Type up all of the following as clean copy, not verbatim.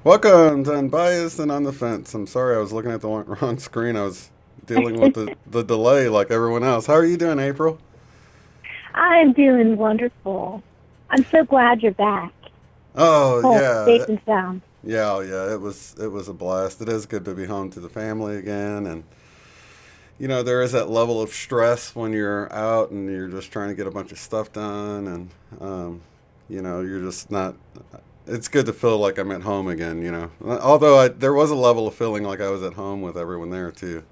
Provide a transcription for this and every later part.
Welcome to Unbiased and on the Fence. I'm sorry, I was looking at the wrong screen. I was dealing with the delay like everyone else. How are you doing, April? I'm doing wonderful. I'm so glad you're back. Oh Home, safe yeah, and sound. yeah. It was a blast. It is good to be home to the family again, and there is that level of stress when you're out and you're just trying to get a bunch of stuff done, and you're just not. It's good to feel like I'm at home again. Although there was a level of feeling like I was at home with everyone there too.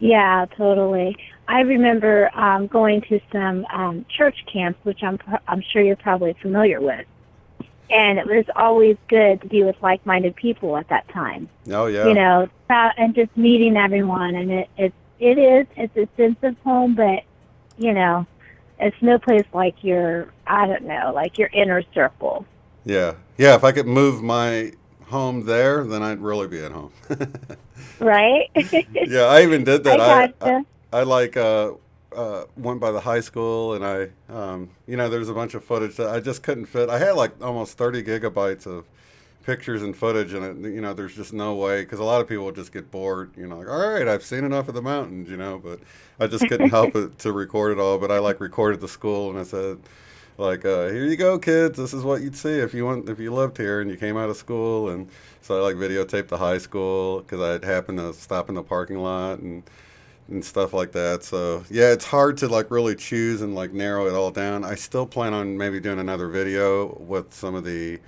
Yeah, totally. I remember going to some church camps, which I'm sure you're probably familiar with, and it was always good to be with like-minded people at that time. Oh yeah. And just meeting everyone, and it's a sense of home, but it's no place like like your inner circle. Yeah. Yeah, if I could move my home there, then I'd really be at home. Right? Yeah, I even did that. I I gotcha. I like went by the high school, and there's a bunch of footage that I just couldn't fit. I had like almost 30 gigabytes of pictures and footage, and there's just no way, because a lot of people would just get bored, like, all right, I've seen enough of the mountains, but I just couldn't help it to record it all. But I like recorded the school, and I said, like, here you go, kids. This is what you'd see if you lived here and you came out of school. And so I like videotaped the high school because I happened to stop in the parking lot and stuff like that. So yeah, it's hard to like really choose and like narrow it all down. I still plan on maybe doing another video with some of the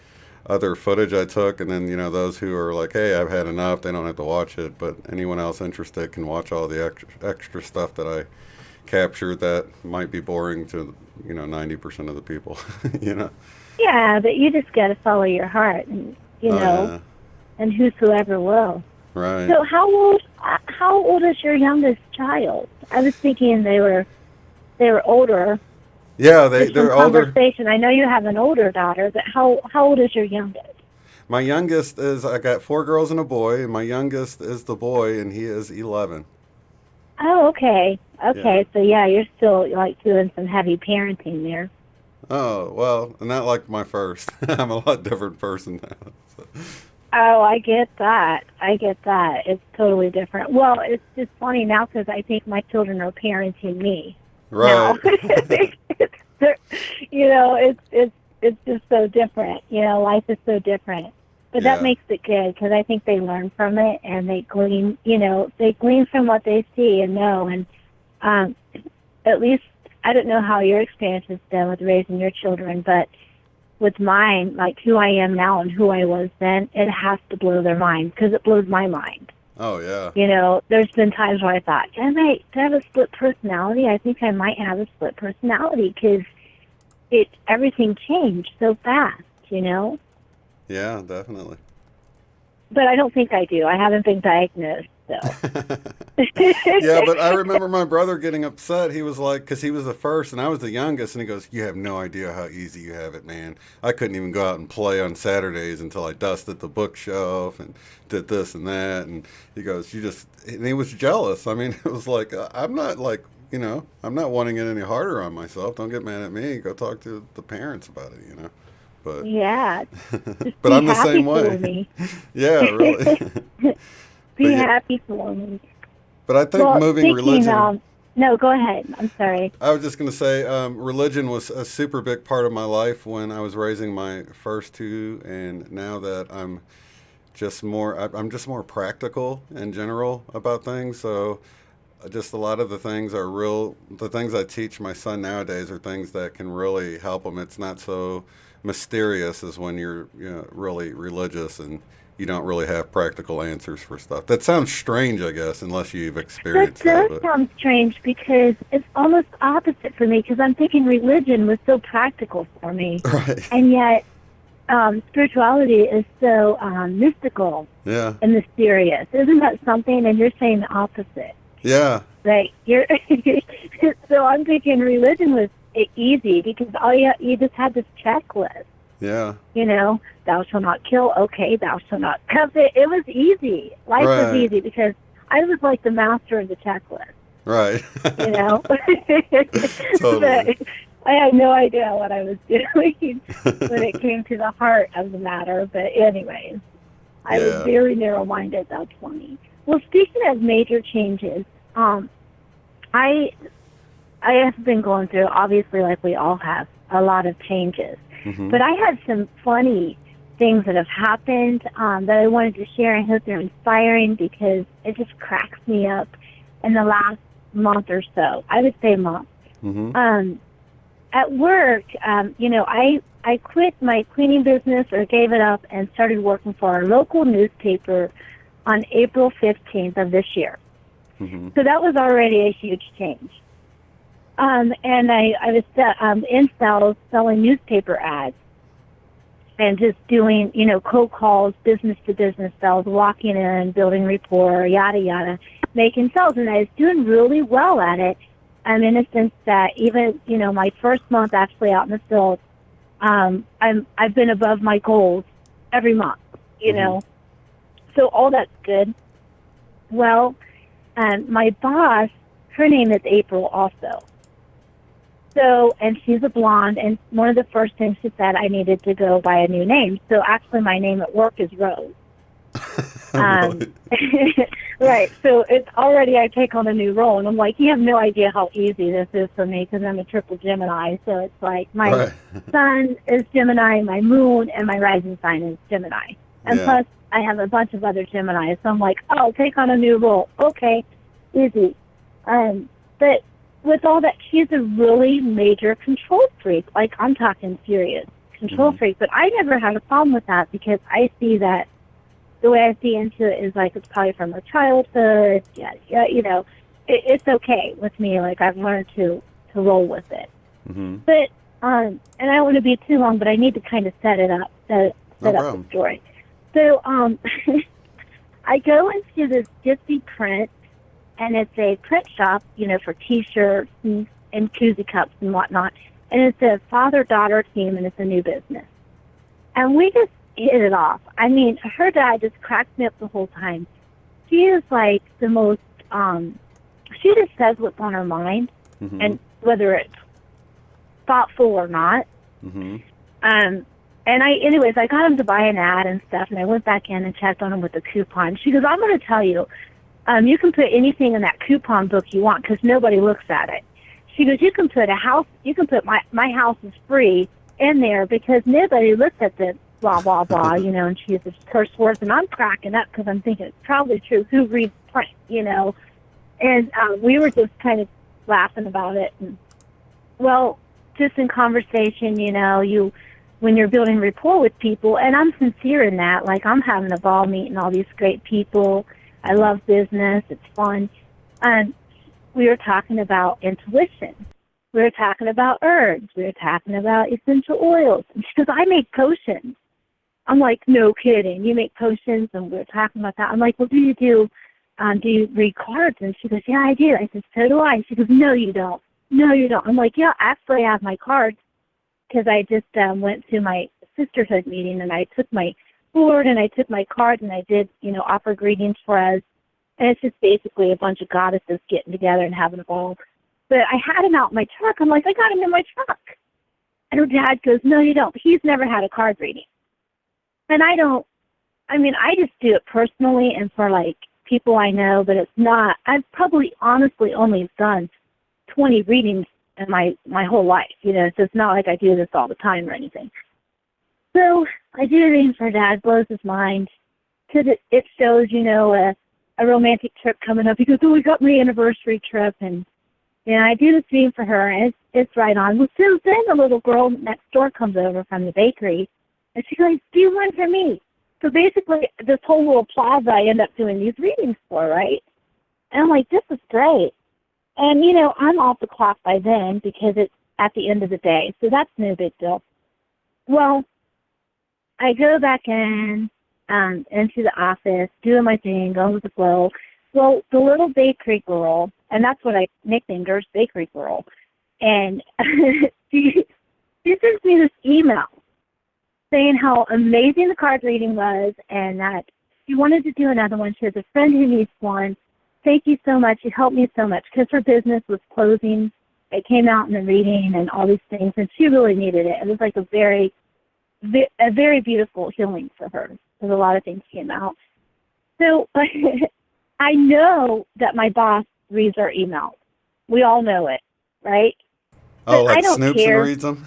other footage I took, and then those who are like, hey, I've had enough, they don't have to watch it, but anyone else interested can watch all the extra stuff that I captured that might be boring to 90% of the people. you know Yeah, but you just got to follow your heart, and oh yeah, and whosoever will. right. So how old is your youngest child? I was thinking they were older. Yeah, Just from they're older. conversation, I know you have an older daughter, but how old is your youngest? My youngest is, I got four girls and a boy, and my youngest is the boy, and he is 11. Oh, okay, Yeah. okay. So yeah, you're still like doing some heavy parenting there. Oh well, not like my first. I'm a lot different person now. So. Oh, I get that. I get that. It's totally different. Well, it's just funny now because I think my children are parenting me now. Right. It's just so different. Life is so different. But that Yeah. makes it good because I think they learn from it and they glean. They glean from what they see and know. And um, at least I don't know how your experience has been with raising your children, but with mine, like who I am now and who I was then, it has to blow their mind because it blows my mind. Oh yeah. There's been times where I thought, do I have a split personality? I think I might have a split personality because everything changed so fast. Yeah, definitely. But I don't think I do. I haven't been diagnosed, so. Yeah, but I remember my brother getting upset. He was like, because he was the first and I was the youngest, and he goes, "You have no idea how easy you have it, man. I couldn't even go out and play on Saturdays until I dusted the bookshelf and did this and that." And he goes, and he was jealous. I mean, it was like, I'm not like, I'm not wanting it any harder on myself. Don't get mad at me. Go talk to the parents about it. But, Yeah, just but be I'm the happy same for way. me. Yeah, really. Be But yeah, happy for me. but I think Well, moving speaking religion. of, no, go ahead. I'm sorry. I was just going to say, religion was a super big part of my life when I was raising my first two, and now that I'm just more practical in general about things. So just a lot of the things are real. The things I teach my son nowadays are things that can really help him. It's not so mysterious as when you're, really religious and you don't really have practical answers for stuff. That sounds strange, I guess, unless you've That experienced that. does sound strange because it's almost opposite for me because I'm thinking religion was so practical for me. Right. And yet spirituality is so mystical Yeah. and mysterious. Isn't that something? And you're saying the opposite. Yeah. Like you're so I'm thinking religion was easy because you just had this checklist. Yeah. Thou shalt not kill. Okay, thou shalt not covet. It was easy. Life was easy because I was like the master of the checklist. Right. Totally. But I had no idea what I was doing when it came to the heart of the matter. But anyways, I was very narrow-minded. That's funny. Well, speaking of major changes, I have been going through, obviously, like we all have, a lot of changes. Mm-hmm. But I had some funny things that have happened that I wanted to share. I hope they're inspiring because it just cracks me up in the last month or so. I would say month. Mm-hmm. At work, I quit my cleaning business or gave it up and started working for our local newspaper on April 15th of this year. Mm-hmm. So that was already a huge change. And I was in sales selling newspaper ads and just doing, cold calls, business-to-business sales, walking in, building rapport, yada, yada, making sales. And I was doing really well at it. In a sense that even, my first month actually out in the field, I've been above my goals every month, Mm-hmm. So all that's good. Well, my boss, her name is April also. So, and she's a blonde, and one of the first things she said, I needed to go by a new name. So actually my name at work is Rose. Right. So it's already, I take on a new role, and I'm like, you have no idea how easy this is for me because I'm a triple Gemini. So it's like my sun is Gemini, my moon, and my rising sign is Gemini. And plus, I have a bunch of other Geminis. So I'm like, oh, I'll take on a new role. Okay, easy. But with all that, she's a really major control freak. Like, I'm talking serious control freak. But I never had a problem with that because I see that the way I see into it is like it's probably from her childhood. It's okay with me. Like, I've learned to roll with it. Mm-hmm. But and I don't want to be too long, but I need to kind of set up the story. So I go into this Gypsy Print, and it's a print shop, for T-shirts and koozie cups and whatnot. And it's a father-daughter team, and it's a new business. And we just hit it off. I mean, her dad just cracked me up the whole time. She is like the most, she just says what's on her mind, and whether it's thoughtful or not. Mm-hmm. And I got him to buy an ad and stuff, and I went back in and checked on him with a coupon. She goes, I'm going to tell you, you can put anything in that coupon book you want because nobody looks at it. She goes, you can put my house is free in there because nobody looks at the blah, blah, blah, and she uses curse words, and I'm cracking up because I'm thinking it's probably true. Who reads print, And we were just kind of laughing about it. And, well, just in conversation, when you're building rapport with people, and I'm sincere in that, like I'm having a ball meeting all these great people. I love business. It's fun. And we were talking about intuition. We were talking about herbs. We were talking about essential oils. And she goes, I make potions. I'm like, no kidding. You make potions? And we were talking about that. I'm like, well, do you read cards? And she goes, yeah, I do. I said, so do I. She goes, no, you don't. No, you don't. I'm like, yeah, actually I have my cards because I just went to my sisterhood meeting and I took my board and I took my cards and I did, offer greetings for us. And it's just basically a bunch of goddesses getting together and having a ball. But I had him out in my truck. I'm like, I got him in my truck. And her dad goes, no, you don't. He's never had a card reading. And I just do it personally and for, like, people I know, but it's not. I've probably honestly only done 20 readings in my whole life, so it's not like I do this all the time or anything. So I do readings for Dad, blows his mind, because it shows, a romantic trip coming up. He goes, oh, we got my anniversary trip, and I do the same for her, and it's right on. Well, so then the little girl next door comes over from the bakery, and she goes, do one for me. So basically, this whole little plaza I end up doing these readings for, right? And I'm like, this is great. And, I'm off the clock by then because it's at the end of the day, so that's no big deal. Well, I go back into the office, doing my thing, going with the flow. Well, the little bakery girl, and that's what I nicknamed her, Bakery Girl, and she sends me this email saying how amazing the card reading was and that she wanted to do another one. She has a friend who needs one. Thank you so much. You helped me so much because her business was closing. It came out in the reading and all these things, and she really needed it. It was like a very beautiful healing for her because a lot of things came out. So I know that my boss reads our emails. We all know it, right? Oh, but I like don't snoops care. and reads them?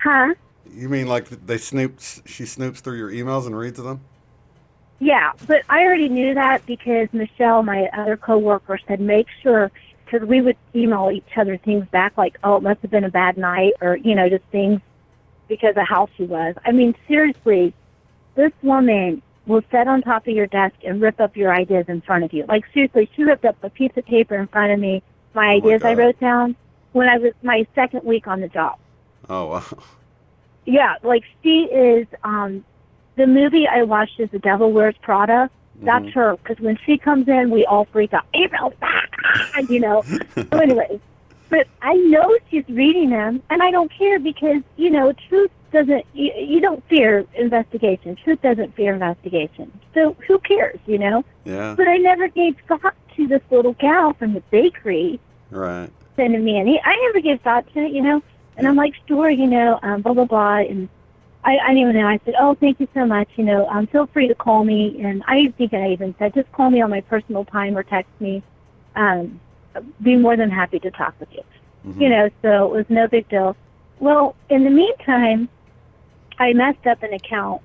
Huh? You mean like she snoops through your emails and reads them? Yeah, but I already knew that because Michelle, my other coworker, said make sure, because we would email each other things back like, oh, it must have been a bad night, or, just things because of how she was. I mean, seriously, this woman will sit on top of your desk and rip up your ideas in front of you. Like, seriously, she ripped up a piece of paper in front of me, my ideas I wrote down when I was my second week on the job. Oh, wow. Yeah, like she is, the movie I watched is The Devil Wears Prada. That's her, because when she comes in, we all freak out. April, So anyways, but I know she's reading them, and I don't care because, truth doesn't, you don't fear investigation. Truth doesn't fear investigation. So who cares, Yeah. But I never gave thought to this little gal from the bakery. Right. Sending me any. I never gave thought to it, And I'm like, sure, blah, blah, blah. And I didn't even know. I said, oh, thank you so much. Feel free to call me. And I think I even said, just call me on my personal time or text me. Be more than happy to talk with you. So it was no big deal. Well, in the meantime, I messed up an account.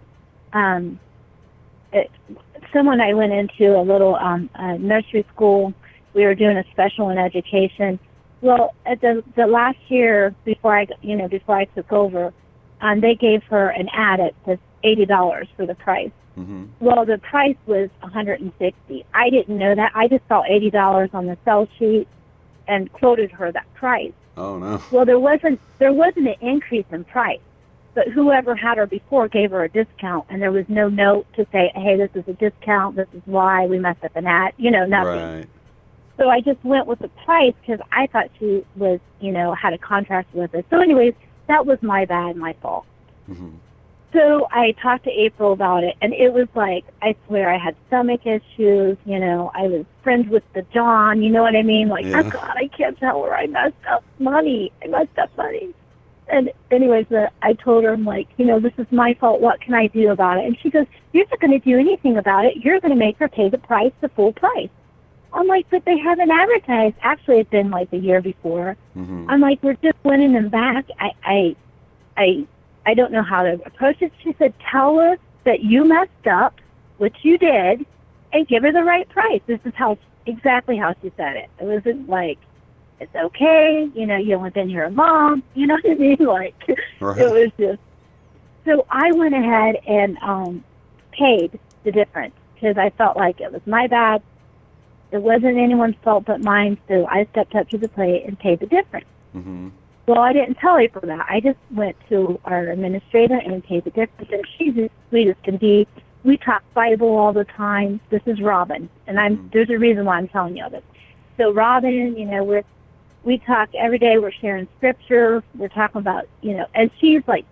Someone I went into a little nursery school. We were doing a special in education. Well, at the last year before I took over, they gave her an ad that says $80 for the price. Well, the price was $160. I didn't know that. I just saw $80 on the sell sheet and quoted her that price. Oh no. Well, there wasn't an increase in price, but whoever had her before gave her a discount, and there was no note to say, hey, this is a discount. This is why we messed up an ad. Nothing. Right. So I just went with the price because I thought she was, had a contract with us. So anyways, that was my bad, my fault. So I talked to April about it, and it was like, I swear I had stomach issues, I was friends with the John, you know what I mean? Like, oh God, I can't tell her I messed up money. And anyways, I told her, I'm like, this is my fault. What can I do about it? And she goes, you're not going to do anything about it. You're going to make her pay the full price. I'm like, but they haven't advertised. Actually, it's been like a year before. I'm like, we're just winning them back. I don't know how to approach it. She said, tell her that you messed up, which you did, and give her the right price. This is exactly how she said it. It wasn't like, it's okay, you only been here a month, you know what I mean? Like, right. It was just, so I went ahead and paid the difference because I felt like it was my bad. It wasn't anyone's fault but mine, so I stepped up to the plate and paid the difference. Well, I didn't tell April that. I just went to our administrator and paid the difference, and she's as sweet as can be. We talk Bible all the time. This is Robin, and there's a reason why I'm telling you all this. So Robin, we talk every day. We're sharing scripture. We're talking about, and she's like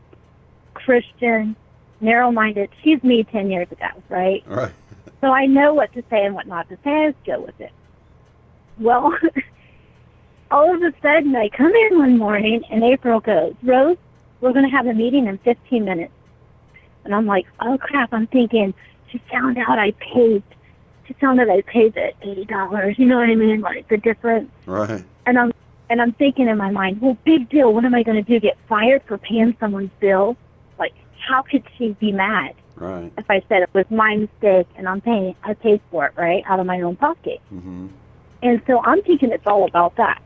Christian, narrow-minded. She's me 10 years ago, right? Right. So I know what to say and what not to say. I just go with it. Well, all of a sudden, I come in one morning, and April goes, Rose, we're going to have a meeting in 15 minutes. And I'm like, oh, crap. I'm thinking, she found out I paid the $80. You know what I mean? Like, the difference. Right. And I'm thinking in my mind, well, big deal. What am I going to do? Get fired for paying someone's bill? Like, how could she be mad? Right. if I said it was my mistake and I paid for it, right, out of my own pocket. Mm-hmm. And so I'm thinking it's all about that.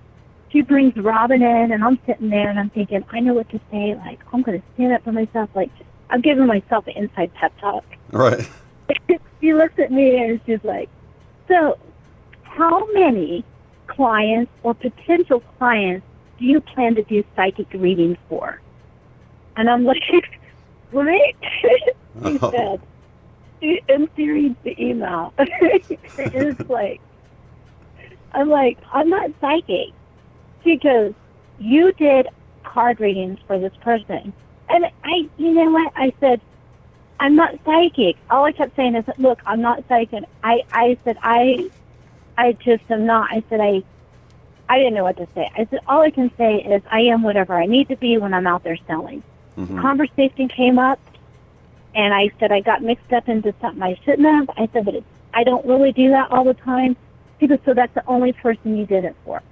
She brings Robin in, and I'm sitting there, and I'm thinking, I know what to say. Like, I'm going to stand up for myself. Like, I'm giving myself an inside pep talk. Right. She looks at me, and she's like, so how many clients or potential clients do you plan to do psychic readings for? And I'm like, what? She said, and she reads the email. It's like, I'm like, I'm not psychic. She goes, you did card readings for this person. And you know what? I said, I'm not psychic. All I kept saying is, look, I'm not psychic. I said, I just am not. I said, I didn't know what to say. I said, all I can say is I am whatever I need to be when I'm out there selling. Mm-hmm. Conversation came up, and I said I got mixed up into something I shouldn't have. I said, but I don't really do that all the time. She goes, so that's the only person you did it for.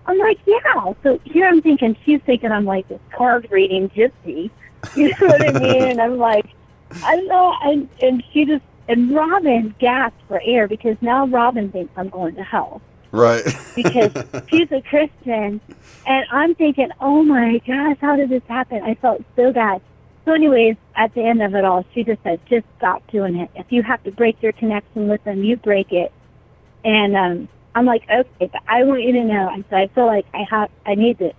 I'm like, yeah. So here I'm thinking, she's thinking I'm like this card reading gypsy. You know what I mean? And I'm like, I don't know. And she just, and Robin gasped for air because now Robin thinks I'm going to hell. Right. Because she's a Christian. And I'm thinking, oh my gosh, how did this happen? I felt so bad. So anyways, at the end of it all, she just said, just stop doing it. If you have to break your connection with them, you break it. And I'm like, okay, but I want you to know. And so I feel like I need to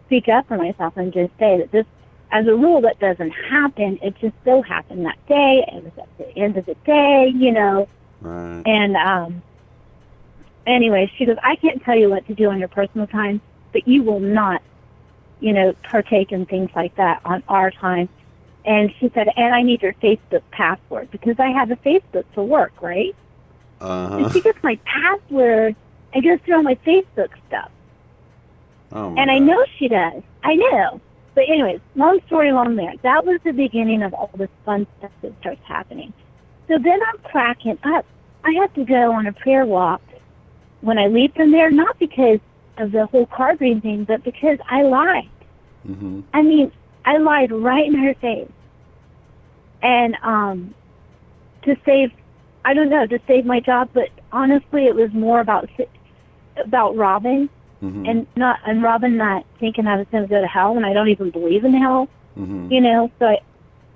speak up for myself and just say that this, as a rule, that doesn't happen. It just so happened that day. It was at the end of the day, you know. Right. And anyway, she goes, I can't tell you what to do on your personal time, but you will not, you know, partake in things like that on our time. And she said, and I need your Facebook password because I have a Facebook for work, right? Uh-huh. And she gets my password and goes through all my Facebook stuff. Oh my And I God. know she does. I know. But anyways, long story long there. That was the beginning of all this fun stuff that starts happening. So then I'm cracking up. I have to go on a prayer walk when I leave from there, not because of the whole card reading thing, but because I lied. Mm-hmm. I mean, I lied right in her face. And to save, I don't know, to save my job, but honestly, it was more about Robin. Mm-hmm. And Robin not thinking I was going to go to hell, and I don't even believe in hell, Mm-hmm. you know. So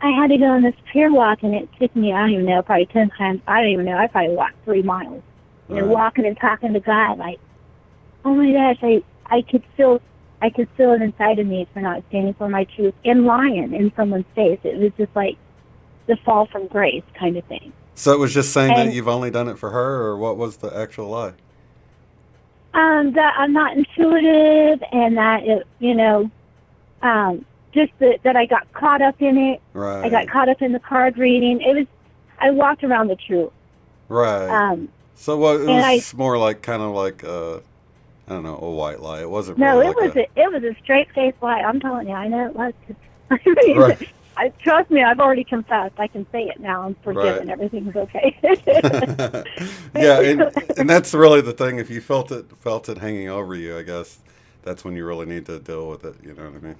I had to go on this prayer walk, and it took me, I don't even know, probably 10 times. I don't even know. I probably walked 3 miles, you know, Right. walking and talking to God, like, oh my gosh, I could feel it inside of me for not standing for my truth and lying in someone's face. It was just like the fall from grace kind of thing. So it was just saying And that you've only done it for her, or what was the actual lie? that I'm not intuitive, and that it, you know, just that I got caught up in it. Right. I got caught up in the card reading. I walked around the truth. Right. So what? It and was more like kind of like I don't know, a white lie. It wasn't No, really it was a straight face lie. I'm telling you, I know it was. Right. Trust me, I've already confessed. I can say it now. I'm forgiven. Right. Everything's okay. Yeah, and that's really the thing. If you felt it hanging over you, I guess that's when you really need to deal with it. You know what I mean?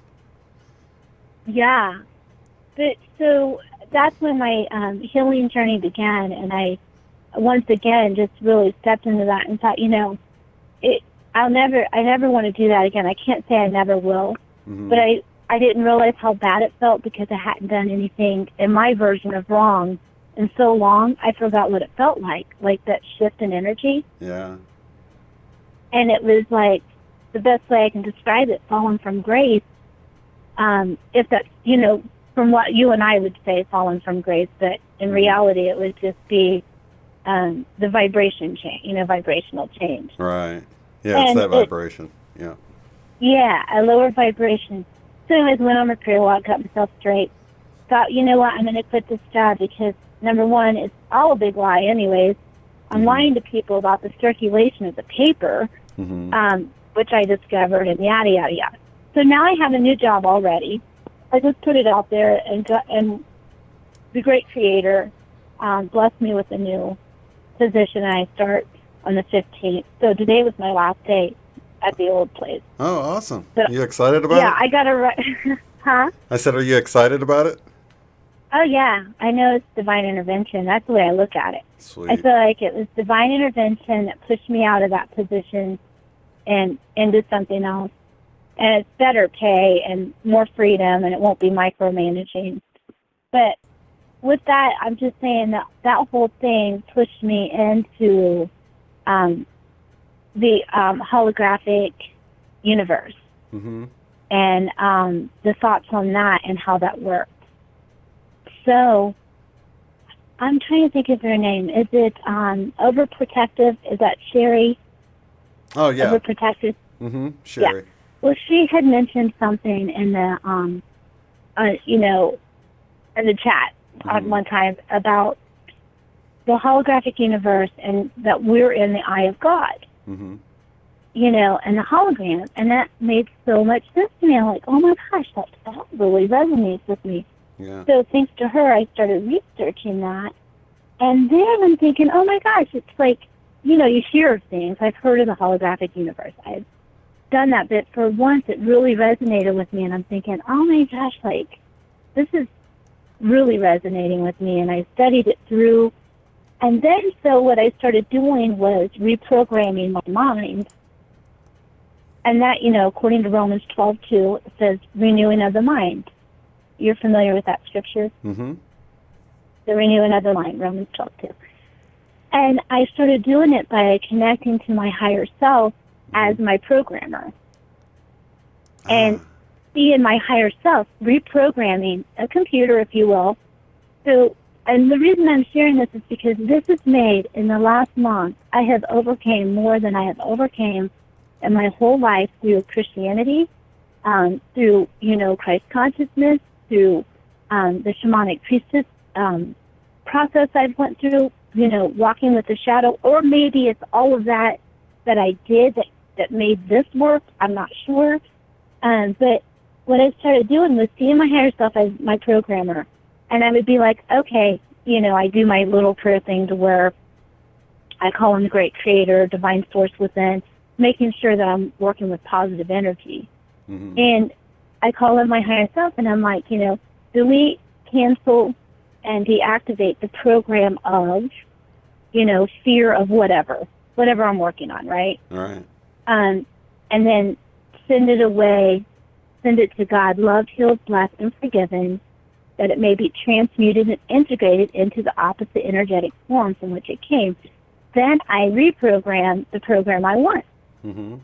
Yeah. But so that's when my healing journey began, and I once again just really stepped into that and thought, you know, I never want to do that again. I can't say I never will, Mm-hmm. but I didn't realize how bad it felt because I hadn't done anything in my version of wrong in so long. I forgot what it felt like that shift in energy. Yeah. And it was like the best way I can describe it, fallen from grace. If that's, you know, from what you and I would say, fallen from grace, but in reality, it would just be the vibration change, you know, vibrational change. Right. Yeah, it's And that vibration. Yeah. Yeah, a lower vibration. So anyways, went on my prayer walk, got myself straight. Thought, you know what, I'm going to quit this job because, number one, it's all a big lie anyways. I'm lying to people about the circulation of the paper, which I discovered, and yada, yada, yada. So now I have a new job already. I just put it out there, and the great creator blessed me with a new position, and I start on the 15th. So today was my last day at the old place. Oh, awesome. So, You excited about it? Yeah, I got to... Huh? I said, are you excited about it? Oh yeah, I know it's divine intervention. That's the way I look at it. Sweet. I feel like it was divine intervention that pushed me out of that position and into something else. And it's better pay and more freedom, and it won't be micromanaging. But with that, I'm just saying that that whole thing pushed me into the holographic universe Mm-hmm. and the thoughts on that and how that works. So I'm trying to think of her name. Is it overprotective? Is that Sherry? Oh, yeah. Overprotective? Mm-hmm. Sherry. Yeah. Well, she had mentioned something in the, in the chat on one time about the holographic universe and that we're in the eye of God, Mm-hmm. And the hologram. And that made so much sense to me. I'm like, oh my gosh, that really resonates with me. Yeah. So thanks to her, I started researching that. And then I'm thinking, oh my gosh, it's like, you hear of things. I've heard of the holographic universe. I've done that, but for once it really resonated with me. And I'm thinking, oh my gosh, like, this is really resonating with me. And I studied it through. And then so what I started doing was reprogramming my mind. And that, according to Romans 12:2, it says renewing of the mind. You're familiar with that scripture? Mm-hmm. The renewing of the mind, Romans 12:2. And I started doing it by connecting to my higher self as my programmer. And being my higher self, reprogramming a computer, if you will. So, and the reason I'm sharing this is because this is made in the last month. I have overcame more than I have overcame in my whole life through Christianity, through, Christ consciousness, through the shamanic priestess process I've went through, walking with the shadow, or maybe it's all of that I did that made this work. I'm not sure. But what I started doing was seeing my higher self as my programmer. And I would be like, okay, I do my little prayer thing to where I call him the great creator, divine force within, making sure that I'm working with positive energy. Mm-hmm. And I call him my higher self, and I'm like, delete, cancel, and deactivate the program of, fear of whatever I'm working on, right? All right. And then send it away, send it to God, loved, healed, blessed, and forgiven, that it may be transmuted and integrated into the opposite energetic form from which it came. Then I reprogram the program I want. Mm-hmm.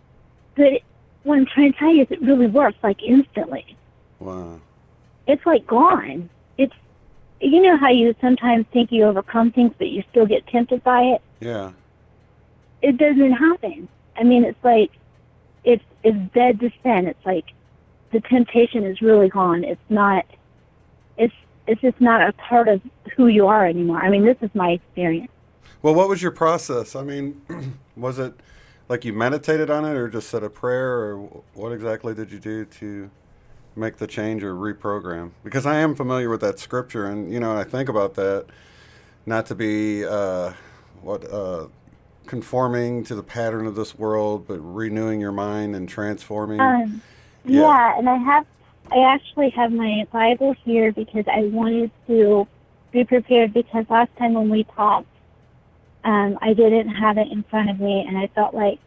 But what I'm trying to tell you is it really works, like, instantly. Wow. It's, like, gone. It's, how you sometimes think you overcome things, but you still get tempted by it? Yeah. It doesn't happen. I mean, it's like, it's dead to sin. It's like the temptation is really gone. It's not, it's just not a part of who you are anymore. I mean, this is my experience. Well, what was your process? I mean, was it like you meditated on it or just said a prayer, or what exactly did you do to make the change or reprogram? Because I am familiar with that scripture, and, I think about that, not to be, conforming to the pattern of this world, but renewing your mind and transforming. Yeah, and I actually have my Bible here because I wanted to be prepared, because last time when we talked, I didn't have it in front of me, and I felt like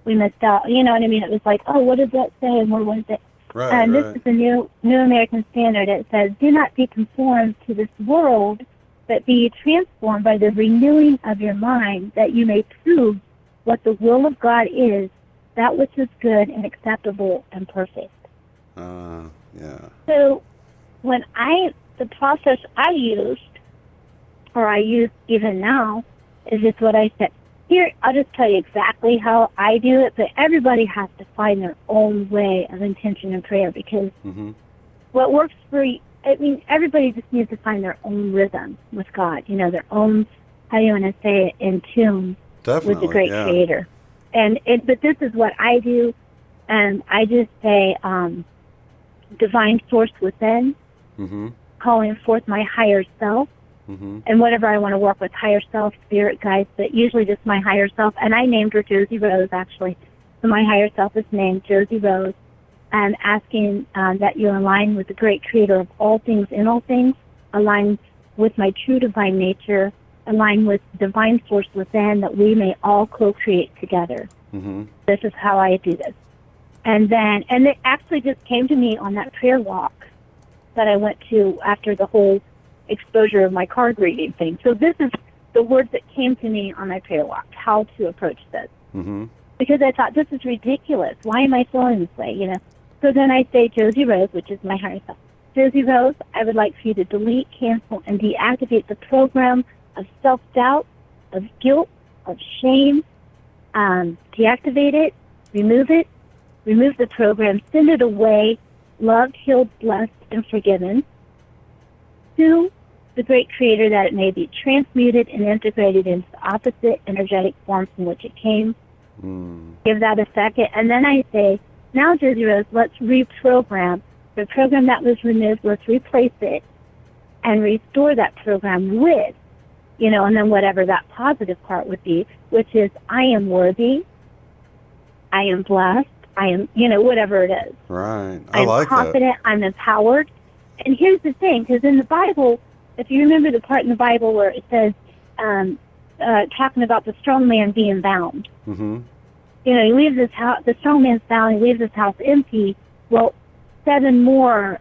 we missed out. You know what I mean? It was like, oh, what does that say, and where was it? Right, And right. this is the New American Standard. It says, do not be conformed to this world, but be transformed by the renewing of your mind, that you may prove what the will of God is, that which is good and acceptable and perfect. Yeah. So when the process I used, or I use even now, is just what I said. Here, I'll just tell you exactly how I do it, but everybody has to find their own way of intention and prayer, because Mm-hmm. what works for you, I mean, everybody just needs to find their own rhythm with God, their own, how do you want to say it, in tune Definitely, with the great yeah. creator. But this is what I do, and I just say, divine source within, Mm-hmm. calling forth my higher self, Mm-hmm. and whatever I want to work with, higher self, spirit guides, but usually just my higher self. And I named her Josie Rose, actually. So my higher self is named Josie Rose. And asking that you align with the great creator of all things in all things, align with my true divine nature, align with divine force within, that we may all co-create together. Mm-hmm. This is how I do this. And it actually just came to me on that prayer walk that I went to after the whole exposure of my card reading thing. So this is the words that came to me on my prayer walk, how to approach this. Mm-hmm. Because I thought, this is ridiculous. Why am I feeling this way, So then I say, Josie Rose, which is my higher self. Josie Rose, I would like for you to delete, cancel, and deactivate the program of self-doubt, of guilt, of shame. Deactivate it, remove the program, send it away, loved, healed, blessed, and forgiven, to the great creator, that it may be transmuted and integrated into the opposite energetic form from which it came. Give that a second. And then I say, now, Josie Rose, let's reprogram. The program that was removed, let's replace it and restore that program with, and then whatever that positive part would be, which is, I am worthy, I am blessed, I am, whatever it is. Right. I'm like confident, that. I'm empowered. And here's the thing, because in the Bible, if you remember the part in the Bible where it says, talking about the strong man being bound, Mm-hmm. he leaves his house, the strong man's bound, he leaves his house empty. Well, seven more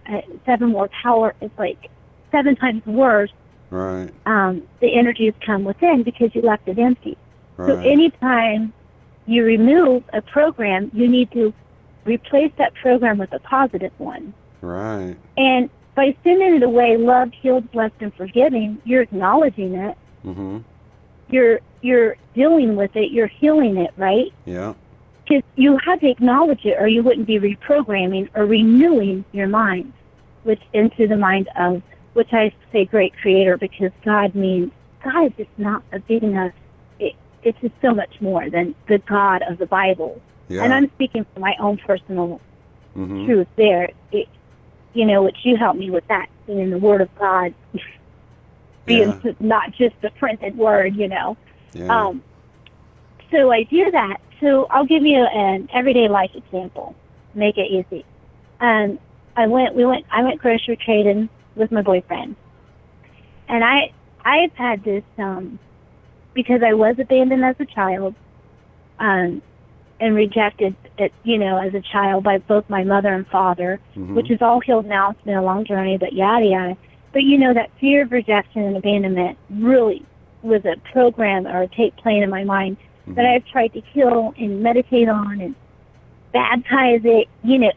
power is like 7 times worse. Right. The energies come within because you left it empty. Right. So anytime you remove a program, you need to replace that program with a positive one. Right. And by sending it away, loved, healed, blessed, and forgiving, you're acknowledging it. Mm-hmm. You're dealing with it. You're healing it, right? Yeah. Because you had to acknowledge it, or you wouldn't be reprogramming or renewing your mind, which into the mind of, which I say great creator, because God means, God is just not a big enough, it's just so much more than the God of the Bible. Yeah. And I'm speaking from my own personal Mm-hmm. truth there, which you helped me with that, in the Word of God, being not just the printed word, Yeah. So I do that. So I'll give you an everyday life example, make it easy. I went grocery trading with my boyfriend, and I've had this because I was abandoned as a child, and rejected as a child by both my mother and father, Mm-hmm. which is all healed now. It's been a long journey, but yada yada. But that fear of rejection and abandonment really was a program or a tape playing in my mind that I've tried to kill and meditate on and baptize it,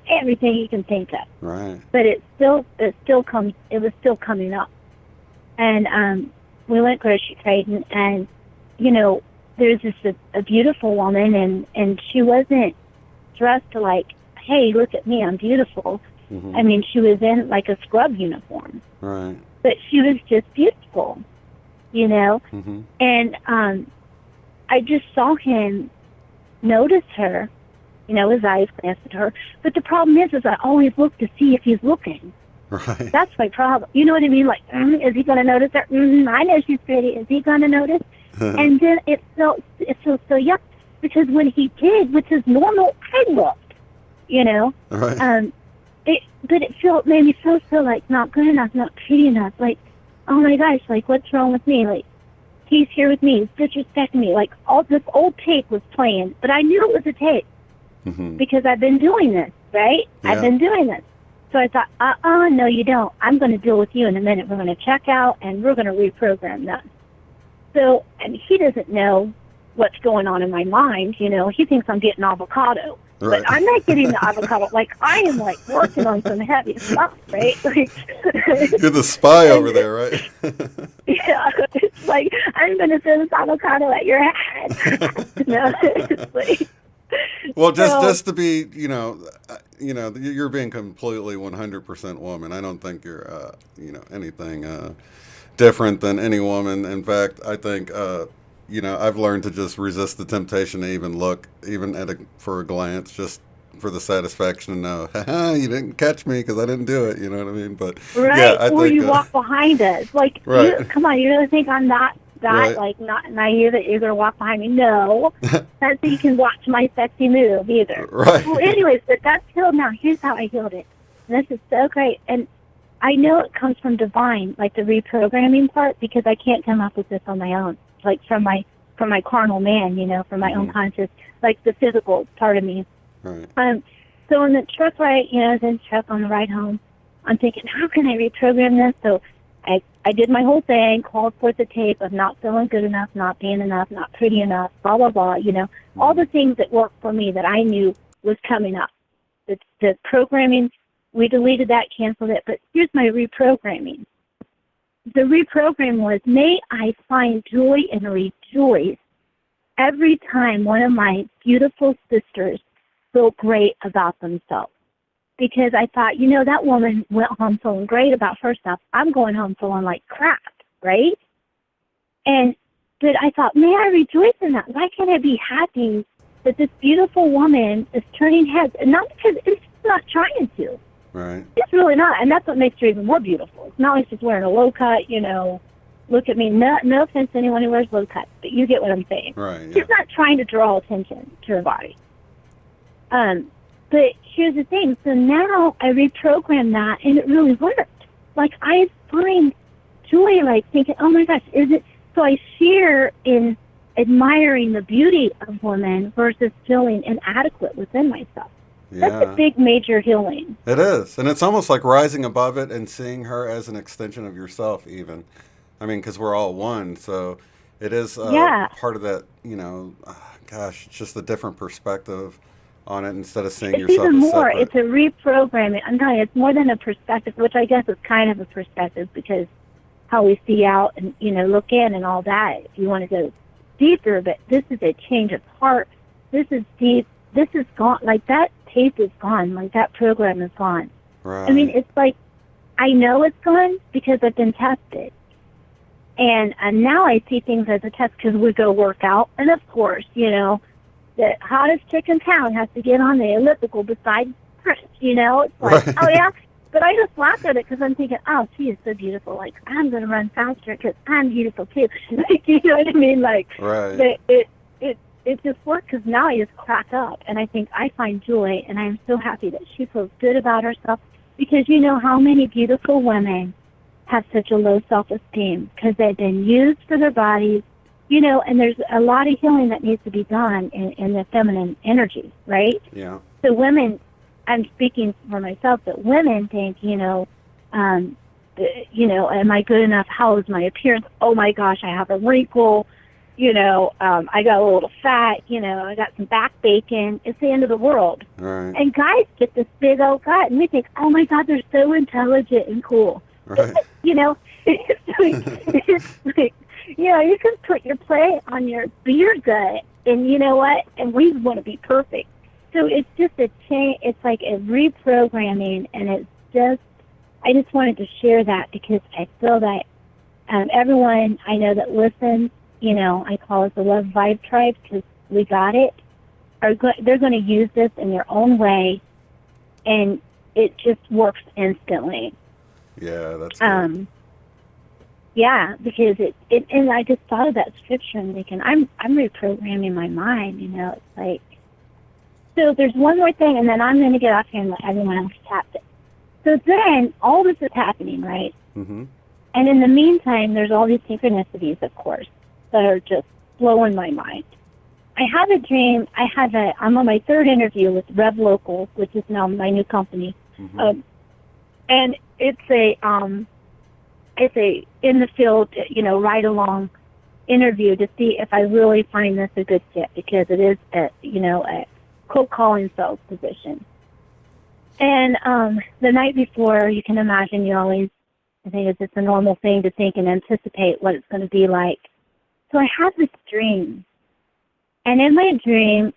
everything you can think of. Right. But it was still coming up. And we went grocery trading, and there's just a beautiful woman, and she wasn't dressed to like, hey, look at me, I'm beautiful. Mm-hmm. I mean, she was in like a scrub uniform. Right. But she was just beautiful, Mm-hmm. And I just saw him notice her, his eyes glanced at her. But the problem is I always look to see if he's looking. Right. That's my problem. You know what I mean? Like, is he going to notice her? I know she's pretty. Is he going to notice? And then it felt so yuck, because when he did, which is normal, I looked, Right. But it made me feel so like not good enough, not pretty enough. Like, oh my gosh, like what's wrong with me? Like, he's here with me, he's disrespecting me. Like, all this old tape was playing, but I knew it was a tape Mm-hmm. because I've been doing this, right? Yeah. I've been doing this. So I thought, no, you don't. I'm going to deal with you in a minute. We're going to check out, and we're going to reprogram that. So, and he doesn't know what's going on in my mind. He thinks I'm getting avocado. Right. But I'm not getting the avocado. Like, I am, like, working on some heavy stuff, right? Like, You're the spy over there, right? yeah, it's like, I'm going to throw this avocado at your head. It's like, Well, just to be, you're being completely 100% woman. I don't think you're, anything different than any woman. In fact, I think, I've learned to just resist the temptation to even look, even for a glance, just for the satisfaction to know, haha, you didn't catch me because I didn't do it. You know what I mean? But right? yeah, I or think, you walk behind us. Like, right. come on, you really think I'm not Right. like not naive that you're going to walk behind me? No. Not so you can watch my sexy move either. Right. Well, anyways, but that's healed now. Here's how I healed it. And this is so great. And I know it comes from divine, like the reprogramming part, because I can't come up with this on my own, like from my carnal man, from my own conscious, like the physical part of me. Right. So in the truck ride, I was in the truck on the ride home, I'm thinking, how can I reprogram this? So I did my whole thing, called forth the tape of not feeling good enough, not being enough, not pretty enough, blah, blah, blah, all the things that worked for me that I knew was coming up. The programming, we deleted that, canceled it, but here's my reprogramming. The reprogram was, may I find joy and rejoice every time one of my beautiful sisters feel great about themselves. Because I thought, that woman went home feeling great about herself. I'm going home feeling like crap, right? But I thought, may I rejoice in that? Why can't I be happy that this beautiful woman is turning heads? And not because it's not trying to. Right. It's really not. And that's what makes her even more beautiful. It's not like she's wearing a low cut, look at me. No offense to anyone who wears low cuts, but you get what I'm saying. Right. Yeah. She's not trying to draw attention to her body. But here's the thing. So now I reprogram that, and it really worked. Like, I find joy, like, thinking, oh, my gosh, is it? So I share in admiring the beauty of women versus feeling inadequate within myself. Yeah. That's a big, major healing. It is. And it's almost like rising above it and seeing her as an extension of yourself, even. I mean, because we're all one. So it is part of that, gosh, it's just a different perspective on it instead of seeing yourself even as more. separate. It's a reprogramming. I'm telling you, it's more than a perspective, which I guess is kind of a perspective because how we see out and, look in and all that, if you want to go deeper. But this is a change of heart. This is deep. This is gone. Like, that tape is gone. Like, that program is gone. Right. I mean, it's like, I know it's gone because I've been tested. And now I see things as a test because we go work out. And, of course, the hottest chick in town has to get on the elliptical beside Prince, It's like, right. Oh, yeah. But I just laughed at it because I'm thinking, oh, she is so beautiful. Like, I'm going to run faster because I'm beautiful, too. Like, you know what I mean? Like, right. It just worked because now I just crack up. And I think I find joy, and I'm so happy that she feels good about herself because you know how many beautiful women have such a low self-esteem because they've been used for their bodies, and there's a lot of healing that needs to be done in the feminine energy, right? Yeah. So women, I'm speaking for myself, but women think, am I good enough? How is my appearance? Oh my gosh, I have a wrinkle. I got a little fat. I got some back bacon. It's the end of the world. Right. And guys get this big old gut, and we think, oh my God, they're so intelligent and cool. Right. It's like, you can put your play on your beer gut, and you know what? And we want to be perfect. So it's just a change. It's like a reprogramming, and it's just, I just wanted to share that because I feel that everyone I know that listens, I call it the Love Vibe Tribe because we got it, they're going to use this in their own way, and it just works instantly. Yeah, that's good. Yeah, because and I just thought of that scripture and thinking, I'm reprogramming my mind, it's like, so there's one more thing, and then I'm going to get off here and let everyone else tap it. So then, all this is happening, right? Mm-hmm. And in the meantime, there's all these synchronicities, of course, that are just blowing my mind. I have a dream. I'm on my third interview with Rev Local, which is now my new company. Mm-hmm. And it's a in the field, ride along interview to see if I really find this a good fit because it is a cold calling sales position. And the night before, you can imagine, I think it's just a normal thing to think and anticipate what it's going to be like. So I have this dream, and in my dream,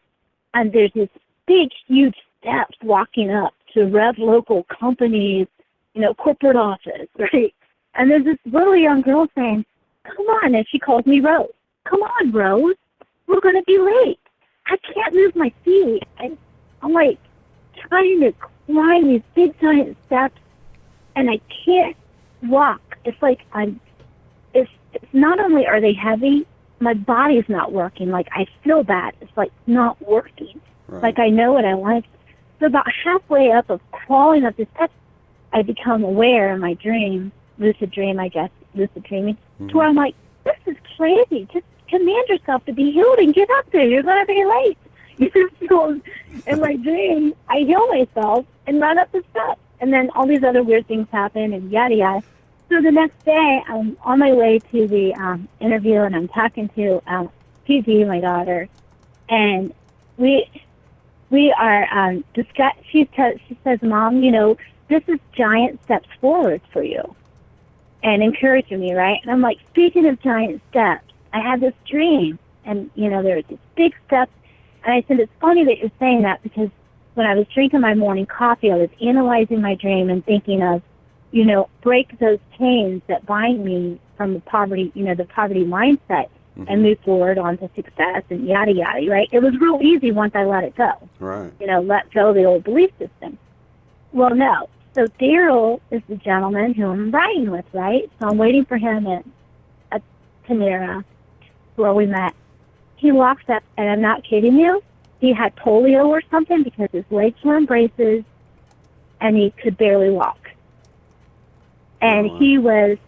there's this big, huge steps walking up to Rev Local companies, corporate office, right? And there's this little young girl saying, come on, and she calls me Rose. Come on, Rose, we're going to be late. I can't move my feet. I'm like trying to climb these big giant steps, and I can't walk. It's like it's not only are they heavy, my body's not working. Like, I feel bad. It's like not working. Right. Like, I know what I want. So about halfway up of crawling up the steps, I become aware in my dream, lucid dream, I guess, lucid dreaming, to where I'm like, this is crazy. Just command yourself to be healed and get up there. You're going to be late. So in my dream, I heal myself and run up the steps. And then all these other weird things happen and yada, yada. So the next day, I'm on my way to the interview, and I'm talking to PG, my daughter, and we are she says, Mom, you know, this is giant steps forward for you, and encouraging me, right? And I'm like, speaking of giant steps, I had this dream, and, you know, there was these big steps, and I said, it's funny that you're saying that, because when I was drinking my morning coffee, I was analyzing my dream and thinking of, you know, break those chains that bind me from the poverty, you know, the poverty mindset, and move forward onto success and yada, yada, right? It was real easy once I let it go. Right. You know, let go of the old belief system. Well, no. So Daryl is the gentleman who I'm riding with, right? So I'm waiting for him at Panera, where we met. He walks up, and I'm not kidding you, he had polio or something, because his legs were in braces, and he could barely walk. And he was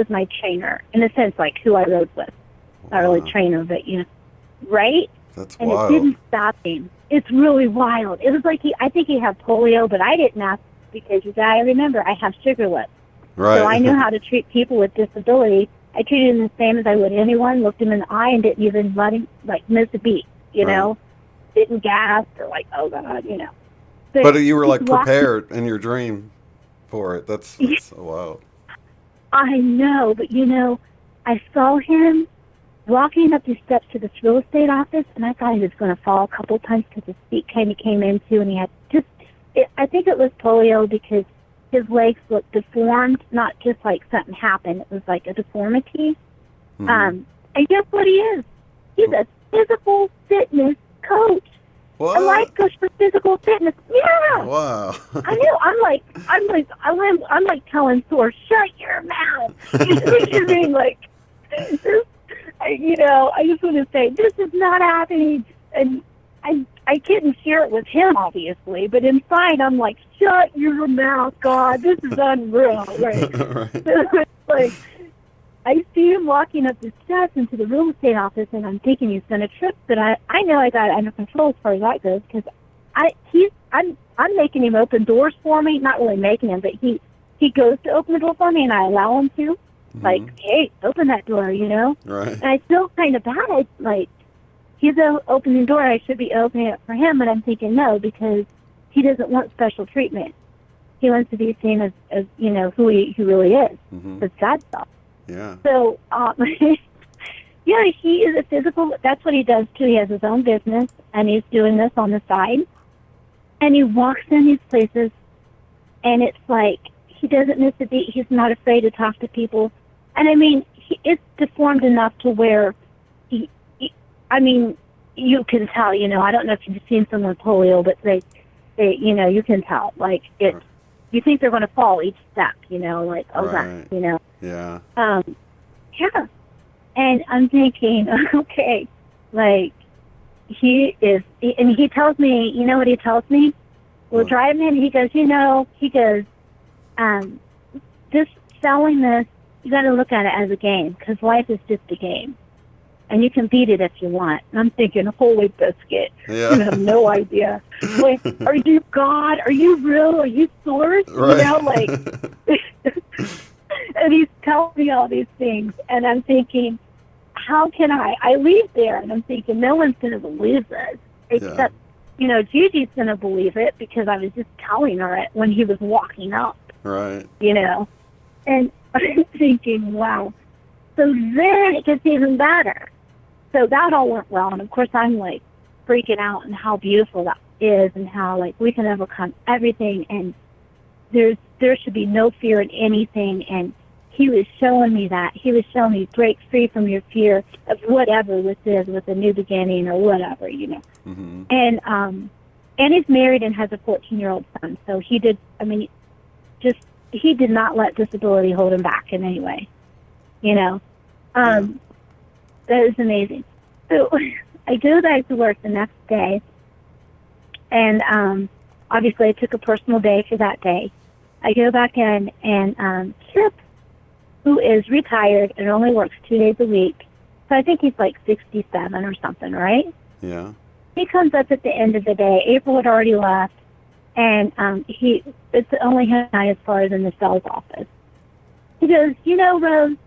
my trainer, in a sense, like who I rode with. Not really trainer, but, you know, right? That's and wild. It didn't stop him. It's really wild. It was like I think he had polio, but I didn't ask, because you gotta remember, I have sugar lips. Right. So I knew how to treat people with disability. I treated him the same as I would anyone, looked him in the eye, and didn't even let him, like, miss a beat, you know? Didn't gasp or, like, oh, God, you know. But you were, like, prepared in your dream for it. That's so wild. I know, but, you know, I saw him walking up the steps to this real estate office, and I thought he was going to fall a couple times because his feet kind of came into, and he had I think it was polio, because his legs looked deformed, not just like something happened. It was like a deformity. And guess what he is? He's a physical fitness coach. What? A life coach for physical fitness. Yeah. Wow. I know. I'm like telling Thor, shut your mouth. You know what I mean? Like, you know, I just want to say, this is not happening. And I couldn't share it with him, obviously, but inside I'm like, shut your mouth, God. This is unreal. Right? Right. Like, I see him walking up the steps into the real estate office, and I'm thinking he's going to trip, but I know I got it under control as far as that goes, because I'm making him open doors for me. Not really making him, but he goes to open the door for me, and I allow him to. Like, hey, open that door, you know? Right. And I feel kind of bad. Like, he's opening the door, I should be opening it for him, but I'm thinking no, because he doesn't want special treatment. He wants to be seen as you know, who he really is, as God's self. Yeah. So, yeah, he is a physical, that's what he does too. He has his own business, and he's doing this on the side. And he walks in these places, and it's like, he doesn't miss a beat. He's not afraid to talk to people. And I mean, it's deformed enough to where I mean, you can tell, you know, I don't know if you've seen someone with polio, but they, you know, you can tell, like, you think they're going to fall each step, you know, like, oh, God, you know. Yeah. Yeah. And I'm thinking, okay, like, he tells me, you know what he tells me? We're driving in, he goes, this selling this, you got to look at it as a game, because life is just a game. And you can beat it if you want. And I'm thinking, holy biscuit. Yeah. You have no idea. Like, are you God? Are you real? Are you source? Right. You know, like, and he's telling me all these things. And I'm thinking, how can I leave there? And I'm thinking, no one's going to believe this. Except, you know, Gigi's going to believe it, because I was just telling her it when he was walking up. Right. You know. And I'm thinking, wow. So then it gets even better. So that all went well, and of course I'm like freaking out and how beautiful that is, and how like we can overcome everything, and there should be no fear in anything. And he was showing me that. He was showing me, break free from your fear of whatever this is, with a new beginning or whatever, you know. And he's married and has a 14-year-old son. So he did not let disability hold him back in any way, you know. That is amazing. So I go back to work the next day, and obviously I took a personal day for that day. I go back in, and Kip, who is retired and only works 2 days a week, so I think he's like 67 or something, right? Yeah. He comes up at the end of the day. April had already left, and it's only him and I as far as in the sales office. He goes, Rose,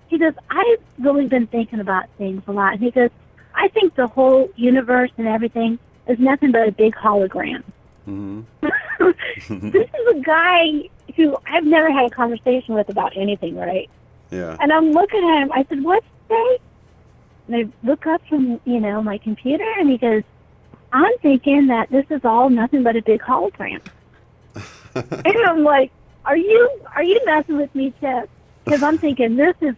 he goes, I've really been thinking about things a lot. And he goes, I think the whole universe and everything is nothing but a big hologram. Mm-hmm. This is a guy who I've never had a conversation with about anything, right? Yeah. And I'm looking at him. I said, what's that? And I look up from, my computer, and he goes, I'm thinking that this is all nothing but a big hologram. And I'm like, are you messing with me, Chip? Because I'm thinking this is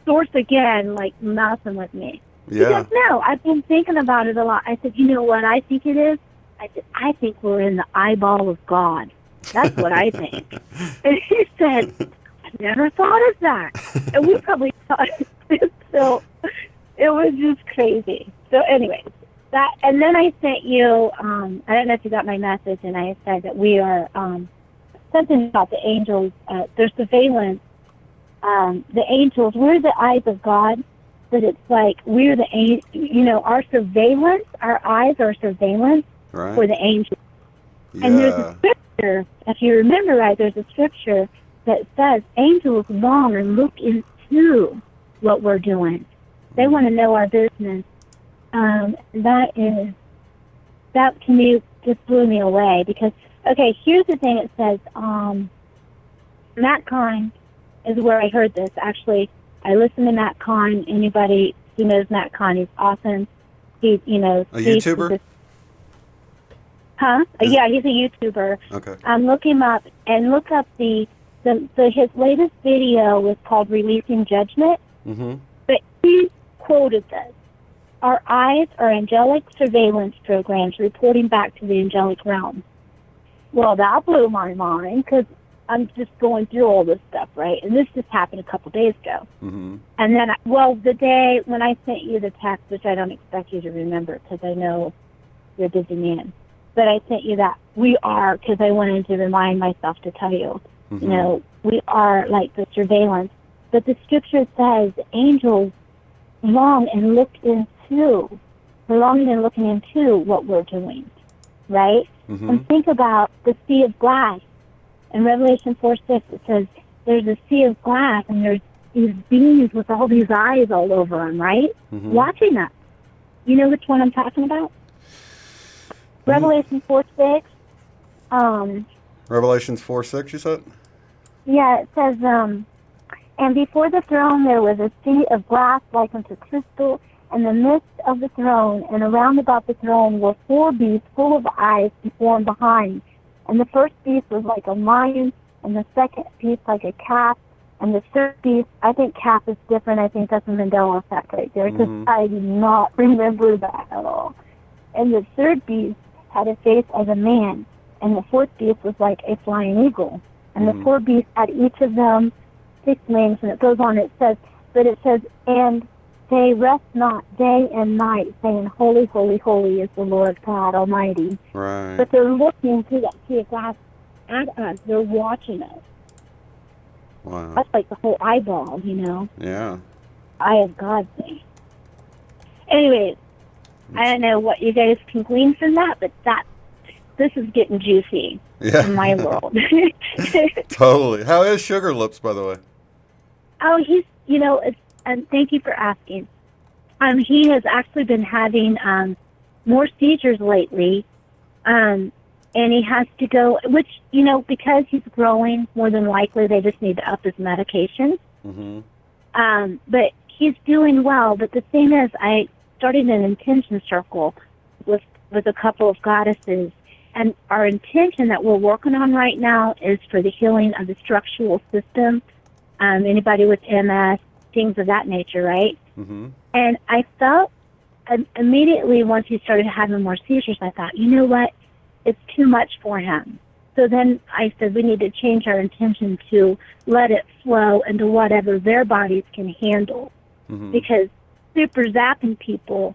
Source again, like messing with me. Yeah. He goes, no, I've been thinking about it a lot. I said, you know what I think it is? I said, I think we're in the eyeball of God. That's what I think. And he said, I never thought of that. And we probably thought it. So it was just crazy. So anyway, and then I sent you, I don't know if you got my message, and I said that we are, something about the angels, their surveillance. The angels, we're the eyes of God, but it's like we're the, our surveillance, our eyes are surveillance Right. for the angels. Yeah. And there's a scripture, if you remember right, there's a scripture that says angels long and look into what we're doing. They want to know our business. That to me just blew me away because, okay, here's the thing. It says, Matt Kahn is where I heard this. Actually, I listened to Matt Kahn. Anybody who knows Matt Kahn, he's awesome. He, a YouTuber? Huh? Yeah, he's a YouTuber. Okay. Look him up and look up his latest video was called Releasing Judgment. Mm-hmm. But he quoted this. Our eyes are angelic surveillance programs reporting back to the angelic realm. Well, that blew my mind because I'm just going through all this stuff, right? And this just happened a couple days ago. Mm-hmm. And then, the day when I sent you the text, which I don't expect you to remember because I know you're a busy man, but I sent you that. We are, because I wanted to remind myself to tell you, Mm-hmm. We are like the surveillance. But the scripture says angels long and looking into what we're doing, right? Mm-hmm. And think about the sea of glass. In Revelation 4:6, it says there's a sea of glass, and there's these beings with all these eyes all over them, right? Mm-hmm. Watching us. You know which one I'm talking about? Mm-hmm. Revelation 4:6. Revelations 4:6, you said? Yeah, it says, and before the throne there was a sea of glass like unto crystal, in the midst of the throne, and around about the throne were 4 beasts full of eyes before and behind. And the first beast was like a lion, and the second beast like a calf, and the third beast, I think calf is different. I think that's a Mandela effect right there, because I do not remember that at all. And the third beast had a face as a man, and the fourth beast was like a flying eagle. And the 4 beasts had each of them 6 wings, and it goes on, it says, and they rest not day and night, saying, Holy, holy, holy is the Lord God Almighty. Right. But they're looking through that sea of glass at us. They're watching us. Wow. That's like the whole eyeball, Yeah. Eye of God thing. Anyways, I don't know what you guys can glean from that, but this is getting juicy in my world. Totally. How is Sugar Lips, by the way? Oh, he's, and thank you for asking. He has actually been having more seizures lately, and he has to go, which, because he's growing, more than likely they just need to up his medication. Mm-hmm. But he's doing well. But the thing is, I started an intention circle with a couple of goddesses, and our intention that we're working on right now is for the healing of the structural system. Anybody with MS, things of that nature, right? Mm-hmm. And I felt immediately once he started having more seizures, I thought, you know what? It's too much for him. So then I said we need to change our intention to let it flow into whatever their bodies can handle. Because super zapping people,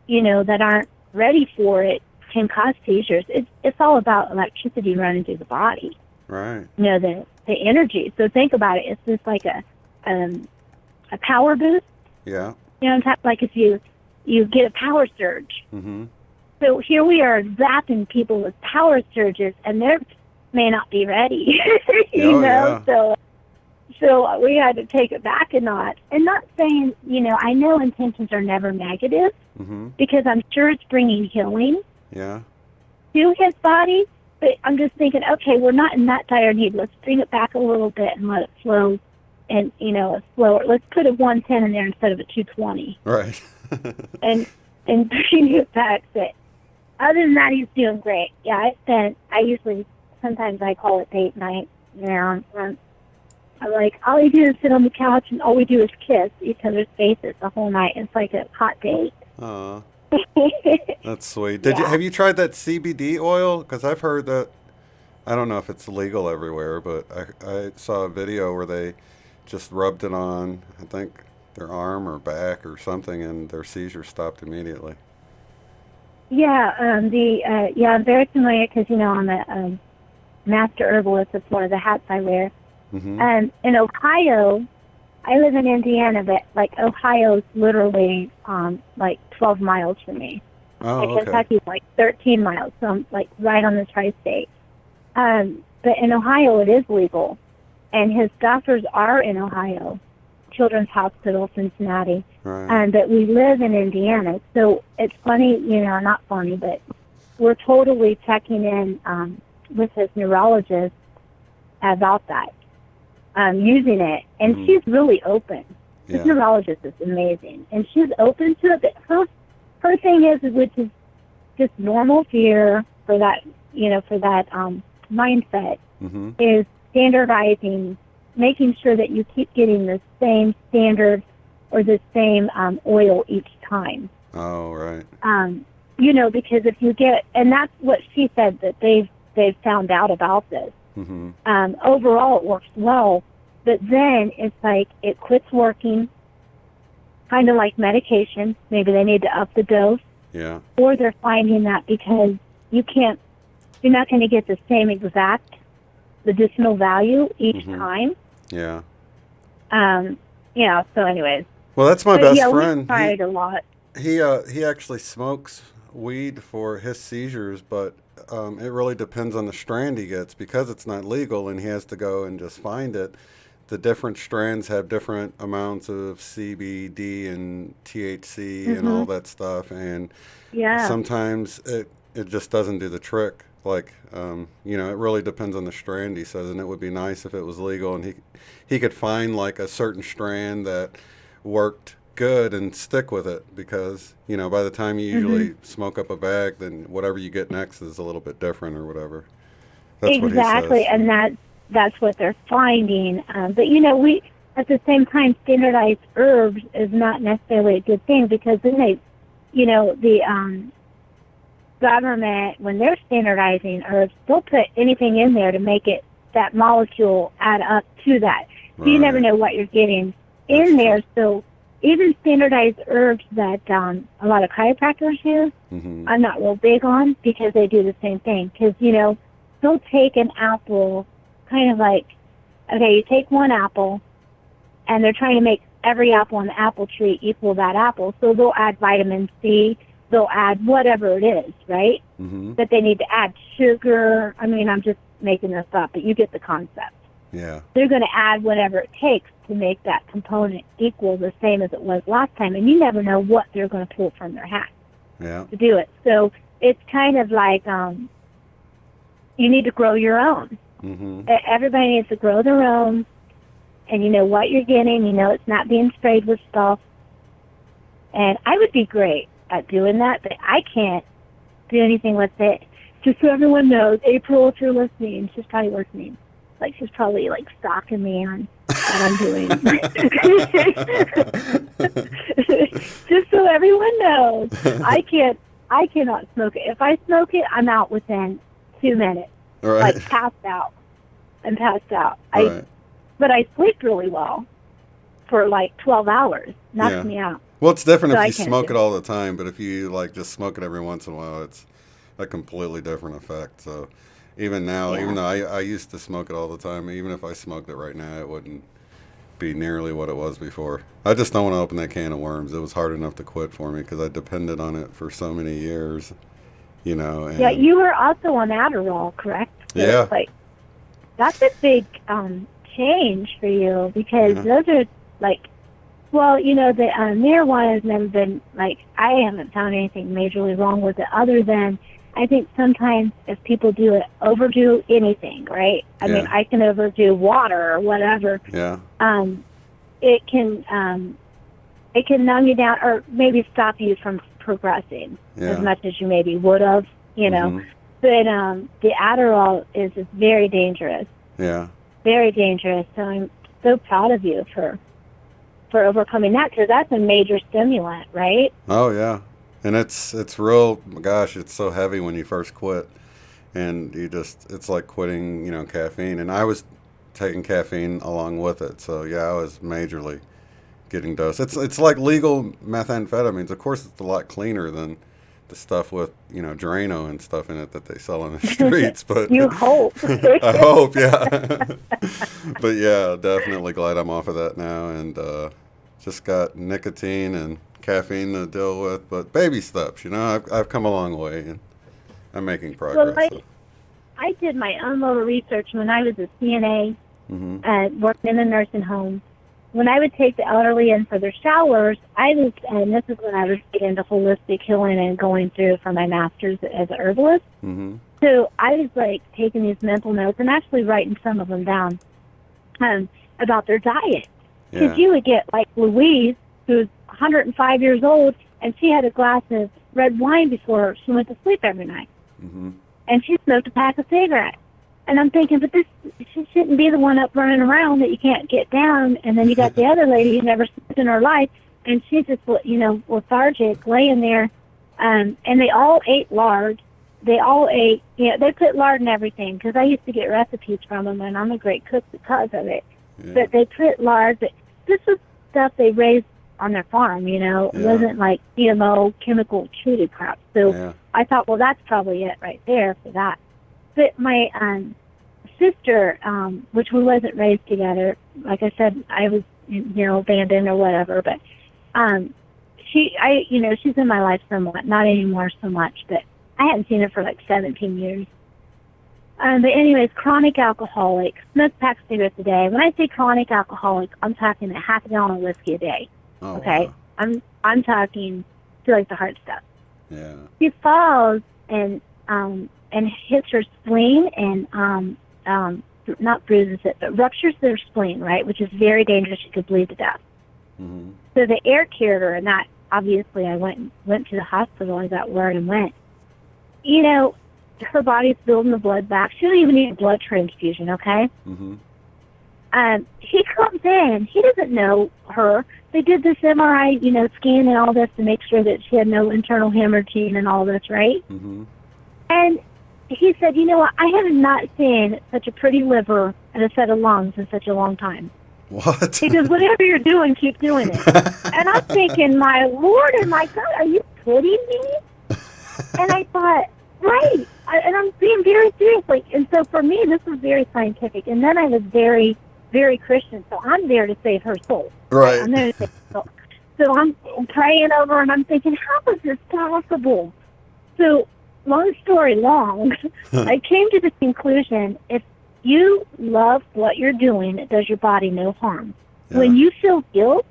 that aren't ready for it can cause seizures. It's all about electricity running through the body. Right. You know, the energy. So think about it. It's just like a power boost. Yeah. You know, like if you get a power surge. Mm-hmm. So here we are zapping people with power surges, and they may not be ready. you know, yeah. So we had to take it back a notch. And not saying, you know, I know intentions are never negative, Mm-hmm. because I'm sure it's bringing healing Yeah. to his body. But I'm just thinking, okay, we're not in that dire need. Let's bring it back a little bit and let it flow. And, you know, slower. Let's put a 110 in there instead of a 220. Right. and bring it back. But other than that, he's doing great. Yeah, sometimes I call it date night. You know, I'm like, all we do is sit on the couch and all we do is kiss each other's faces the whole night. It's like a hot date. Aw. That's sweet. Have you tried that CBD oil? Because I've heard that, I don't know if it's legal everywhere, but I saw a video where they just rubbed it on, I think, their arm or back or something, and their seizure stopped immediately. Yeah, I'm very familiar because, you know, I'm a master herbalist. It's one of the hats I wear. Mm-hmm. In Ohio, I live in Indiana, but like Ohio's literally like 12 miles from me. Oh, and okay. Kentucky's like 13 miles, so I'm like right on the tri-state. But in Ohio, it is legal, and his doctors are in Ohio, Children's Hospital, Cincinnati. Right. But we live in Indiana, so it's funny, you know, not funny, but we're totally checking in with his neurologist about that. Using it, and she's really open. This neurologist is amazing, and she's open to it. But her thing is, which is just normal fear for that, you know, for that mindset, Mm-hmm. is standardizing, making sure that you keep getting the same standard or the same oil each time. Oh, right. You know, because if you get, and that's what she said that they've found out about this. Mm-hmm. Overall, it works well, but then it's like it quits working, kind of like medication. Maybe they need to up the dose. Yeah. Or they're finding that because you're not going to get the same exact medicinal value each time. Yeah. Yeah, so anyways. Well, that's my best friend. We tried a lot. He actually smokes weed for his seizures, but it really depends on the strand he gets because it's not legal and he has to go and just find it. The different strands have different amounts of CBD and THC and all that stuff, and sometimes it just doesn't do the trick. Like, you know, it really depends on the strand, he says, and it would be nice if it was legal and he could find like a certain strand that worked good and stick with it, because, you know, by the time you usually smoke up a bag, then whatever you get next is a little bit different or whatever. That's exactly, what he says. And that's what they're finding. But, you know, we, at the same time, standardized herbs is not necessarily a good thing, because then they, you know, the government, when they're standardizing herbs, they'll put anything in there to make it, that molecule add up to that. So you never know what you're getting in there. So even standardized herbs that a lot of chiropractors use, I'm not real big on, because they do the same thing. Because, you know, they'll take an apple, kind of like, okay, you take one apple, and they're trying to make every apple on the apple tree equal that apple. So they'll add vitamin C, they'll add whatever it is, right? But they need to add sugar. I mean, I'm just making this up, but you get the concept. Yeah. They're going to add whatever it takes to make that component equal the same as it was last time, and you never know what they're going to pull from their hat to do it. So it's kind of like you need to grow your own. Everybody needs to grow their own, and you know what you're getting. You know it's not being sprayed with stuff. And I would be great at doing that, but I can't do anything with it. Just so everyone knows, April, if you're listening, she's probably listening. Like, she's probably, like, stalking me on what I'm doing. Just so everyone knows, I cannot smoke it. If I smoke it, I'm out within 2 minutes. Like, passed out. I'm passed out. But I sleep really well for, like, 12 hours. Knocks me out. Well, it's different if you smoke it all the time, but if you, like, just smoke it every once in a while, it's a completely different effect. So even now, Yeah. even though I used to smoke it all the time, even if I smoked it right now, it wouldn't be nearly what it was before. I just don't want to open that can of worms. It was hard enough to quit for me because I depended on it for so many years, and Yeah, you were also on Adderall, correct? So yeah, like, that's a big change for you because yeah, those are like, well, the marijuana has never been, like, I haven't found anything majorly wrong with it other than I think sometimes if people overdo anything, right? I mean, yeah, I can overdo water or whatever. yeah, Um, it can numb you down or maybe stop you from progressing as yeah. much as you maybe would have. Hmm. But the Adderall is very dangerous, Yeah. very dangerous. So I'm so proud of you for overcoming that because that's a major stimulant, right? Oh yeah. And it's real. Gosh, it's so heavy when you first quit, and it's like quitting, caffeine. And I was taking caffeine along with it, so yeah, I was majorly getting dosed. It's like legal methamphetamines. Of course, it's a lot cleaner than the stuff with Drano and stuff in it that they sell in the streets. But You hope. I hope, yeah. But yeah, definitely glad I'm off of that now, and just got nicotine and caffeine to deal with. But baby steps, I've come a long way, and I'm making Well, progress. So. I did my own little research when I was a CNA Hmm. and working in a nursing home. When I would take the elderly in for their showers, and this is when I was getting into holistic healing and going through for my master's as an herbalist. Hmm. So I was like taking these mental notes and actually writing some of them down about their diet. Because Yeah. you would get like Louise, who's 105 years old, and she had a glass of red wine before she went to sleep every night. Hmm. And she smoked a pack of cigarettes. And I'm thinking, but she shouldn't be the one up running around that you can't get down. And then you got the other lady who never smoked in her life, and she's just, lethargic, laying there. And they all ate lard. They all ate, they put lard in everything because I used to get recipes from them, and I'm a great cook because of it. Yeah. But they put lard, but this was stuff they raised on their farm, It Yeah. wasn't like GMO, chemical treated crap. So Yeah. I thought, well, that's probably it right there for that. But my sister, which we wasn't raised together, like I said, I was, abandoned or whatever, but she's in my life somewhat, not anymore so much, but I hadn't seen her for like 17 years. But anyways, chronic alcoholic, smokes pack of cigarettes a day. When I say chronic alcoholic, I'm talking a half a gallon of whiskey a day. Oh, Okay, wow. I'm talking to like the hard stuff. Yeah. She falls and hits her spleen and not bruises it, but ruptures their spleen, right, which is very dangerous. She could bleed to death. Hmm. So the air carried her, and that obviously I went to the hospital. I got word and went. Her body's building the blood back. She don't even need a blood transfusion. Okay. Hmm. He comes in. He doesn't know her. They did this MRI, scan and all this to make sure that she had no internal hemorrhaging and all this, right? Hmm. And he said, what? I have not seen such a pretty liver and a set of lungs in such a long time. What? He goes, whatever you're doing, keep doing it. And I'm thinking, my Lord and my God, are you kidding me? And I thought, right. And I'm being very serious. And so for me, this was very scientific. And then I was very, very Christian. So I'm there to save her soul. Right. I'm there to save her soul. So I'm praying over and I'm thinking, how is this possible? So long story long, I came to the conclusion, if you love what you're doing, it does your body no harm. Yeah. When you feel guilt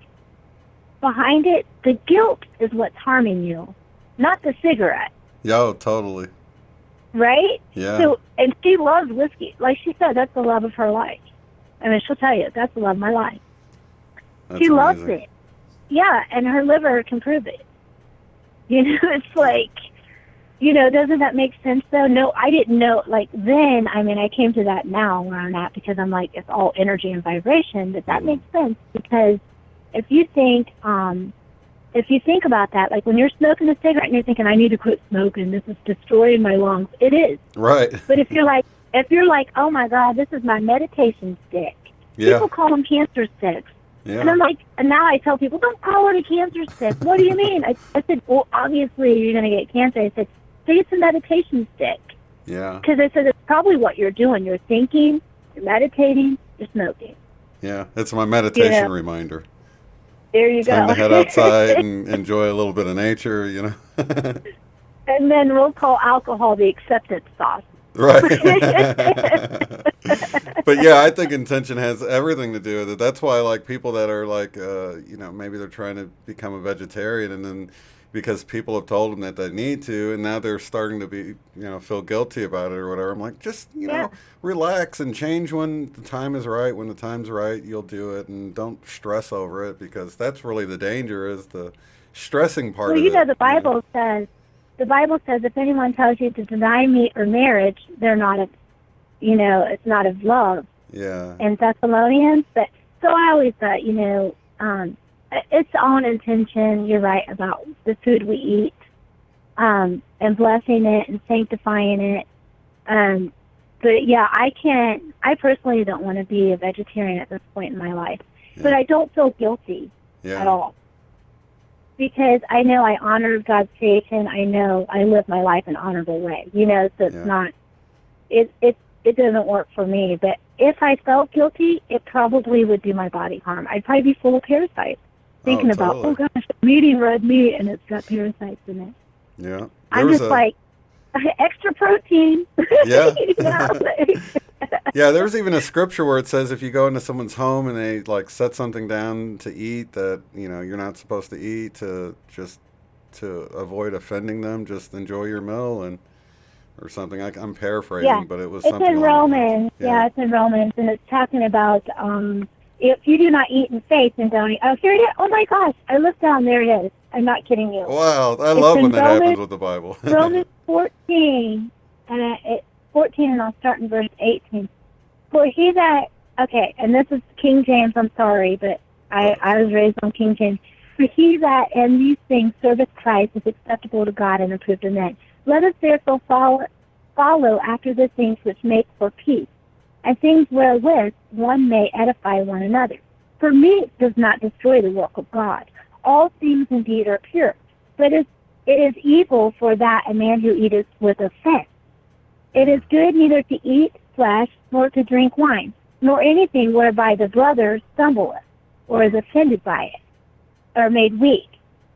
behind it, the guilt is what's harming you, not the cigarette, Yo, totally. right? Yeah. So, and she loves whiskey. Like she said, that's the love of her life. I mean, she'll tell you, that's the love of my life. That's She loves amazing. it. Yeah, and her liver can prove it. It's like, doesn't that make sense, though? No, I didn't know. Like, then, I came to that now where I'm at because I'm like, it's all energy and vibration, but that makes sense because if you think about that, like when you're smoking a cigarette and you're thinking, I need to quit smoking, this is destroying my lungs, it is. Right. But if you're like, oh my God, this is my meditation stick. Yeah. People call them cancer sticks. Yeah. And I'm like, and now I tell people, don't call it a cancer stick. What do you mean? I said, well, obviously you're going to get cancer. I said, face a meditation stick. Yeah. Because I said it's probably what you're doing. You're thinking, you're meditating, you're smoking. Yeah, it's my meditation reminder. There you Time go. to head outside and enjoy a little bit of nature, you know. And then we'll call alcohol the acceptance sauce. Right. But yeah, I think intention has everything to do with it. That's why, like, people that are like, you know, maybe they're trying to become a vegetarian, and then because people have told them that they need to, and now they're starting to be, you know, feel guilty about it or whatever. I'm like, just, you know, relax and change when the time is right. When the time's right, you'll do it, and don't stress over it, because that's really the danger, is the stressing part of it. Well, you know, the Bible says, if anyone tells you to deny meat or marriage, they're not, you know, it's not of love. Yeah. In Thessalonians. But so I always thought, you know, it's all an intention. You're right about the food we eat, and blessing it and sanctifying it. But yeah, I personally don't want to be a vegetarian at this point in my life. Yeah. But I don't feel guilty at all. Because I know I honor God's creation. I know I live my life in an honorable way. You know, so it's not, it doesn't work for me. But if I felt guilty, it probably would do my body harm. I'd probably be full of parasites. Thinking about, oh gosh, I'm eating red meat and it's got parasites in it. Yeah. I'm just like, extra protein. Yeah. You know? Yeah, there's even a scripture where it says if you go into someone's home and they like set something down to eat that, you know, you're not supposed to eat, to avoid offending them, just enjoy your meal and or something. I'm paraphrasing, but it was something. It's in Romans. Yeah, it's in Romans, and it's talking about if you do not eat in faith and don't eat. Oh, here it is. Oh my gosh, I looked down. There it is. I'm not kidding you. Wow, I love when that happens with the Bible. Romans 14, and 14, and I'll start in verse 18. For he that, okay, and this is King James, I'm sorry, but I was raised on King James. For he that in these things serveth Christ is acceptable to God and approved of men. Let us therefore follow after the things which make for peace, and things wherewith one may edify one another. For meat does not destroy the work of God. All things indeed are pure, but it is evil for that a man who eateth with offense. It is good neither to eat flesh, nor to drink wine, nor anything whereby the brother stumbleth, or is offended by it, or made weak.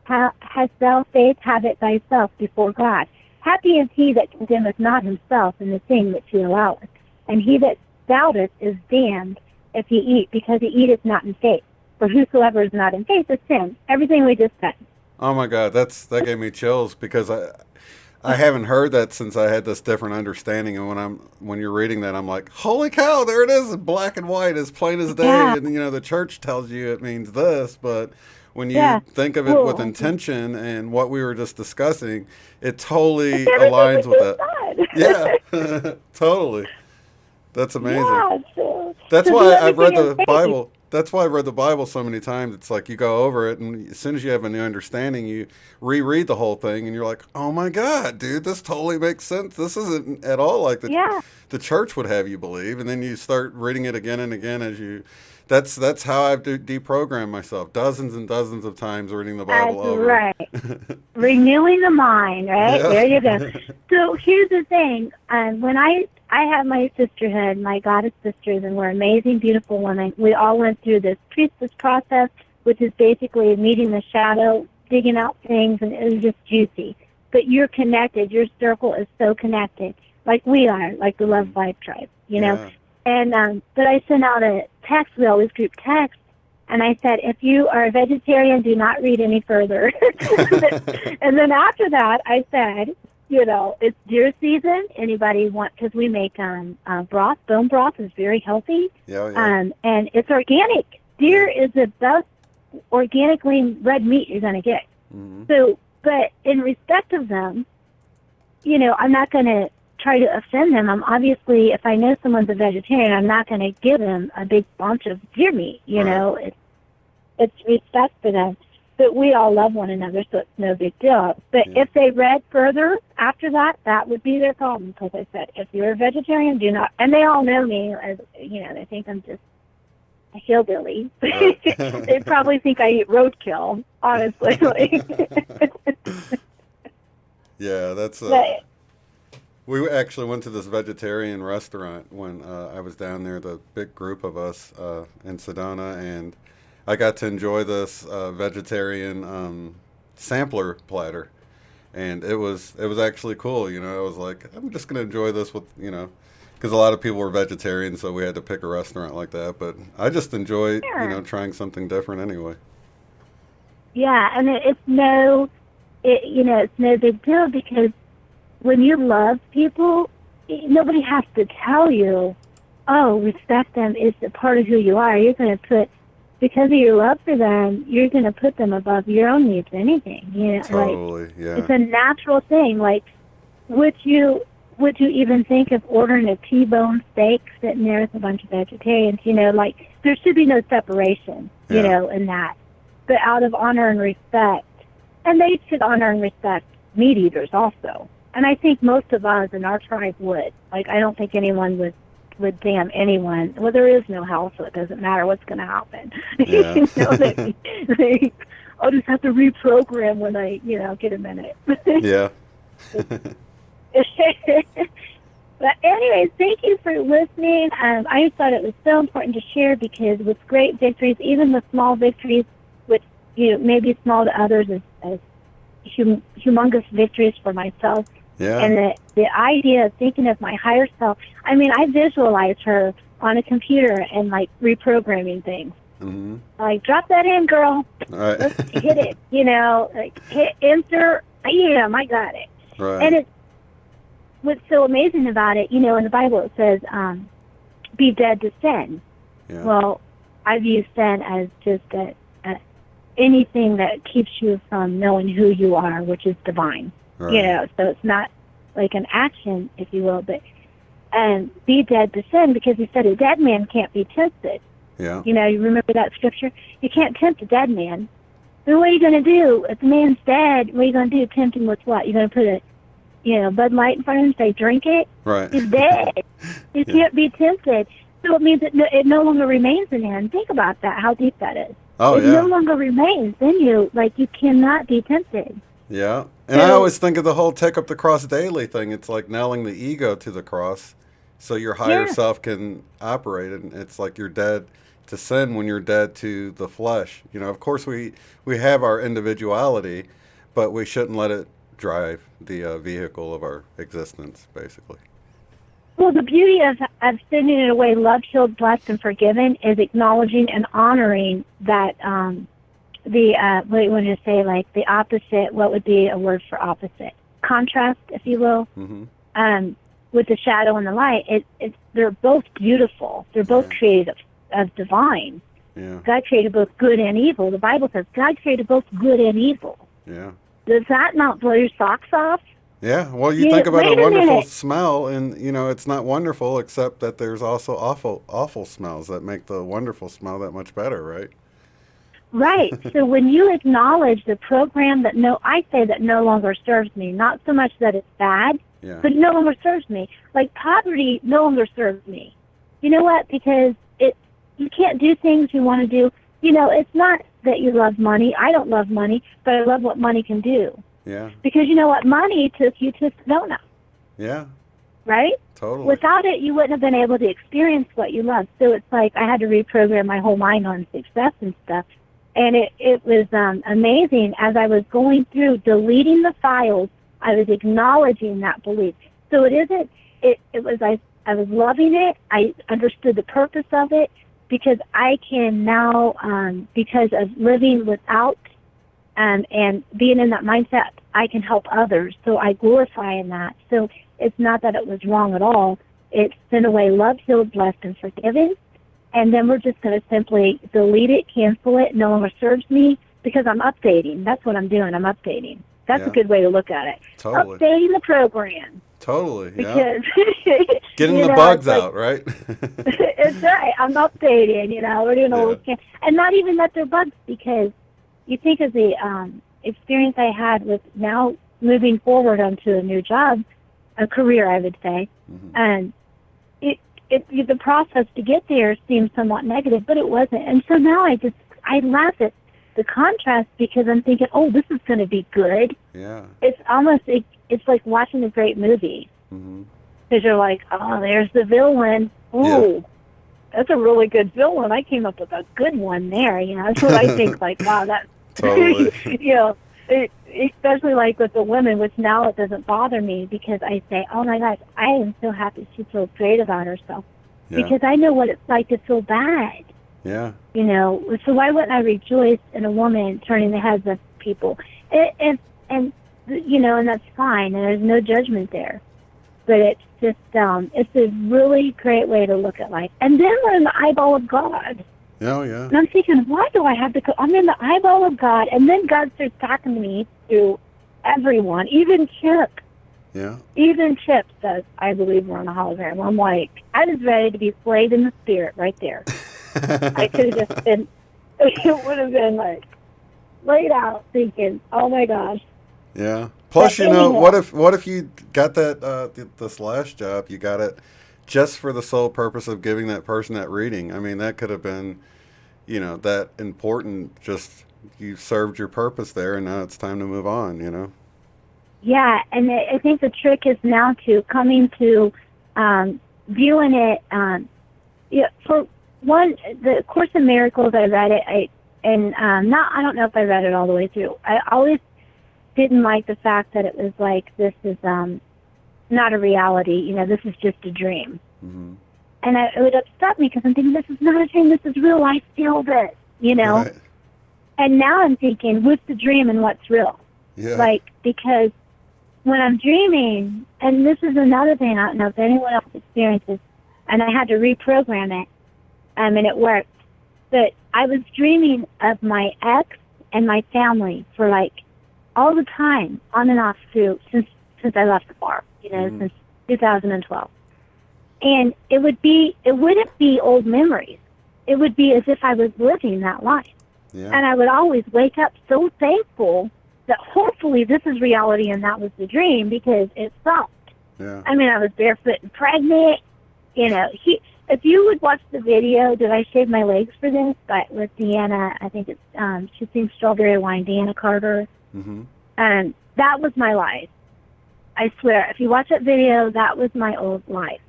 Hast thou faith, have it thyself before God. Happy is he that condemneth not himself in the thing which he alloweth. And he that doubteth is damned if he eat, because he eateth not in faith. For whosoever is not in faith is sin. Everything we just said. Oh my God, that gave me chills, because I haven't heard that since I had this different understanding, and when you're reading that, I'm like, holy cow, there it is, in black and white, as plain as day. Yeah. And you know, the church tells you it means this, but when you think of it with intention and what we were just discussing, it totally aligns with that. Yeah, totally. That's amazing. Yeah, that's why I've read the Bible. That's why I've read the Bible so many times. It's like you go over it, and as soon as you have a new understanding, you reread the whole thing, and you're like, oh my God, dude, this totally makes sense. This isn't at all like the church would have you believe. And then you start reading it again and again as you... That's how I've deprogrammed myself, dozens and dozens of times reading the Bible over. Right. Renewing the mind, right? Yeah. There you go. So here's the thing. When I have my sisterhood, my goddess sisters, and we're amazing, beautiful women. We all went through this priestess process, which is basically meeting the shadow, digging out things, and it was just juicy. But you're connected. Your circle is so connected, like we are, like the Love Life Tribe, you know? Yeah. And but I sent out a text. We always group text, and I said, if you are a vegetarian, do not read any further. And then after that, I said, you know, it's deer season. Anybody want? Because we make broth. Bone broth is very healthy. Yeah. And it's organic. Deer is the best organically red meat you're going to get. Mm-hmm. So, but in respect of them, you know, I'm not going to try to offend them. I'm obviously, if I know someone's a vegetarian, I'm not going to give them a big bunch of deer meat. You know, it's respect for them. But we all love one another, so it's no big deal. But if they read further after that, that would be their problem. Because I said, if you're a vegetarian, do not. And they all know me as, you know, they think I'm just a hillbilly. They probably think I eat roadkill, honestly. Yeah, that's But we actually went to this vegetarian restaurant when I was down there, the big group of us in Sedona, and I got to enjoy this vegetarian sampler platter, and it was actually cool. You know, I was like, I'm just gonna enjoy this with because a lot of people were vegetarian, so we had to pick a restaurant like that. But I just enjoy yeah, trying something different anyway. yeah, and it's no big deal because when you love people, nobody has to tell you, oh, respect them is a part of who you are. You're going to put, because of your love for them, you're going to put them above your own needs, anything. Like, Totally, yeah, it's a natural thing. Like, would you even think of ordering a T-bone steak sitting there with a bunch of vegetarians? Like, there should be no separation, yeah, in that. But out of honor and respect, and they should honor and respect meat eaters also. And I think most of us in our tribe would. Like, I don't think anyone would damn anyone. Well, there is no hell, so it doesn't matter what's going to happen. yeah, I'll just have to reprogram when I, get a minute. yeah. But anyways, thank you for listening. I just thought it was so important to share because with great victories, even the small victories, which may be small to others as humongous victories for myself. Yeah. And the idea of thinking of my higher self, I mean, I visualize her on a computer and like reprogramming things. Mm-hmm. Like, drop that in, girl. Right. Let's hit it. Like hit enter. Yeah, I got it. Right. And what's so amazing about it, in the Bible it says, be dead to sin. Yeah. Well, I view sin as just anything that keeps you from knowing who you are, which is divine. Right. So it's not like an action, if you will, but be dead to sin because he said a dead man can't be tempted. Yeah. You remember that scripture? You can't tempt a dead man. Then what are you going to do? If the man's dead, what are you going to do? Tempt him with what? You're going to put a Bud Light in front of him and say, drink it? Right. He's dead. He can't be tempted. So it means that it no longer remains in him. Think about that, how deep that is. Oh, it yeah. no longer remains in you. Like, you cannot be tempted. Yeah. And I always think of the whole take up the cross daily thing. It's like nailing the ego to the cross so your higher self can operate. And it's like you're dead to sin when you're dead to the flesh. Of course, we have our individuality, but we shouldn't let it drive the vehicle of our existence, basically. Well, the beauty of sending it away, loved, healed, blessed, and forgiven, is acknowledging and honoring that what do you want to say, like the opposite, what would be a word for opposite? Contrast, if you will. Mm-hmm. With the shadow and the light, they're both beautiful. They're both created of divine. Yeah. God created both good and evil. The Bible says God created both good and evil. Yeah. Does that not blow your socks off? Yeah, well, you think about a wonderful smell, and it's not wonderful except that there's also awful smells that make the wonderful smell that much better, right? Right. So when you acknowledge the program I say that no longer serves me, not so much that it's bad, but it no longer serves me. Like poverty no longer serves me. You know what? Because you can't do things you want to do. It's not that you love money. I don't love money, but I love what money can do. Yeah. Because you know what? Money took you to Sedona. Yeah. Right? Totally. Without it, you wouldn't have been able to experience what you love. So it's like I had to reprogram my whole mind on success and stuff. And it was amazing. As I was going through deleting the files, I was acknowledging that belief. So it isn't, it was, I was loving it. I understood the purpose of it because I can now, because of living without and being in that mindset, I can help others. So I glorify in that. So it's not that it was wrong at all. It's in a way loved, healed, blessed, and forgiven. And then we're just going to simply delete it, cancel it, no longer serves me, because I'm updating. That's what I'm doing. I'm updating. That's a good way to look at it. Totally. Updating the program. Totally, because, getting the bugs out, right? It's right. I'm updating, we're doing all we can. And not even that they're bugs, because you think of the experience I had with now moving forward onto a new job, a career, I would say, and the process to get there seemed somewhat negative, but it wasn't. And so now I laugh at the contrast because I'm thinking, oh, this is going to be good. Yeah. It's almost it's like watching a great movie. Mm-hmm. Because you're like, oh, there's the villain. Ooh, Yeah. that's a really good villain. I came up with a good one there. You know, that's what I think. Like, wow, that's Totally. you know, especially like with the women, which now it doesn't bother me because I say, oh my gosh, I am so happy she feels great about herself Yeah. because I know what it's like to feel bad. Yeah. You know, so why wouldn't I rejoice in a woman turning the heads of people? And you know, and that's fine, and there's no judgment there. But it's just, it's a really great way to look at life. And then we're in the eyeball of God. Oh, yeah. And I'm thinking, why do I have to go? I'm in the eyeball of God. And then God starts talking to me through everyone, even Chip. Yeah. Even Chip says, I believe we're on a hologram. I'm like, I was ready to be flayed in the spirit right there. I could have just been, it would have been like, laid out thinking, oh my gosh. Yeah. Plus, But you know, anyhow, what if you got that this last job, you got it just for the sole purpose of giving that person that reading? I mean, that could have been, you know, that important. Just you served your purpose there, and now it's time to move on. You know. yeah, and I think the trick is now to coming to viewing it. Yeah, for one, the Course in Miracles, I read it, I don't know if I read it all the way through. I always didn't like the fact that it was like, this is not a reality, you know, this is just a dream. Mm-hmm. And it would upset me because I'm thinking, this is not a dream, this is real, I feel this, you know. Right. And now I'm thinking, what's the dream and what's real? Yeah. Like, because when I'm dreaming, and this is another thing, I don't know if anyone else experiences, and I had to reprogram it, and it worked. But I was dreaming of my ex and my family for like all the time, on and off through since I left the bar, you know, since 2012. And it wouldn't be old memories. It would be as if I was living that life. Yeah. And I would always wake up so thankful that hopefully this is reality and that was the dream because it sucked. Yeah. I mean, I was barefoot and pregnant. You know, if you would watch the video, Did I Shave My Legs for This? With Deanna, I think it's, she sings Strawberry Wine, Deanna Carter. Mm-hmm. And that was my life. I swear, if you watch that video, that was my old life.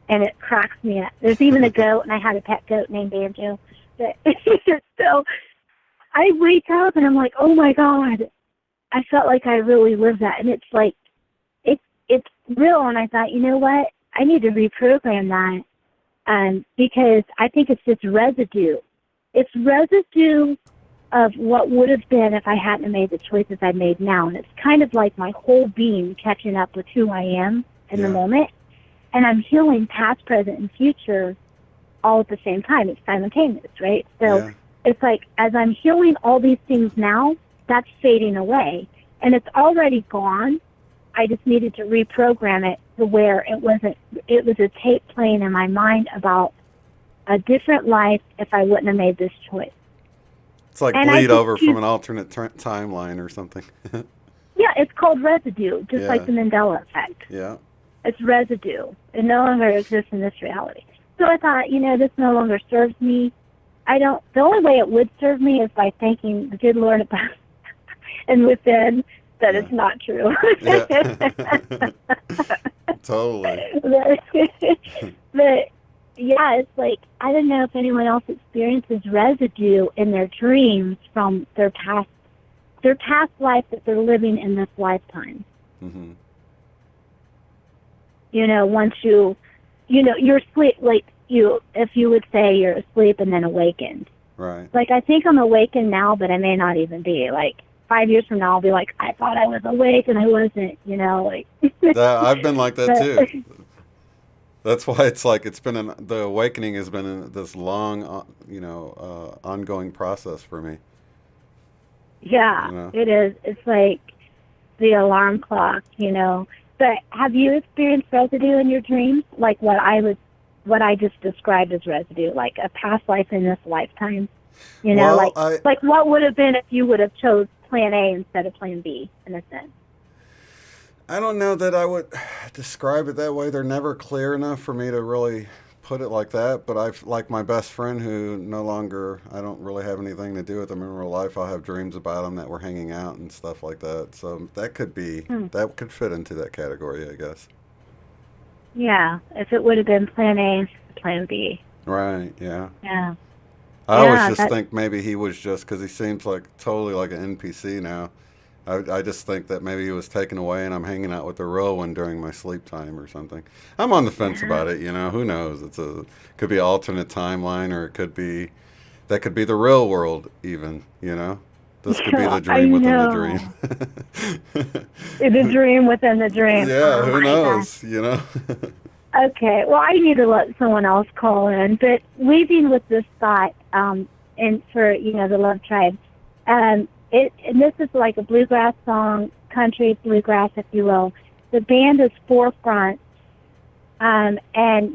And it cracks me up. There's even a goat, and I had a pet goat named Banjo. But so I wake up, and I'm like, oh, my God. I felt like I really lived that. And it's like, it's real. And I thought, you know what? I need to reprogram that because I think it's just residue. It's residue of what would have been if I hadn't made the choices I made now. And it's kind of like my whole being catching up with who I am in the moment. And I'm healing past, present, and future all at the same time. It's simultaneous, right? So it's like as I'm healing all these things now, that's fading away. And it's already gone. I just needed to reprogram it to where it was a tape playing in my mind about a different life if I wouldn't have made this choice. It's like And bleed over from an alternate timeline or something. Yeah, it's called residue, just like the Mandela effect. Yeah. It's residue. It no longer exists in this reality. So I thought, you know, this no longer serves me. The only way it would serve me is by thanking the good Lord about and within that it's not true. Totally. But yeah, it's like, I don't know if anyone else experiences residue in their dreams from their past life that they're living in this lifetime. Mm-hmm. You know, once you're asleep, like if you would say you're asleep and then awakened. Right. Like, I think I'm awakened now, but I may not even be. Like, 5 years from now, I'll be like, I thought I was awake and I wasn't, you know, like. I've been like that too. That's why it's like the awakening has been this long, ongoing process for me. Yeah, you know? It is. It's like the alarm clock, you know. But have you experienced residue in your dreams? Like what I just described as residue, like a past life in this lifetime? You know, well, like what would have been if you would have chose plan A instead of plan B, in a sense? I don't know that I would describe it that way. They're never clear enough for me to really put it like that, but I've like my best friend who no longer, I don't really have anything to do with him in real life. I'll have dreams about him that we're hanging out and stuff like that. So that could be, Hmm. that could fit into that category, I guess. Yeah, if it would have been plan A, plan B. Right, yeah. Yeah. I always Yeah, just that, think maybe he was just, because he seems like totally like an NPC now. I just think that maybe he was taken away and I'm hanging out with the real one during my sleep time or something. I'm on the fence yeah. about it, who knows? Could be an alternate timeline, or it could be, that could be the real world even. This could be Yeah, the I dream within the dream. know. The dream within the dream. Yeah, Oh who my gosh. knows? Okay, well, I need to let someone else call in, but leaving with this thought, and for the Love Tribe, and this is like a bluegrass song, country bluegrass, if you will. The band is Forefront, and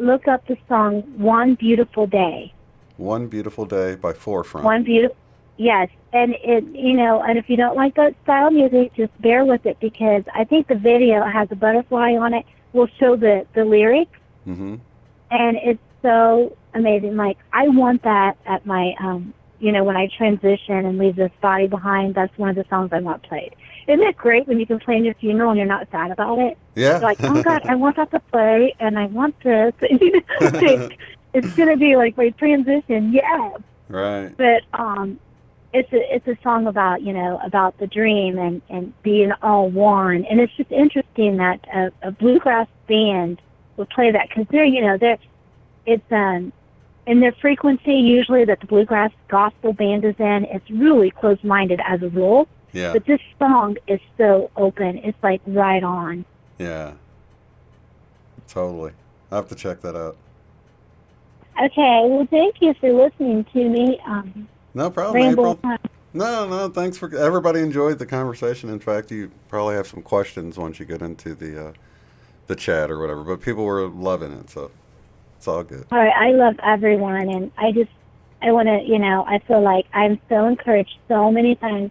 look up the song "One Beautiful Day." One Beautiful Day by Forefront. One beautiful, yes, and and if you don't like that style of music, just bear with it because I think the video has a butterfly on it. Will show the lyrics, Mm-hmm. and it's so amazing. Like I want that at my when I transition and leave this body behind. That's one of the songs I want played. Isn't it great when you can play in your funeral and you're not sad about it? Yeah. You're like, oh God, I want that to play, and I want this. Like, it's gonna be like my transition, yeah. Right. But it's a song about about the dream and being all one, and it's just interesting that a bluegrass band will play that because they're it's in their frequency usually that the bluegrass gospel band is in. It's really closed-minded as a rule, Yeah. but this song is so open. It's like right on. Yeah. Totally. I have to check that out. Okay, well, thank you for listening to me. No problem, Ramble April. on. No. Thanks for everybody enjoyed the conversation. In fact, you probably have some questions once you get into the chat or whatever. But people were loving it, so it's all good. All right, I love everyone, and I want to, I feel like I'm so encouraged so many times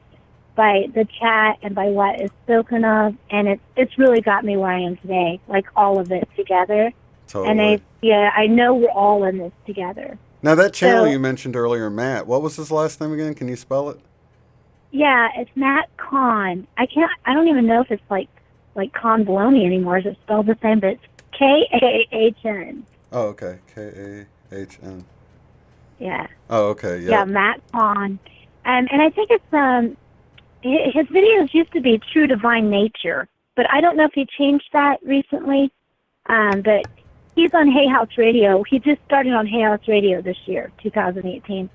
by the chat and by what is spoken of, and it's really got me where I am today, like all of it together. Totally. And I know we're all in this together. Now that channel So you mentioned earlier, Matt. What was his last name again? Can you spell it? yeah, it's Matt Kahn. I don't even know if it's like Kahn Baloney anymore. Is it spelled the same? But it's Kahn. Oh, okay. Kahn. Yeah. Oh, okay. Yeah. Yeah, Matt Kahn. And I think it's his videos used to be True Divine Nature, but I don't know if he changed that recently. But he's on Hay House Radio. He just started on Hay House Radio this year, 2018.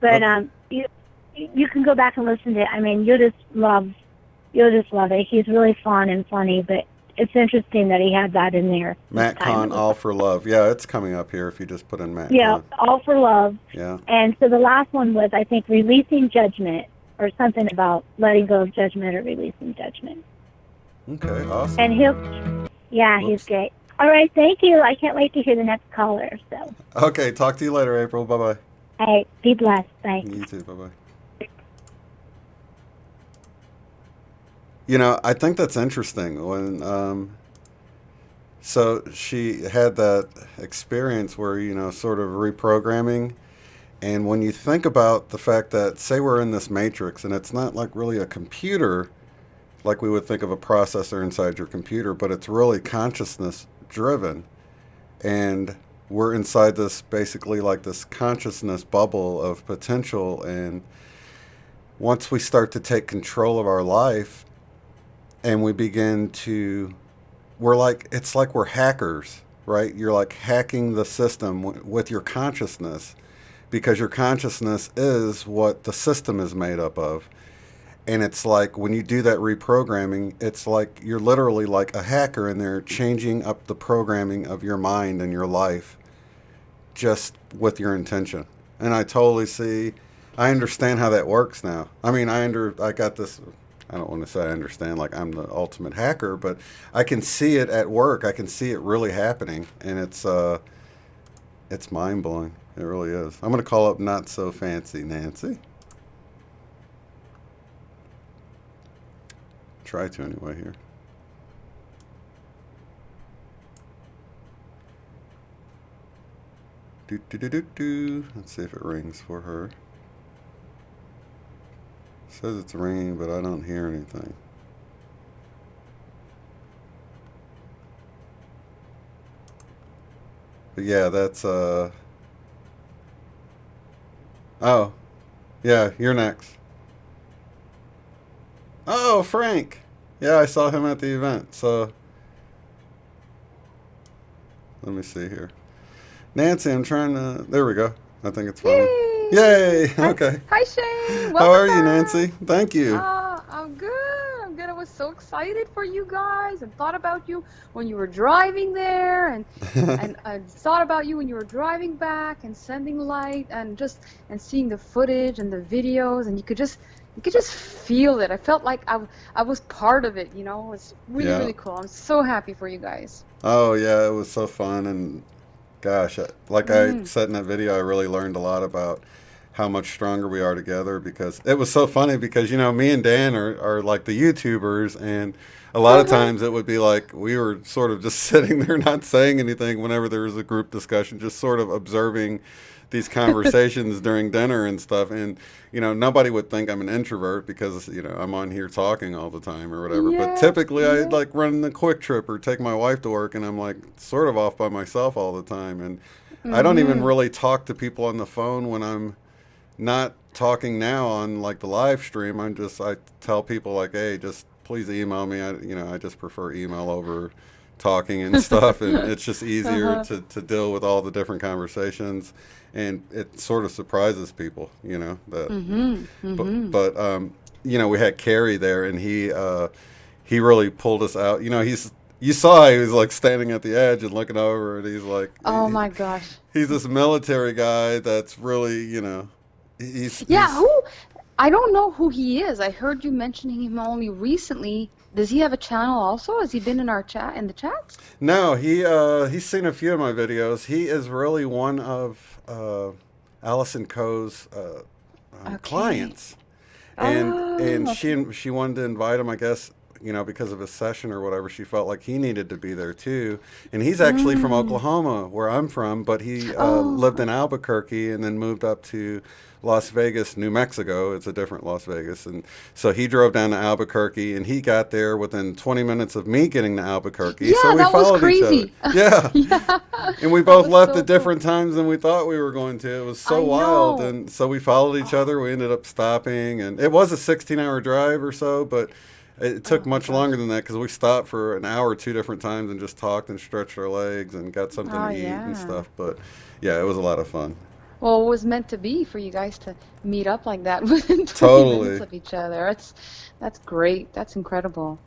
But Okay. you can go back and listen to it. I mean, you'll just love it. He's really fun and funny, but it's interesting that he had that in there. Matt Kahn, All for Love. Yeah, it's coming up here if you just put in Matt Yeah, Kahn. All for Love. Yeah. And so the last one was, I think, Releasing Judgment, or something about letting go of judgment or releasing judgment. Okay, awesome. And he's Whoops. great. All right, thank you. I can't wait to hear the next caller. So, Okay, talk to you later, April. Bye-bye. all right, be blessed. Bye. You too. Bye-bye. I think that's interesting when so she had that experience where, sort of reprogramming. And when you think about the fact that, say we're in this matrix and it's not like really a computer, like we would think of a processor inside your computer, but it's really consciousness driven. And we're inside this, basically like this consciousness bubble of potential. And once we start to take control of our life and we begin to, it's like we're hackers, right? You're like hacking the system with your consciousness, because your consciousness is what the system is made up of. And it's like when you do that reprogramming, it's like you're literally like a hacker and they're changing up the programming of your mind and your life just with your intention. And I totally I understand how that works now. I mean, I got this, I don't want to say I understand like I'm the ultimate hacker, but I can see it at work. I can see it really happening, and it's mind-blowing. It really is. I'm going to call up Not So Fancy Nancy. Try to anyway here. Let's see if it rings for her. It says it's ringing, but I don't hear anything. But yeah, that's oh, yeah, you're next. Oh, Frank. Yeah, I saw him at the event. So let me see here. Nancy, I'm trying to. There we go. I think it's fine. Yay! Yay! Hi, Okay. hi Shane. How Welcome are you, back. Nancy? Thank you. I'm good. I'm good. I was so excited for you guys and thought about you when you were driving there, and I thought about you when you were driving back and sending light and seeing the footage and the videos, and you could just feel it. I felt like I was part of it. You know, it was really Yeah. really cool. I'm so happy for you guys. Oh, yeah, it was so fun. And gosh, like I said in that video, I really learned a lot about how much stronger we are together, because it was so funny because, me and Dan are like the YouTubers, and a lot of times it would be like we were sort of just sitting there not saying anything whenever there was a group discussion, just sort of observing these conversations during dinner and stuff. And, nobody would think I'm an introvert because, I'm on here talking all the time or whatever. But Yeah, typically yeah. I'd like run the quick trip or take my wife to work, and I'm like sort of off by myself all the time. And I don't even really talk to people on the phone when I'm not talking now on like the live stream. I tell people like, hey, just please email me. I just prefer email over talking and stuff, and it's just easier to deal with all the different conversations, and it sort of surprises people, that. But we had Carrie there, and he really pulled us out. You saw he was like standing at the edge and looking over, and he's like, Oh my gosh. he's this military guy that's really, he's Who? I don't know who he is. I heard you mentioning him only recently. Does he have a channel also? Has he been in our chat, in the chats? No, he's seen a few of my videos. He is really one of Allison Coe's Okay. clients, and Oh, okay. she wanted to invite him, I guess, because of his session or whatever. She felt like he needed to be there too. And he's actually from Oklahoma, where I'm from, but he lived Oh, in Albuquerque and then moved up to Las Vegas, New Mexico. It's a different Las Vegas. And so he drove down to Albuquerque, and he got there within 20 minutes of me getting to Albuquerque. So yeah, we that was followed each other. crazy. Yeah. Yeah, And we that both was left so at cool. different times than we thought we were going to. It was so I wild. know. And so we followed each Oh, other. We ended up stopping, and it was a 16-hour drive or so, but it took oh my much longer gosh. than that because we stopped for an hour 2 different times and just talked and stretched our legs and got something Oh, to eat and yeah. stuff. But yeah, it was a lot of fun. Well, it was meant to be for you guys to meet up like that within 20 minutes Totally. of each other. That's great. That's incredible.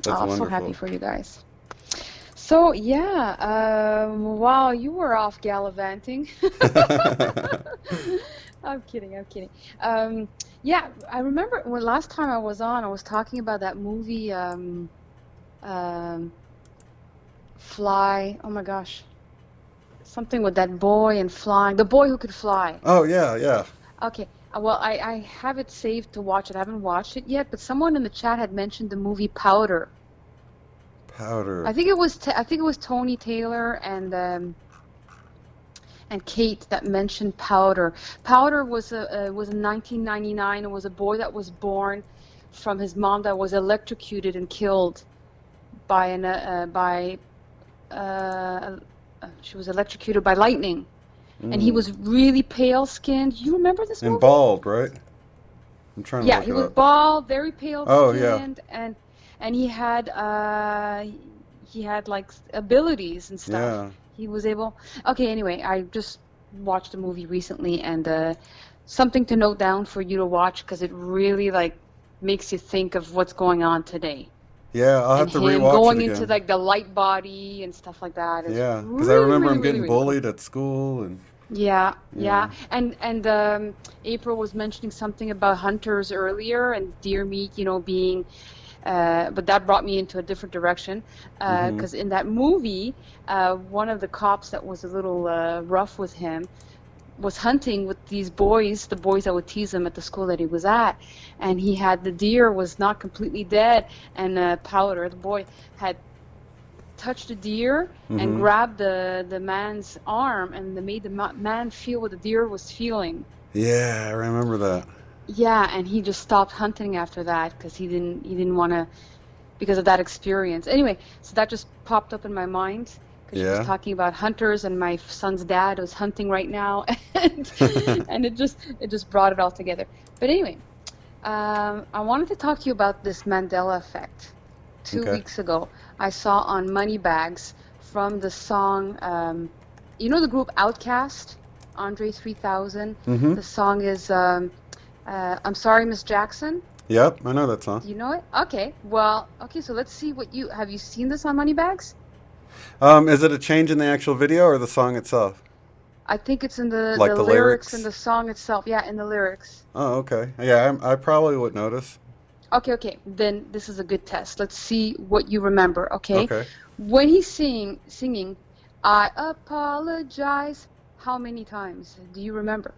That's Oh, so happy wonderful. for you guys. So yeah, while you were off gallivanting, I'm kidding, I'm kidding. Um, yeah, I remember when last time I was on, I was talking about that movie, um, Fly. Oh my gosh, something with that boy and flying. The boy who could fly. Oh, yeah, yeah. Okay. Well, I have it saved to watch it. I haven't watched it yet, but someone in the chat had mentioned the movie Powder. Powder. I think it was Tony Taylor and Kate that mentioned Powder. Powder was in 1999. It was a boy that was born from his mom that was electrocuted and killed by uh, she was electrocuted by lightning, and he Mm. was really pale skinned. You remember this And movie? bald, right? I'm trying to Yeah, look he it was up. bald, very pale Oh, yeah. skinned, and he had like abilities and stuff. Yeah. He was able. Okay, anyway, I just watched the movie recently, and something to note down for you to watch because it really like makes you think of what's going on today. Yeah, I'll And have to him rewatch it going into again. like the light body and stuff like that is Yeah, because I really, remember really, him really, getting really cool. bullied at school, and Yeah, yeah. yeah, and April was mentioning something about hunters earlier and deer meat, being, but that brought me into a different direction, Mm-hmm. because in that movie, one of the cops that was a little rough with him was hunting with these boys, the boys that would tease him at the school that he was at, and he had the deer was not completely dead, and Powder, the boy, had touched the deer and Mm-hmm. grabbed the man's arm, and they made the man feel what the deer was feeling. Yeah, I remember that. Yeah, and he just stopped hunting after that because he didn't want to, because of that experience. Anyway, so that just popped up in my mind because she was Yeah. talking about hunters, and my son's dad was hunting right now, and it just brought it all together. But anyway, I wanted to talk to you about this Mandela effect. Two Okay. weeks ago, I saw on Moneybags from the song, you know the group Outkast, Andre 3000. Mm-hmm. The song is I'm Sorry, Miss Jackson. Yep, I know that song. Do you know it? Okay. Well, okay, so let's see what have you seen this on Moneybags? Is it a change in the actual video or the song itself? I think it's in Like the the lyrics and lyrics? the song itself. Yeah, in the lyrics. Oh, okay. Yeah, I probably would notice. Okay. Then this is a good test. Let's see what you remember, okay? Okay. When he's singing, I apologize, how many times do you remember?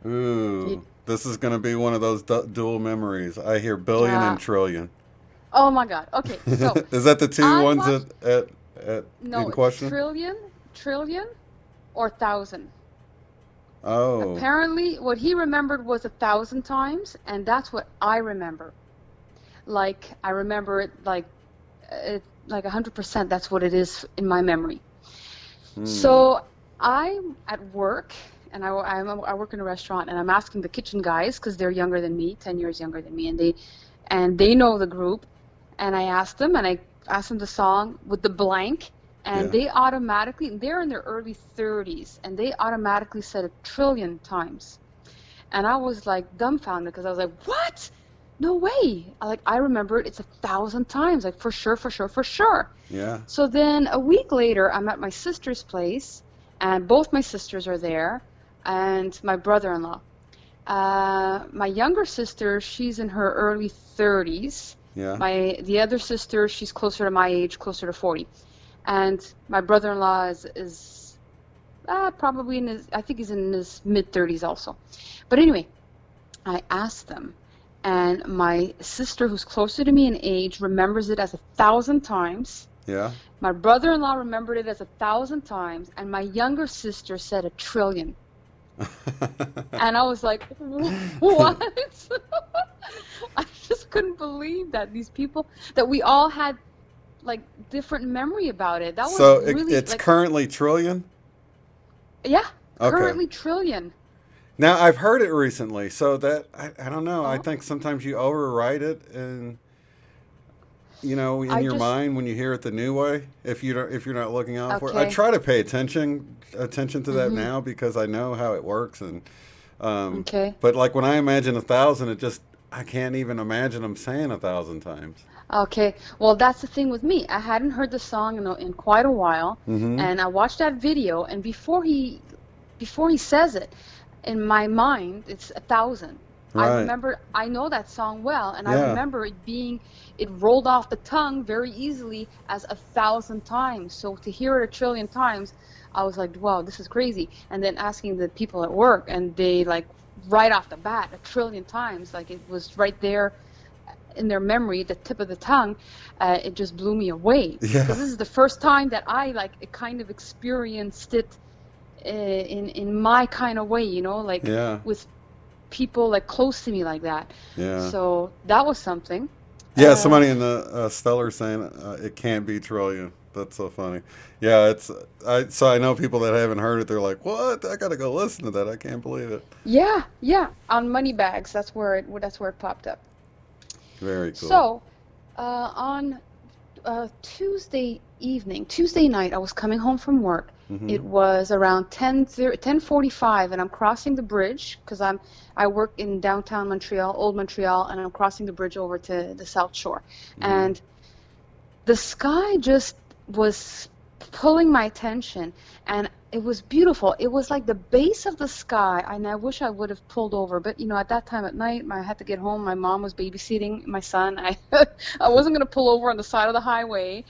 Ooh, this is going to be one of those dual memories. I hear billion Yeah. and trillion. Oh my God. Okay, so Is that the two I ones watched. at No, in it's question? trillion, or thousand. Oh, Apparently, what he remembered was 1,000 times, and that's what I remember. Like I remember it like 100%. That's what it is in my memory. So I'm at work, and I work in a restaurant, and I'm asking the kitchen guys because they're younger than me, 10 years younger than me, and they know the group, and I asked them the song with the blank, and yeah. they automatically, they're in their early 30s, and they automatically said 1,000,000,000,000 times. And I was like dumbfounded because I was like, what? No way. I remember it. It's 1,000 times, like for sure, for sure, for sure. Yeah. So then a week later, I'm at my sister's place, and both my sisters are there, and my brother-in-law. My younger sister, she's in her early 30s. Yeah. The other sister, she's closer to my age, closer to 40. And my brother-in-law is probably I think he's in his mid-30s also. But anyway, I asked them, and my sister, who's closer to me in age, remembers it as 1,000 times. Yeah. My brother-in-law remembered it as 1,000 times, and my younger sister said 1,000,000,000,000. And I was like, what? I just couldn't believe that these people, that we all had like different memory about it. That was So really it's like, currently trillion? yeah, Okay. currently trillion. Now I've heard it recently, so that I don't know. I Oh. think sometimes you overwrite it, and in your mind when you hear it the new way. If you're not looking out for it, I Okay. try to pay attention to that Mhm. now because I know how it works, and Okay. but like when I imagine 1,000, I can't even imagine them saying 1,000 times. Okay. Well, that's the thing with me. I hadn't heard the song in quite a while, Mm-hmm. and I watched that video, and before he says it, in my mind, it's 1,000. I Right. remember, I know that song well, and I Yeah. remember it rolled off the tongue very easily as 1,000 times. So to hear it 1,000,000,000 times, I was like, wow, this is crazy. And then asking the people at work, and they like right off the bat, 1,000,000,000 times, like it was right there in their memory, the tip of the tongue. It just blew me away. Yeah. Because this is the first time that I kind of experienced it in my kind of way, like Yeah. with people like close to me like that. Yeah. So that was something. Yeah, somebody in the stellar saying it can't be trillion. That's so funny. Yeah, so I know people that haven't heard it. They're like, "What? I gotta go listen to that. I can't believe it." Yeah, on Moneybags, that's where it popped up. Very cool. So on Tuesday night, I was coming home from work. Mhm. It was around 10:45, and I'm crossing the bridge because I work in downtown Montreal, old Montreal, and I'm crossing the bridge over to the South Shore. And the sky just was pulling my attention, and it was beautiful. It was like the base of the sky, and I wish I would have pulled over, but at that time at night, I had to get home. My mom was babysitting my son. I wasn't going to pull over on the side of the highway,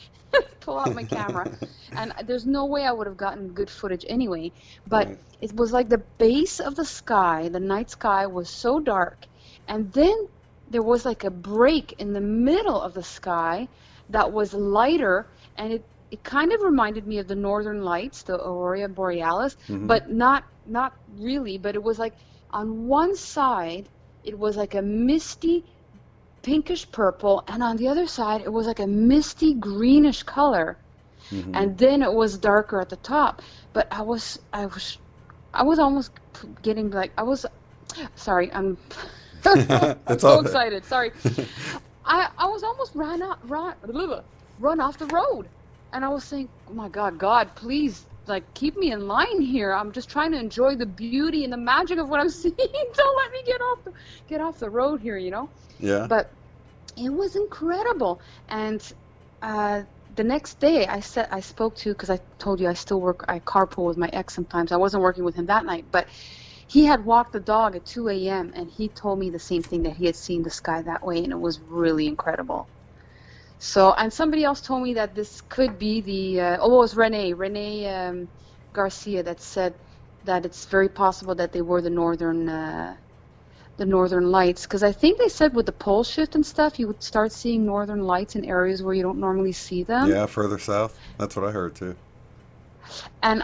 pull out my camera, and there's no way I would have gotten good footage anyway. But Right. it was like the base of the sky, the night sky was so dark, and then there was like a break in the middle of the sky that was lighter, and it kind of reminded me of the northern lights, the aurora borealis, but not really. But it was like on one side it was like a misty pinkish purple, and on the other side it was like a misty greenish color, and then it was darker at the top. But I was almost getting like, sorry, I'm I'm It's so all excited. Sorry. I was almost run off the road. And I was saying, oh my God, please, like, keep me in line here. I'm just trying to enjoy the beauty and the magic of what I'm seeing. Don't let me get off the road here, you know? Yeah. But it was incredible. And the next day I spoke to, because I told you I carpool with my ex sometimes. I wasn't working with him that night, but he had walked the dog at 2 a.m. and he told me the same thing, that he had seen the sky that way, and it was really incredible. So, and somebody else told me that this could be it was Renee Garcia, that said that it's very possible that they were the northern lights, because I think they said with the pole shift and stuff, you would start seeing northern lights in areas where you don't normally see them. Yeah, further south. That's what I heard too. And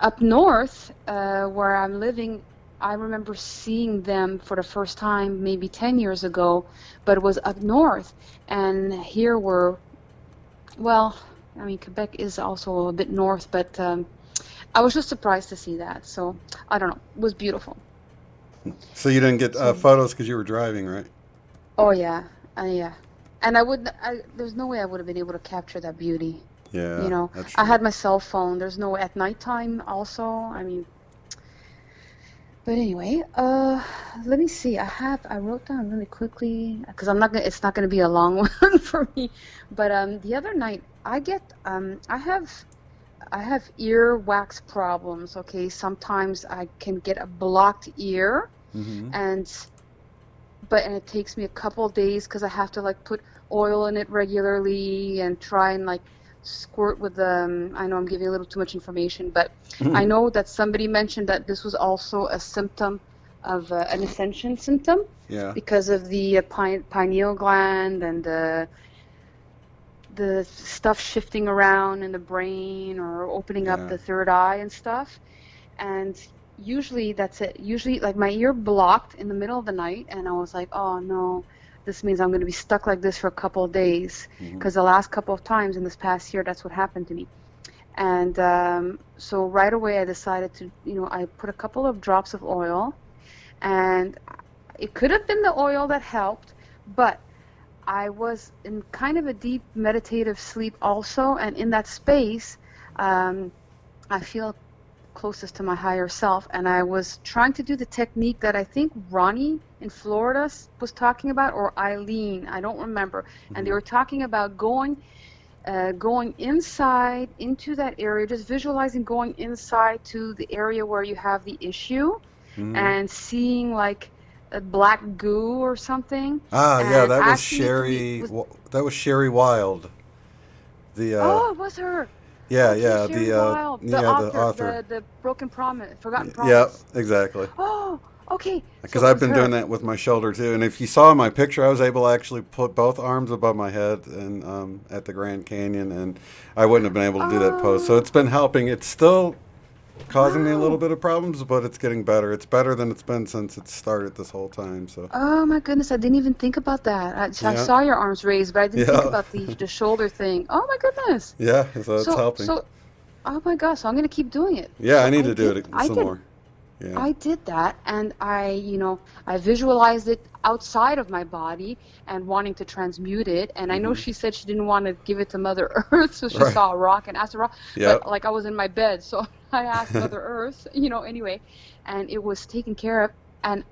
up north, where I'm living, I remember seeing them for the first time maybe 10 years ago, but it was up north. And here Quebec is also a bit north, but I was just surprised to see that. So, I don't know, it was beautiful. So you didn't get photos because you were driving, right? Oh, yeah, yeah. And there's no way I would have been able to capture that beauty. Yeah, you know, that's I true. had my cell phone. There's no way at nighttime also. I mean, but anyway, let me see. I wrote down really quickly, because it's not gonna be a long one for me. But the other night I have ear wax problems. Okay, sometimes I can get a blocked ear, and it takes me a couple of days, because I have to like put oil in it regularly and try and like squirt with I know I'm giving a little too much information, but I know that somebody mentioned that this was also a symptom of an ascension symptom, because of the pineal gland and the stuff shifting around in the brain, or opening up the third eye and stuff. And usually that's it. Usually, like, my ear blocked in the middle of the night, and I was like, oh no, this means I'm going to be stuck like this for a couple of days, because the last couple of times in this past year, that's what happened to me. And so right away I decided to, I put a couple of drops of oil, and it could have been the oil that helped, but I was in kind of a deep meditative sleep also, and in that space, I feel closest to my higher self, and I was trying to do the technique that I think Ronnie in Florida was talking about, or Eileen, I don't remember, and they were talking about going inside into that area, just visualizing going inside to the area where you have the issue, and seeing like a black goo or something. Yeah, and that was asking it to Sherry. be, That was Sherry Wild. The it was her. yeah, Okay, yeah, Sherry Wild, the the author, author. the Forgotten Yeah, Promise. exactly. Oh, okay. Because So it I've was been her. doing that with my shoulder too. And if you saw my picture, I was able to actually put both arms above my head and at the Grand Canyon, and I wouldn't have been able to do that pose. So it's been helping. It's still causing me a little Wow. bit of problems, but it's getting better. It's better than it's been since it started this whole time. So Oh my goodness, I didn't even think about that. I yeah, saw your arms raised, but I didn't think yeah, about the shoulder thing. Oh my goodness. yeah. So it's So helping. so oh my gosh, so I'm gonna keep doing it. Yeah, I So need to do it I some did more. Yeah. I did that, and I visualized it outside of my body and wanting to transmute it. And I know she said she didn't want to give it to Mother Earth, so she Right. saw a rock and asked a rock. Yep. But like, I was in my bed, so I asked Mother Earth, anyway, and it was taken care of. And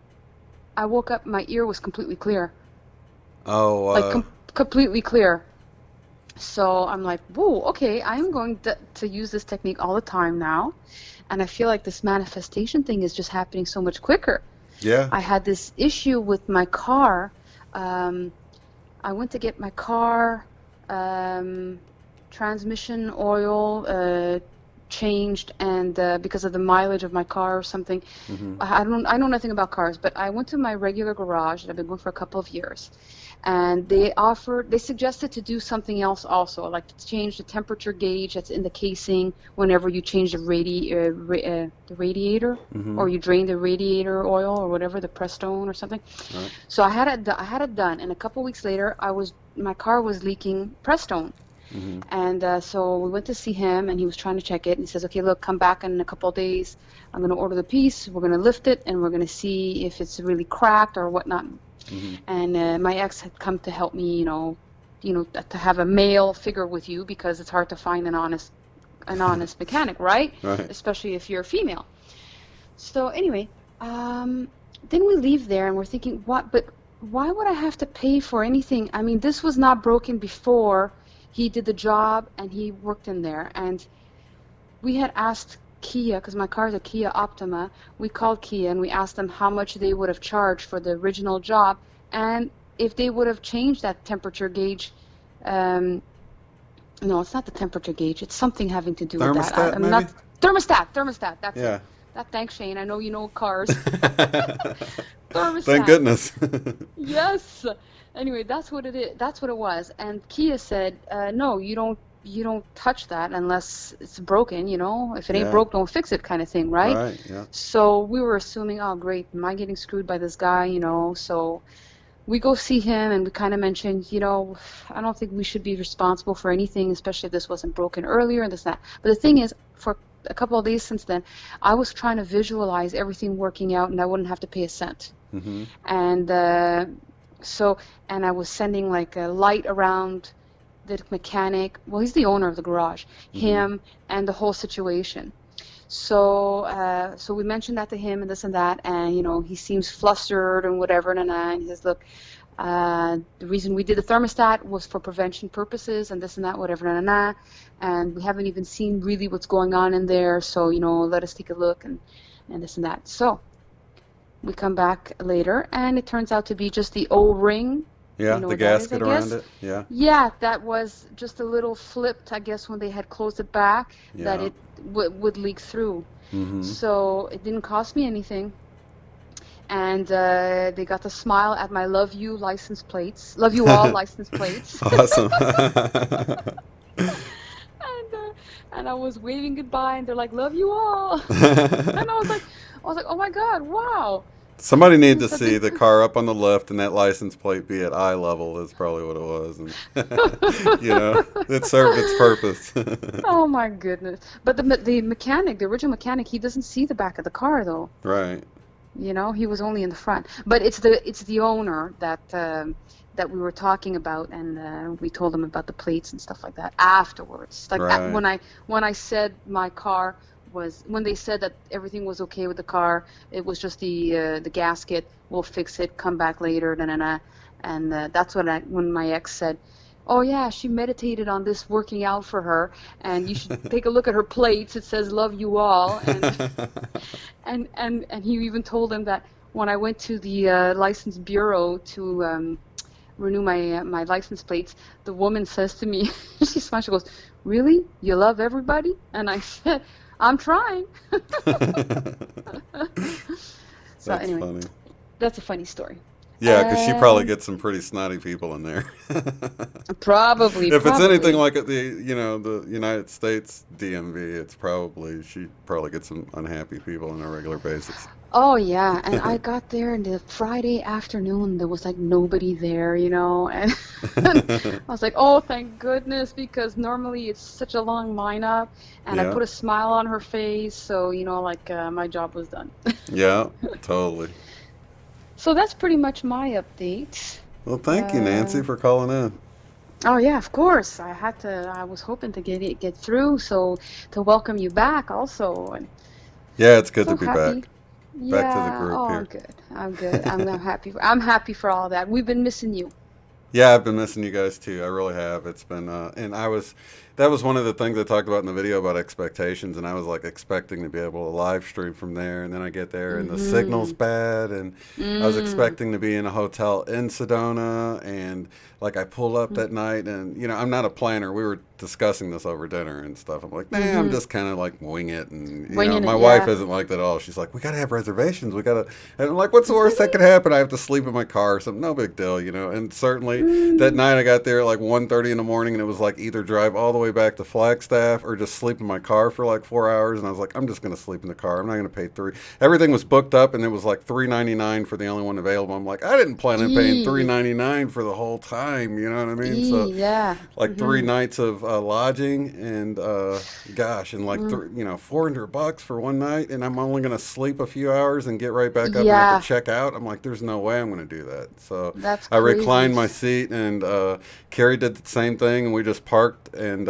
I woke up, my ear was completely clear, Oh, like completely clear. So I'm like, whoa, okay, I am going to use this technique all the time now. And I feel like this manifestation thing is just happening so much quicker. yeah. I had this issue with my car. I went to get my car transmission oil changed, and because of the mileage of my car or something. Mm-hmm. I know nothing about cars, but I went to my regular garage that I've been going for a couple of years, and they suggested to do something else also, like to change the temperature gauge that's in the casing whenever you change the the radiator, Mm-hmm. or you drain the radiator oil or whatever, the Prestone or something. Right. So I had it done, and a couple weeks later, my car was leaking Prestone. Mm-hmm. And so we went to see him, and he was trying to check it. And he says, "Okay, look, come back in a couple of days. I'm going to order the piece. We're going to lift it, and we're going to see if it's really cracked or whatnot." Mm-hmm. And my ex had come to help me, to have a male figure with you, because it's hard to find an honest mechanic, right? Right. Especially if you're a female. So anyway, then we leave there, and we're thinking, what? But why would I have to pay for anything? I mean, this was not broken before he did the job, and he worked in there. And we had asked Kia, because my car is a Kia Optima. We called Kia and we asked them how much they would have charged for the original job, and if they would have changed that temperature gauge. No, it's not the temperature gauge. It's something having to do with that. Thermostat, maybe? Not thermostat. That's Yeah. it. Thanks, Shane. I know you know cars. Thermostat. Thank goodness. Yes. Anyway, that's what it is. That's what it was. And Kia said, "No, you don't touch that unless it's broken. If it ain't Yeah. broke, don't fix it," kind of thing, right? Right. Yeah. So we were assuming, oh, great, am I getting screwed by this guy? So we go see him, and we kind of mentioned, I don't think we should be responsible for anything, especially if this wasn't broken earlier and this and that. But the thing is, for a couple of days since then, I was trying to visualize everything working out, and I wouldn't have to pay a cent. Mm-hmm. And I was sending like a light around the mechanic. Well, he's the owner of the garage, him, and the whole situation. So we mentioned that to him and this and that, and he seems flustered and whatever, and he says, "Look, the reason we did the thermostat was for prevention purposes, and this and that, whatever, and we haven't even seen really what's going on in there. So let us take a look and this and that." So we come back later, and it turns out to be just the O-ring. Yeah, You know the what that is, gasket I around guess? it. Yeah. Yeah, that was just a little flipped, I guess, when they had closed it back, that Yeah. it would leak through. Mm-hmm. So it didn't cost me anything. And they got to smile at my "Love You" license plates. "Love You All" license plates. Awesome. And I was waving goodbye, and they're like, "Love you all." And I was like, "Oh my God, wow." Somebody need to So see they- the car up on the left and that license plate be at eye level is probably what it was. And it served its purpose. Oh my goodness. But the mechanic, the original mechanic, he doesn't see the back of the car though. Right. He was only in the front. But it's the owner that we were talking about, and we told him about the plates and stuff like that afterwards. Like Right. when I said my car when they said that everything was okay with the car, it was just the gasket. We'll fix it. Come back later. And that's when my ex said, "Oh yeah, she meditated on this working out for her, and you should take a look at her plates. It says 'Love You All.'" And he even told him that when I went to the license bureau to renew my license plates, the woman says to me, she smiles, she goes, "Really? You love everybody?" And I said, "I'm trying." So That's anyway, funny. that's a funny story. Yeah, because she probably gets some pretty snotty people in there. Probably. If it's anything like at the United States DMV, she probably gets some unhappy people on a regular basis. Oh yeah, and I got there, and the Friday afternoon there was like nobody there, and I was like, "Oh, thank goodness," because normally it's such a long lineup, and I Yeah. put a smile on her face, so my job was done. Yeah, totally. So that's pretty much my update. Well, thank you, Nancy, for calling in. Oh yeah, of course. I was hoping to get through, so to welcome you back also, and Yeah, it's good so to be happy. back. Yeah. Back to the group Oh, here. good. I'm good. I'm happy. I'm happy for all that. We've been missing you. Yeah, I've been missing you guys too. I really have. It's been, that was one of the things I talked about in the video about expectations, and I was like expecting to be able to live stream from there, and then I get there and the signal's Mm-hmm. bad, and I was Mm. expecting to be in a hotel in Sedona, and like I pulled up that night, and I'm not a planner. We were discussing this over dinner and stuff. I'm like, nah, I'm Mm-hmm. just kind of like wing it, and Winging my it, wife yeah. isn't like that at all. She's like, we gotta have reservations. We gotta, and I'm like, what's the worst that could happen? I have to sleep in my car or something. No big deal, And certainly that Mm. night I got there at like 1:30 in the morning, and it was like either drive all the way back to Flagstaff or just sleep in my car for like 4 hours. And I was like, I'm just gonna sleep in the car. I'm not gonna pay three. Everything was booked up, and it was like $3.99 for the only one available. I'm like, I didn't plan on paying Ee. $3.99 for the whole time. You know what I mean? So Yeah. like three Mm-hmm. nights of lodging, and gosh, and like Mm. $400 for one night, and I'm only gonna sleep a few hours and get right back up and have to Yeah. check out. I'm like, there's no way I'm gonna do that. So That's I crazy. reclined my seat, and Carrie did the same thing, and we just parked, and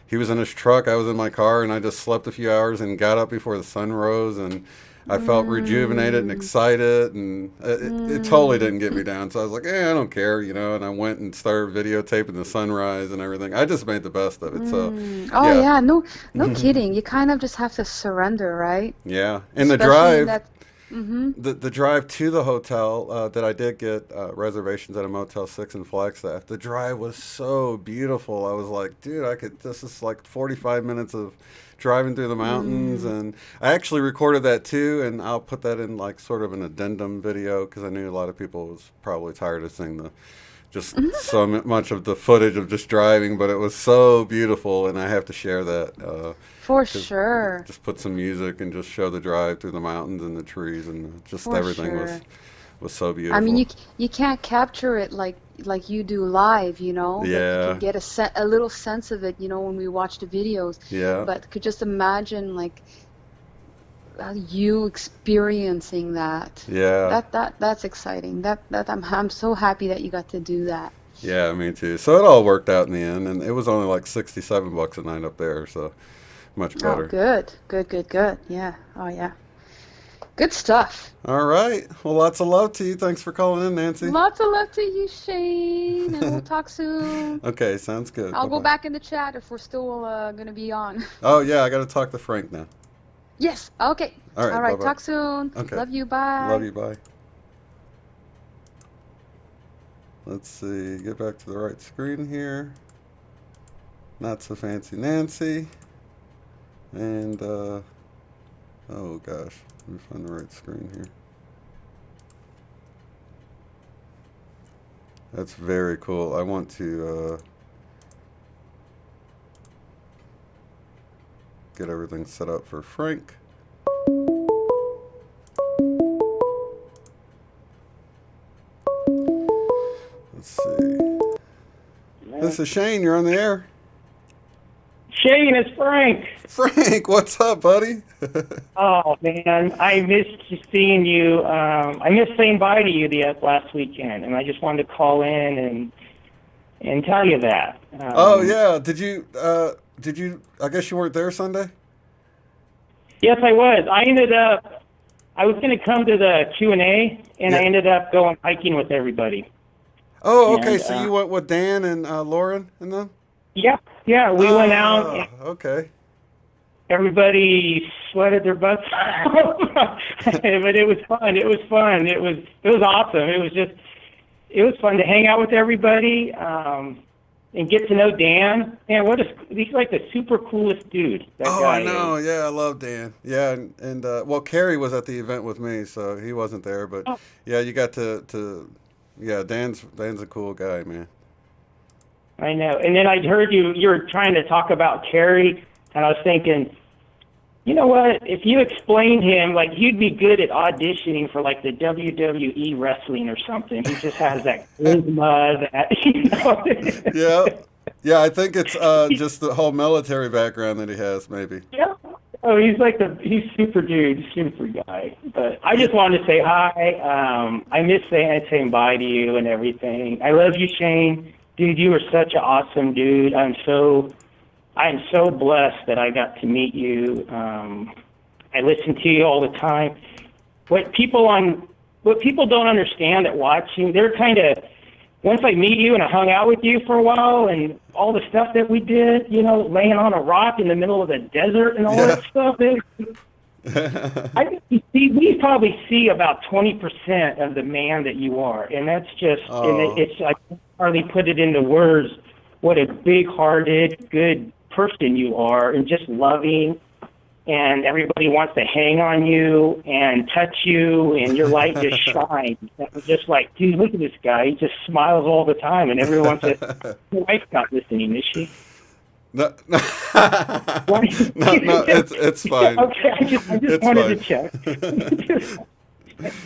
he was in his truck, I was in my car, and I just slept a few hours and got up before the sun rose, and I felt rejuvenated and Mm. excited, and it totally Mm. didn't get me down. So I was like, I don't care, And I went and started videotaping the sunrise and everything. I just made the best of it. So, Mm. Oh yeah, yeah, no, no kidding. You kind of just have to surrender, right? yeah. And the Especially in drive, that. Mm-hmm. the drive to the hotel that I did get reservations at a Motel 6 in Flagstaff. The drive was so beautiful. I was like, dude, I could. This is like 45 minutes of driving through the mountains, Mm. and I actually recorded that too. And I'll put that in like sort of an addendum video because I knew a lot of people was probably tired of seeing the just so much of the footage of just driving, but it was so beautiful, and I have to share that. For Just sure. just put some music and just show the drive through the mountains and the trees, and just For everything sure. was so I mean, beautiful. you can't capture it like you do live, but you can Yeah, get a little sense of it, when we watch the videos. yeah, But could just imagine like you experiencing that. yeah, That's exciting. That I'm so happy that you got to do that. yeah. Me too. So it all worked out in the end, and it was only like $67 a night up there, so much Oh, better. good. Good, good, good. Yeah. Oh, yeah. Good stuff. All right. Well, lots of love to you. Thanks for calling in, Nancy. Lots of love to you, Shane, and we'll talk soon. Okay, sounds good. I'll Bye go bye. back in the chat if we're still gonna be on. Oh yeah, I got to talk to Frank now. Yes. Okay. All All right. Bye right. bye. Talk soon. Okay. Love you. Love Bye. you. Bye. Let's see. Get back to the right screen here. Not so fancy Nancy. And, oh gosh, let me find the right screen here. That's very cool. I want to get everything set up for Frank. Let's see. This is Shane. You're on the air. Shane, it's Frank. Frank, what's up, buddy? Oh man, I missed seeing you. I missed saying bye to you the last weekend, and I just wanted to call in and tell you that. Oh yeah. Did you? Did you? I guess you weren't there Sunday. Yes, I was. I was going to come to the Q&A, and I Yeah. ended up going hiking with everybody. Oh, okay. And So you went with Dan and Lauren and them? yeah, we went out. Ah, okay. Everybody sweated their butts off, but it was fun. It was fun. It was awesome. It was fun to hang out with everybody and get to know Dan. Man, he's like the super coolest dude. That Oh, guy I know. is. Yeah, I love Dan. Yeah, and well, Kerry was at the event with me, so he wasn't there. But Oh, yeah, you got to yeah, Dan's a cool guy, man. I know. And then I heard you were trying to talk about Kerry, and I was thinking, you know what? If you explained him, like he'd be good at auditioning for like the WWE wrestling or something. He just has that charisma, Yeah, yeah. I think it's just the whole military background that he has, maybe. Yeah. Oh, he's super dude, super guy. But I just wanted to say hi. I miss saying bye to you and everything. I love you, Shane. Dude, you are such an awesome dude. I'm so blessed that I got to meet you. I listen to you all the time. What people don't understand at watching, they're once I meet you and I hung out with you for a while and all the stuff that we did, you know, laying on a rock in the middle of the desert and all that stuff, I think we probably see about 20% of the man that you are, and that's just, and it's I can't hardly put it into words what a big-hearted, good person you are, and just loving, and everybody wants to hang on you and touch you, and your light just shines. It's just like, dude, look at this guy. He just smiles all the time, and everyone says, your wife's not listening, is she? No, no, it's fine. Okay, I just wanted to check.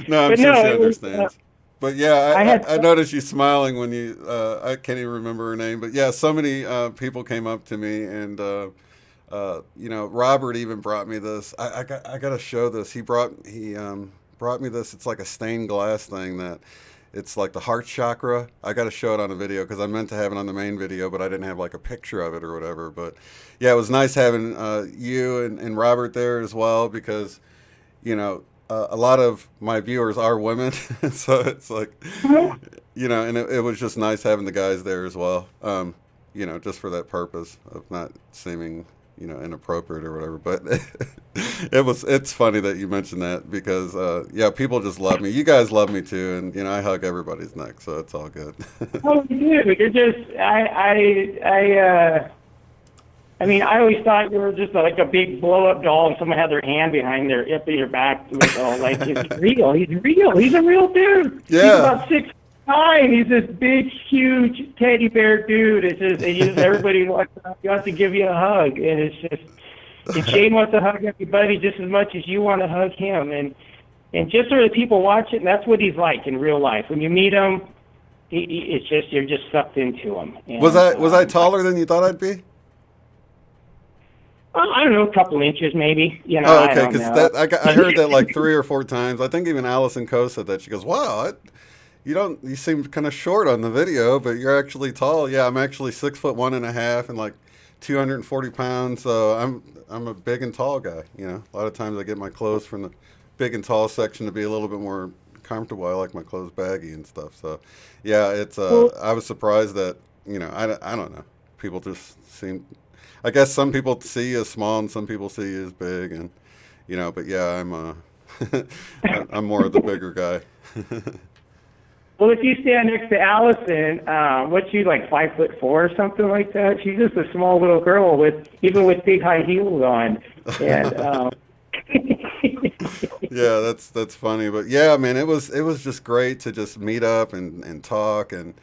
No, I'm sure she understands. But yeah, I noticed you smiling when you, I can't even remember her name, but yeah, so many people came up to me, and you know, Robert even brought me this. I got to show this. He brought me this. It's like a stained glass thing that. It's like the heart chakra. I got to show it on a video because I meant to have it on the main video, but I didn't have like a picture of it or whatever. But yeah, it was nice having you and Robert there as well, because, you know, a lot of my viewers are women. So it's like, you know, and it was just nice having the guys there as well, you know, just for that purpose of not seeming, you know, inappropriate or whatever. But it's funny that you mentioned that, because yeah, people just love me. You guys love me too, and you know, I hug everybody's neck, so it's all good. Oh, you do. You're just I mean, I always thought you were just like a big blow-up doll, and someone had their hand behind their hip of your back. It was all like, it's real. He's real. He's a real dude. Yeah. He's about 6'9". He's this big, huge teddy bear dude. It's just everybody wants to give you a hug, and it's just. And Shane wants to hug everybody just as much as you want to hug him, and just so that people watch it, and that's what he's like in real life. When you meet him, it's just you're just sucked into him. And, was I taller than you thought I'd be? I don't know, a couple inches maybe. You know. Oh, okay, because I heard that like 3 or 4 times. I think even Allison Coe said that. She goes, "Wow, you seem kind of short on the video, but you're actually tall." Yeah, I'm actually 6'1.5" and like 240 pounds. So I'm a big and tall guy. You know, a lot of times I get my clothes from the big and tall section to be a little bit more comfortable. I like my clothes baggy and stuff. So yeah, it's I was surprised that, you know, I don't know. People just seem. I guess some people see you as small and some people see you as big, and you know. But yeah, I'm more of the bigger guy. Well, if you stand next to Allison, what's she, like 5'4" or something like that? She's just a small little girl even with big high heels on. And yeah, that's funny. But yeah, man, it was just great to just meet up and talk, and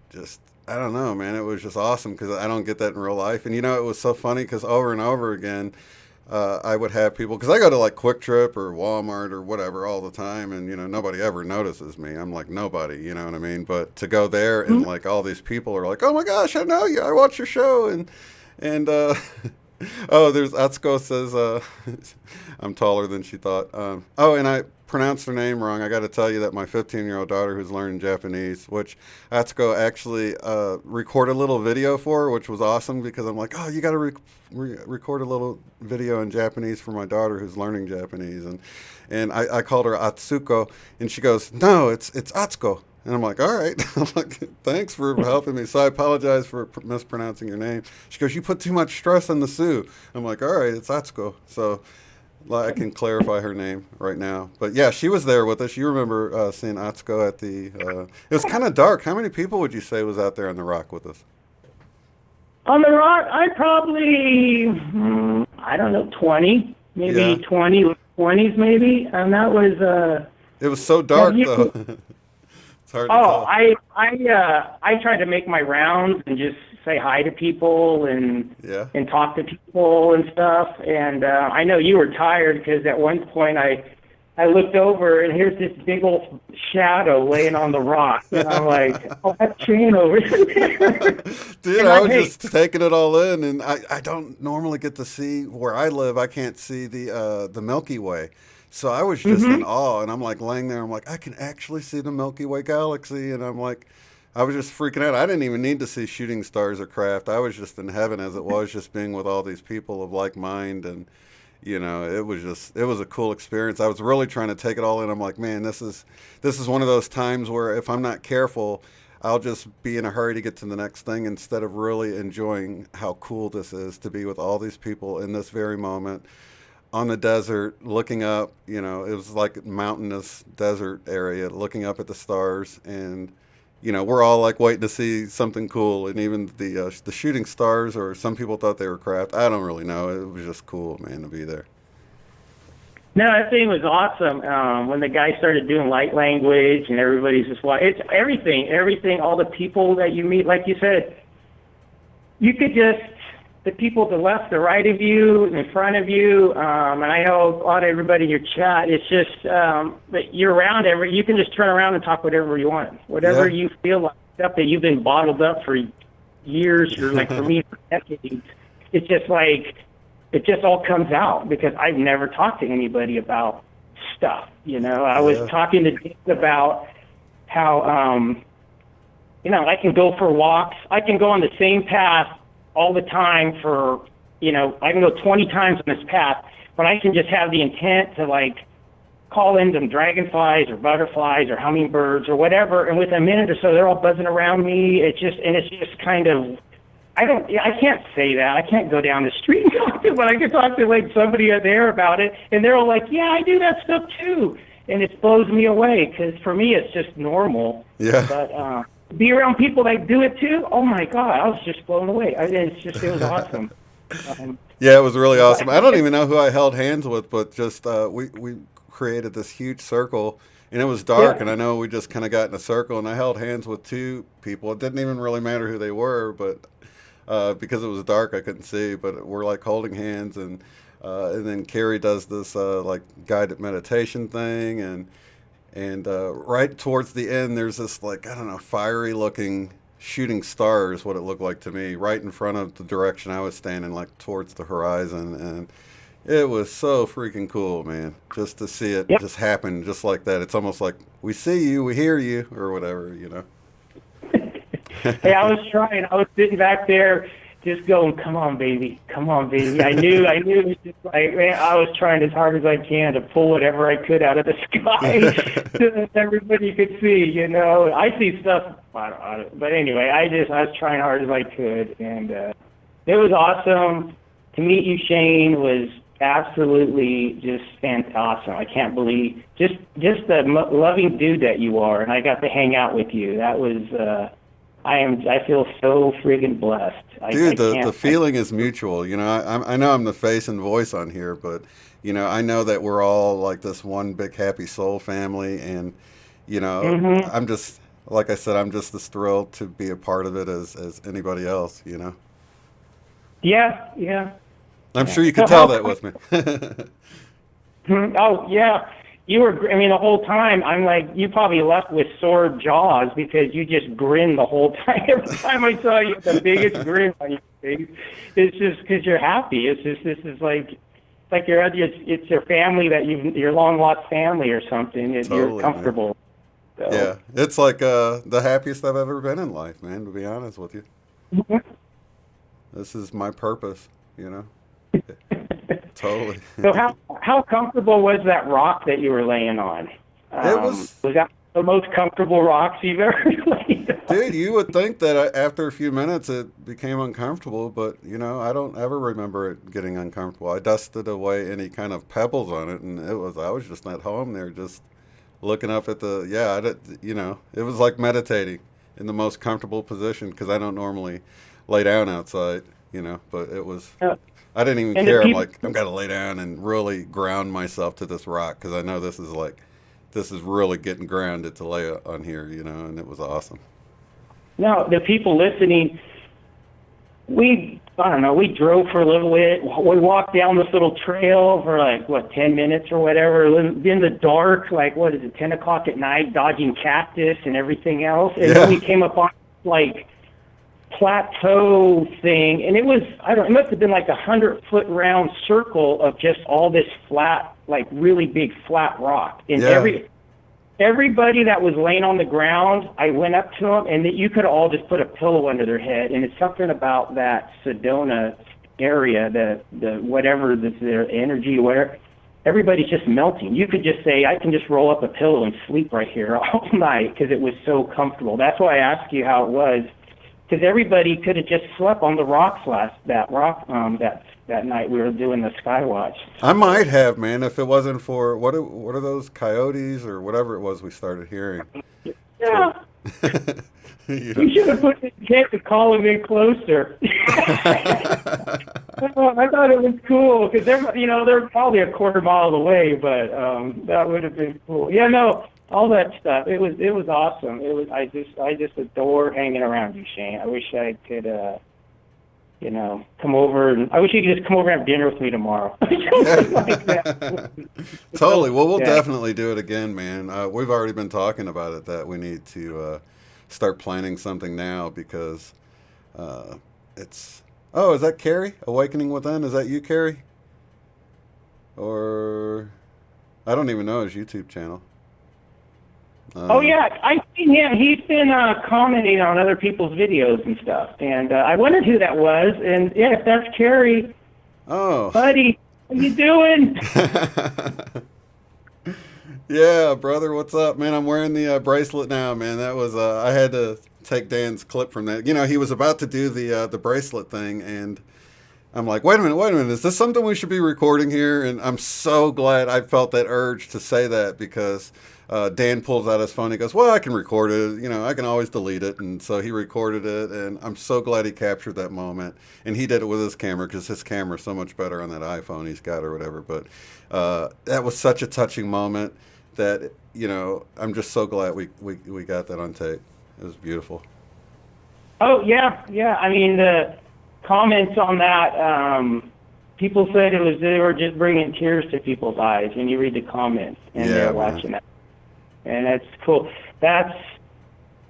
just. I don't know, man. It was just awesome because I don't get that in real life. And, you know, it was so funny because over and over again, I would have people, because I go to like Quick Trip or Walmart or whatever all the time, and, you know, nobody ever notices me. I'm like nobody, you know what I mean? But to go there and like all these people are like, "Oh my gosh, I know you. I watch your show." And oh, there's Atsuko says I'm taller than she thought. Oh, and I pronounced her name wrong. I got to tell you that my 15-year-old daughter, who's learning Japanese, which Atsuko actually recorded a little video for, which was awesome, because I'm like, "Oh, you got to record a little video in Japanese for my daughter who's learning Japanese." And I called her Atsuko, and she goes, "No, it's Atsuko." And I'm like, "All right." I'm like, "Thanks for helping me." So I apologize for mispronouncing your name. She goes, "You put too much stress on the Sue." I'm like, "All right, it's Atsuko." So I can clarify her name right now. But yeah, she was there with us. You remember seeing Atsuko at the, it was kind of dark. How many people would you say was out there on the rock with us? On the rock, I probably, I don't know, 20, maybe Yeah. 20s maybe. And that was, it was so dark though. It's hard to tell. I tried to make my rounds and just say hi to people and talk to people and stuff. And I know you were tired because at one point I looked over and here's this big old shadow laying on the rock. And I'm like, "Oh, that's Shane over there." Dude, I was just taking it all in, and I don't normally get to see where I live. I can't see the Milky Way. So I was just in awe, and I'm like laying there. I'm like, I can actually see the Milky Way galaxy, and I'm like, I was just freaking out. I didn't even need to see shooting stars or craft. I was just in heaven as it was, just being with all these people of like mind, and You know, it was a cool experience. I was really trying to take it all in. I'm like, man, this is one of those times where if I'm not careful, I'll just be in a hurry to get to the next thing instead of really enjoying how cool this is to be with all these people in this very moment on the desert, looking up. You know, it was like a mountainous desert area, looking up at the stars, and you know, we're all like waiting to see something cool. And even the shooting stars, or some people thought they were craft. I don't really know. It was just cool, man, to be there. No, that thing was awesome. When the guy started doing light language and everybody's just like, it's everything, all the people that you meet, like you said, you could just, the people to the left, the right of you, in front of you, and I know a lot of everybody in your chat, it's just, that you're around you can just turn around and talk whatever you want. Whatever you feel like, stuff that you've been bottled up for years, or like for me, for decades, it's just like, it just all comes out, because I've never talked to anybody about stuff. You know, I was talking to Dick about how, you know, I can go for walks. I can go on the same path all the time for, you know, I can go 20 times on this path, but I can just have the intent to like call in some dragonflies or butterflies or hummingbirds or whatever. And within a minute or so, they're all buzzing around me. It's just kind of, I can't say that. I can't go down the street and talk to them, but I can talk to like somebody there about it, and they're all like, yeah, I do that stuff too. And it blows me away, because for me, it's just normal. Yeah. But be around people that do it too, oh my God, I was just blown away. It was awesome. Yeah, it was really awesome. I don't even know who I held hands with, but just we created this huge circle, and it was dark, and I know we just kind of got in a circle, and I held hands with two people. It didn't even really matter who they were, but because it was dark, I couldn't see, but we're like holding hands, and then Carrie does this like guided meditation thing, and right towards the end, there's this like, I don't know, fiery looking shooting star is what it looked like to me, right in front of the direction I was standing, like towards the horizon, and it was so freaking cool, man, just to see it just happen just like that. It's almost like we see you, we hear you, or whatever, you know. Hey, I was trying. I was sitting back there just going, come on, baby. Come on, baby. I knew it was just like, man, I was trying as hard as I can to pull whatever I could out of the sky so that everybody could see, you know. I see stuff, but anyway, I was trying hard as I could, and it was awesome. To meet you, Shane, was absolutely just awesome. I can't believe just the loving dude that you are, and I got to hang out with you. That was I feel so friggin' blessed. Dude, the feeling is mutual. You know, I know I'm the face and voice on here, but you know, I know that we're all like this one big happy soul family, and you know, I'm just, like I said, I'm just as thrilled to be a part of it as anybody else. You know. Yeah. I'm sure you could tell that with me. Oh yeah. You were, I mean, the whole time, I'm like, you probably left with sore jaws because you just grinned the whole time. Every time I saw you, the biggest grin on your face. It's just because you're happy. It's just, this is like it's your family that your long lost family or something. Totally, you're comfortable. So. Yeah, it's like the happiest I've ever been in life, man, to be honest with you. This is my purpose, you know. Totally. So how comfortable was that rock that you were laying on? Was that the most comfortable rocks you've ever laid on? Dude, you would think that after a few minutes it became uncomfortable, but you know, I don't ever remember it getting uncomfortable. I dusted away any kind of pebbles on it, and I was just at home there, just looking up at you know, it was like meditating in the most comfortable position, because I don't normally lay down outside, you know, but it was. I didn't even care. I'm like, I'm going to lay down and really ground myself to this rock, because I know this is really getting grounded to lay on here, you know, and it was awesome. Now, the people listening, we drove for a little bit. We walked down this little trail for 10 minutes or whatever, in the dark, 10 o'clock at night, dodging cactus and everything else. And then we came upon, plateau thing, and it was, it must have been 100-foot round circle of just all this flat, really big flat rock. And everybody that was laying on the ground, I went up to them, and you could all just put a pillow under their head, and it's something about that Sedona area, the whatever their energy, where everybody's just melting. You could just say, I can just roll up a pillow and sleep right here all night because it was so comfortable. That's why I asked you how it was, because everybody could have just slept on the rocks that night we were doing the Skywatch. I might have, man, if it wasn't for what are those coyotes or whatever it was we started hearing. Yeah. You You should have put the kid to call him in closer. I thought it was cool because they're probably a quarter mile away, but that would have been cool. Yeah, no, all that stuff. It was awesome. I just adore hanging around you, Shane. I wish I could come over, and I wish you could just come over and have dinner with me tomorrow. Like that. Totally. Well, we'll Yeah. definitely do it again, man. We've already been talking about it, that we need to start planning something now because it's... Oh, is that Carrie? Awakening Within? Is that you, Carrie? Or... I don't even know his YouTube channel. Oh yeah, I've seen him. He's been commenting on other people's videos and stuff, and I wondered who that was. And yeah, if that's Carrie, Oh. buddy, what you doing? Yeah, brother, what's up, man? I'm wearing the bracelet now, man. That was I had to take Dan's clip from that. He was about to do the bracelet thing, and I'm like, wait a minute, is this something we should be recording here? And I'm so glad I felt that urge to say that because Dan pulls out his phone. He goes, well, I can record it. I can always delete it. And so he recorded it, and I'm so glad he captured that moment. And he did it with his camera because his camera's so much better on that iPhone he's got or whatever. But that was such a touching moment that, I'm just so glad we got that on tape. It was beautiful. Oh yeah. I mean, the comments on that, people said they were just bringing tears to people's eyes when you read the comments and Yeah, they're watching that. And that's cool. That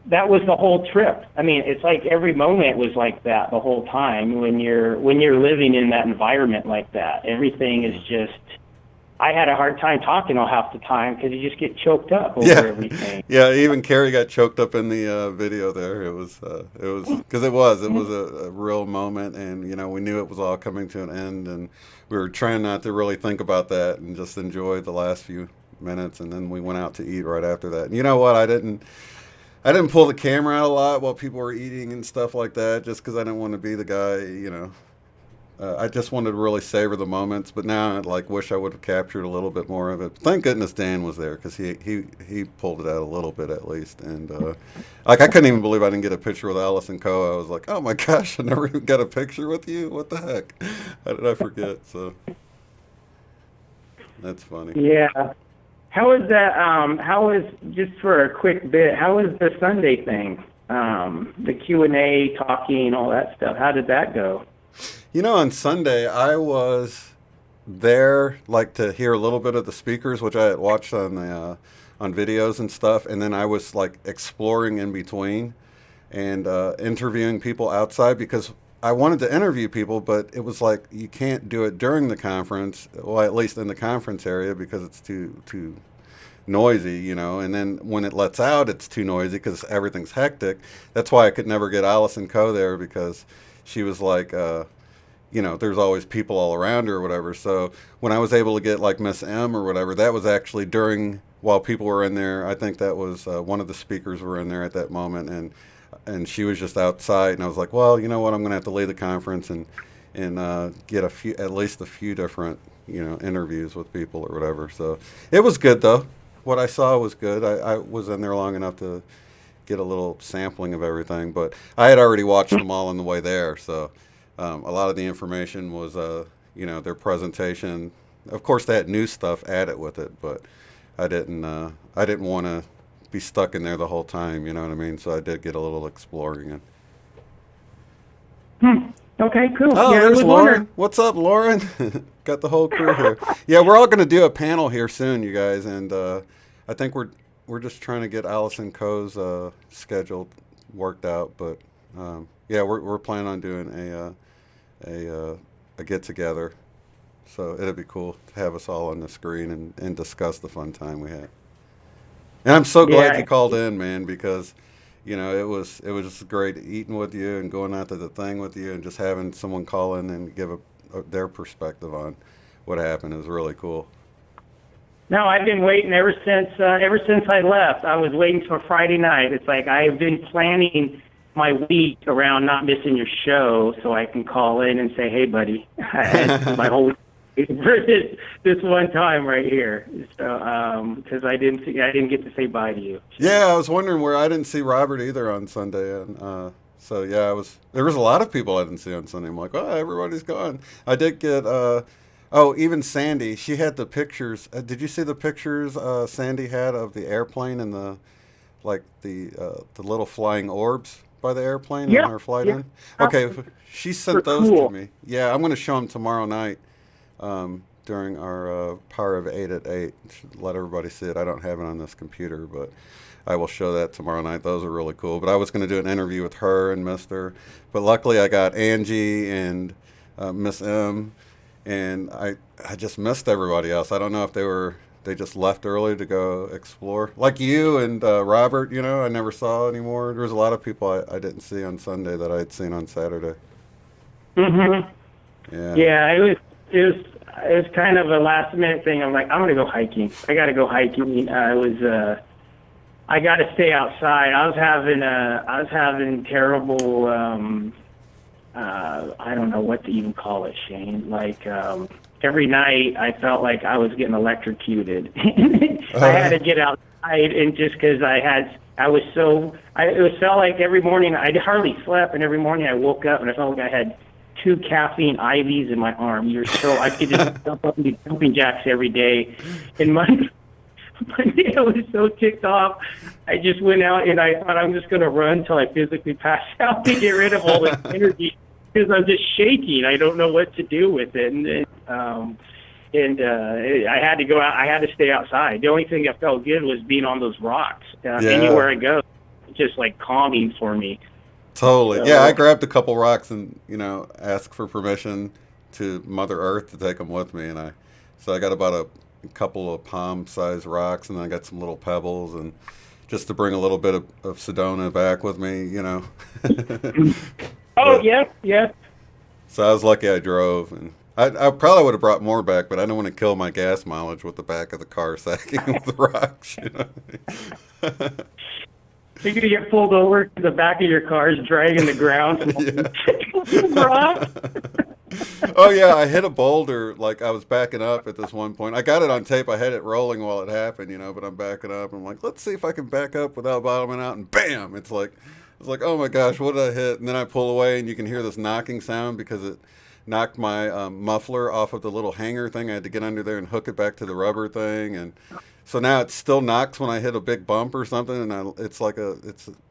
was the whole trip. I mean, it's like every moment was like that the whole time when you're living in that environment like that. Everything is just... I had a hard time talking all half the time because you just get choked up over everything. Yeah, even Carrie got choked up in the video there. It was because it was a real moment, and we knew it was all coming to an end, and we were trying not to really think about that and just enjoy the last few minutes, and then we went out to eat right after that. And you know what? I didn't pull the camera out a lot while people were eating and stuff like that, just because I didn't want to be the guy, I just wanted to really savor the moments, but now I wish I would have captured a little bit more of it. Thank goodness Dan was there because he pulled it out a little bit at least, and I couldn't even believe I didn't get a picture with Allison Coe. I was like, oh my gosh, I never even got a picture with you. What the heck? How did I forget? So that's funny. Yeah. How was that? How was, just for a quick bit, how was the Sunday thing? The Q&A, talking, all that stuff. How did that go? On Sunday, I was there, to hear a little bit of the speakers, which I had watched on the on videos and stuff, and then I was exploring in between and interviewing people outside because I wanted to interview people, but it was you can't do it during the conference, well, at least in the conference area, because it's too noisy, and then when it lets out, it's too noisy because everything's hectic. That's why I could never get Allison Coe there because she was there's always people all around her or whatever. So when I was able to get Miss M or whatever, that was actually while people were in there. I think that was one of the speakers were in there at that moment, and she was just outside. And I was like, well, you know what? I'm going to have to leave the conference and get at least a few different interviews with people or whatever. So it was good though. What I saw was good. I was in there long enough to get a little sampling of everything, but I had already watched them all on the way there. So a lot of the information was, their presentation. Of course, they had new stuff added with it, but I didn't want to be stuck in there the whole time. You know what I mean? So I did get a little exploring. Okay, cool. Oh, yeah, there's Lauren. What's up, Lauren? Got the whole crew here. Yeah, we're all going to do a panel here soon, you guys, and I think we're just trying to get Allison Coe's schedule worked out, but yeah, we're planning on doing a get together, so it'll be cool to have us all on the screen and discuss the fun time we had. And I'm so glad you called in, man, because you know, it was just great eating with you and going out to the thing with you and just having someone call in and give their perspective on what happened is really cool. No, I've been waiting ever since I left. I was waiting for Friday night. It's like I've been planning my week around not missing your show, so I can call in and say, "Hey, buddy," my whole week for this one time right here. So, because I didn't get to say bye to you. Yeah, I was wondering where I didn't see Robert either on Sunday, and so yeah, there was a lot of people I didn't see on Sunday. I'm like, oh, everybody's gone. I did get even Sandy. She had the pictures. Did you see the pictures Sandy had of the airplane and the little flying orbs by the airplane Yeah, on her flight yeah. in? Okay, she sent those cool. to me. Yeah, I'm going to show them tomorrow night during our Power of 8 at 8. Should let everybody see it. I don't have it on this computer, but I will show that tomorrow night. Those are really cool. But I was going to do an interview with her and Mr. But luckily I got Angie and Miss M, and I just missed everybody else. I don't know if they just left early to go explore. Like you and Robert, you know, I never saw anymore. There was a lot of people I didn't see on Sunday that I had seen on Saturday. Mhm. Yeah. Yeah, it was kind of a last minute thing. I'm like, I'm gonna go hiking. I gotta go hiking. I gotta stay outside. I was having terrible I don't know what to even call it, Shane. Like every night I felt like I was getting electrocuted. I had to get outside, and just because it felt like every morning I hardly slept, and every morning I woke up and I felt like I had 2 caffeine IVs in my arm. I could just jump up and do jumping jacks every day. And Monday I was so ticked off. I just went out and I thought I'm just going to run until I physically pass out to get rid of all this energy, because I'm just shaking. I don't know what to do with it. I had to go out. I had to stay outside. The only thing that felt good was being on those rocks. Anywhere I go, it's just like calming for me. Totally. So, Yeah, I grabbed a couple rocks and, you know, asked for permission to Mother Earth to take them with me. So I got about a couple of palm-sized rocks, and then I got some little pebbles, and just to bring a little bit of Sedona back with me, you know. Yeah. So I was lucky I drove, and I probably would have brought more back, but I don't want to kill my gas mileage with the back of the car sacking with the rocks, you know. You're going to get pulled over to the back of your car, dragging the ground. Oh, yeah, I hit a boulder, like I was backing up at this one point. I got it on tape. I had it rolling while it happened, you know, but I'm backing up. I'm like, let's see if I can back up without bottoming out, and bam! It's like, oh my gosh, what did I hit? And then I pull away, and you can hear this knocking sound because it knocked my muffler off of the little hanger thing. I had to get under there and hook it back to the rubber thing, and so now it still knocks when I hit a big bump or something, and it's a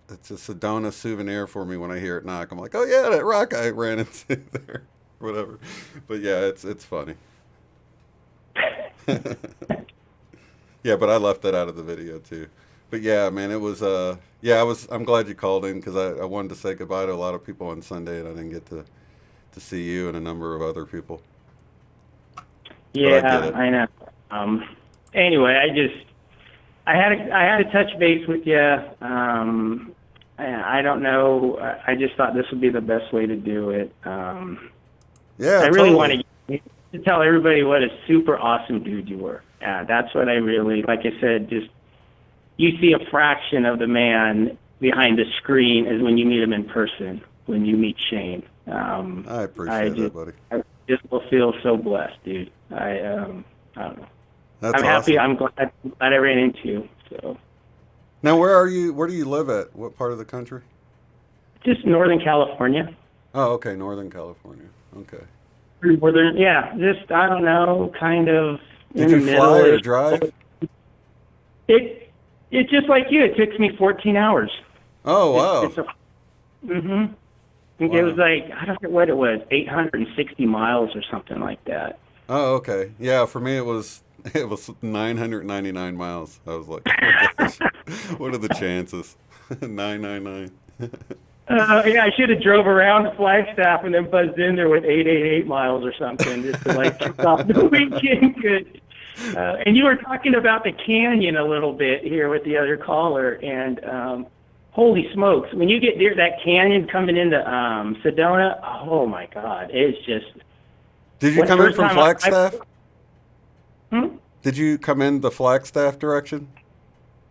Sedona souvenir for me when I hear it knock. I'm like, oh yeah, that rock I ran into there, whatever. But yeah, it's funny. Yeah, but I left that out of the video too. But yeah, man, it was I'm glad you called in, because I wanted to say goodbye to a lot of people on Sunday, and I didn't get to see you and a number of other people. Yeah, I know. Anyway, I had to touch base with you. I don't know. I just thought this would be the best way to do it. Yeah, I really totally. want to tell everybody what a super awesome dude you were. That's what I really, like I said, just you see a fraction of the man behind the screen as when you meet him in person, when you meet Shane. I appreciate that, buddy. I just will feel so blessed, dude. I don't know. That's I'm happy. awesome. I'm glad I ran into you. So Now, where are you? Where do you live at? What part of the country? just Northern California. Oh, okay, Northern California. Okay. Northern, yeah. Just I don't know, kind of Did in you the fly or middle. drive? It's just like you. It took me 14 hours. Oh, wow. Mm-hmm. It Wow. was like, I don't know what it was, 860 miles or something like that. Oh, okay. Yeah, for me it was 999 miles. I was like, what are the chances? 999. Yeah, I should have drove around Flagstaff and then buzzed in there with 888 miles or something just to like kick off the weekend. Good. And you were talking about the canyon a little bit here with the other caller, and holy smokes! When you get near that canyon coming into Sedona, oh my God, it's just. Did you come in from Flagstaff? Hmm? Did you come in the Flagstaff direction?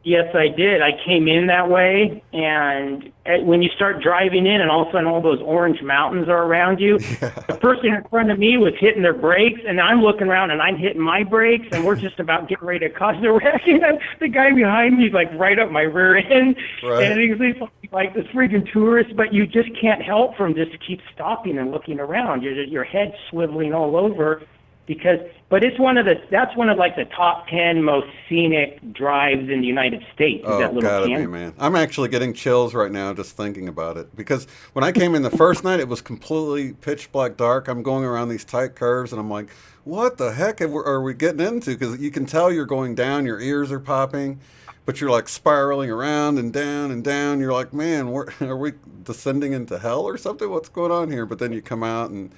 Yes, I did. I came in that way, and when you start driving in, and all of a sudden all those orange mountains are around you, the person in front of me was hitting their brakes, and I'm looking around, and I'm hitting my brakes, and we're just about getting ready to cause a wreck. And the guy behind me is like right up my rear end, Right. and he's like this freaking tourist, but you just can't help from just keep stopping and looking around. Your head's swiveling all over. But that's one of like the top 10 most scenic drives in the United States. Oh, that little gotta canyon. be, man. I'm actually getting chills right now just thinking about it. Because when I came in the first night, it was completely pitch black dark. I'm going around these tight curves, and I'm like, what the heck are we getting into? Because you can tell you're going down, your ears are popping, but you're like spiraling around and down and down. You're like, man, are we descending into hell or something? What's going on here? But then you come out and...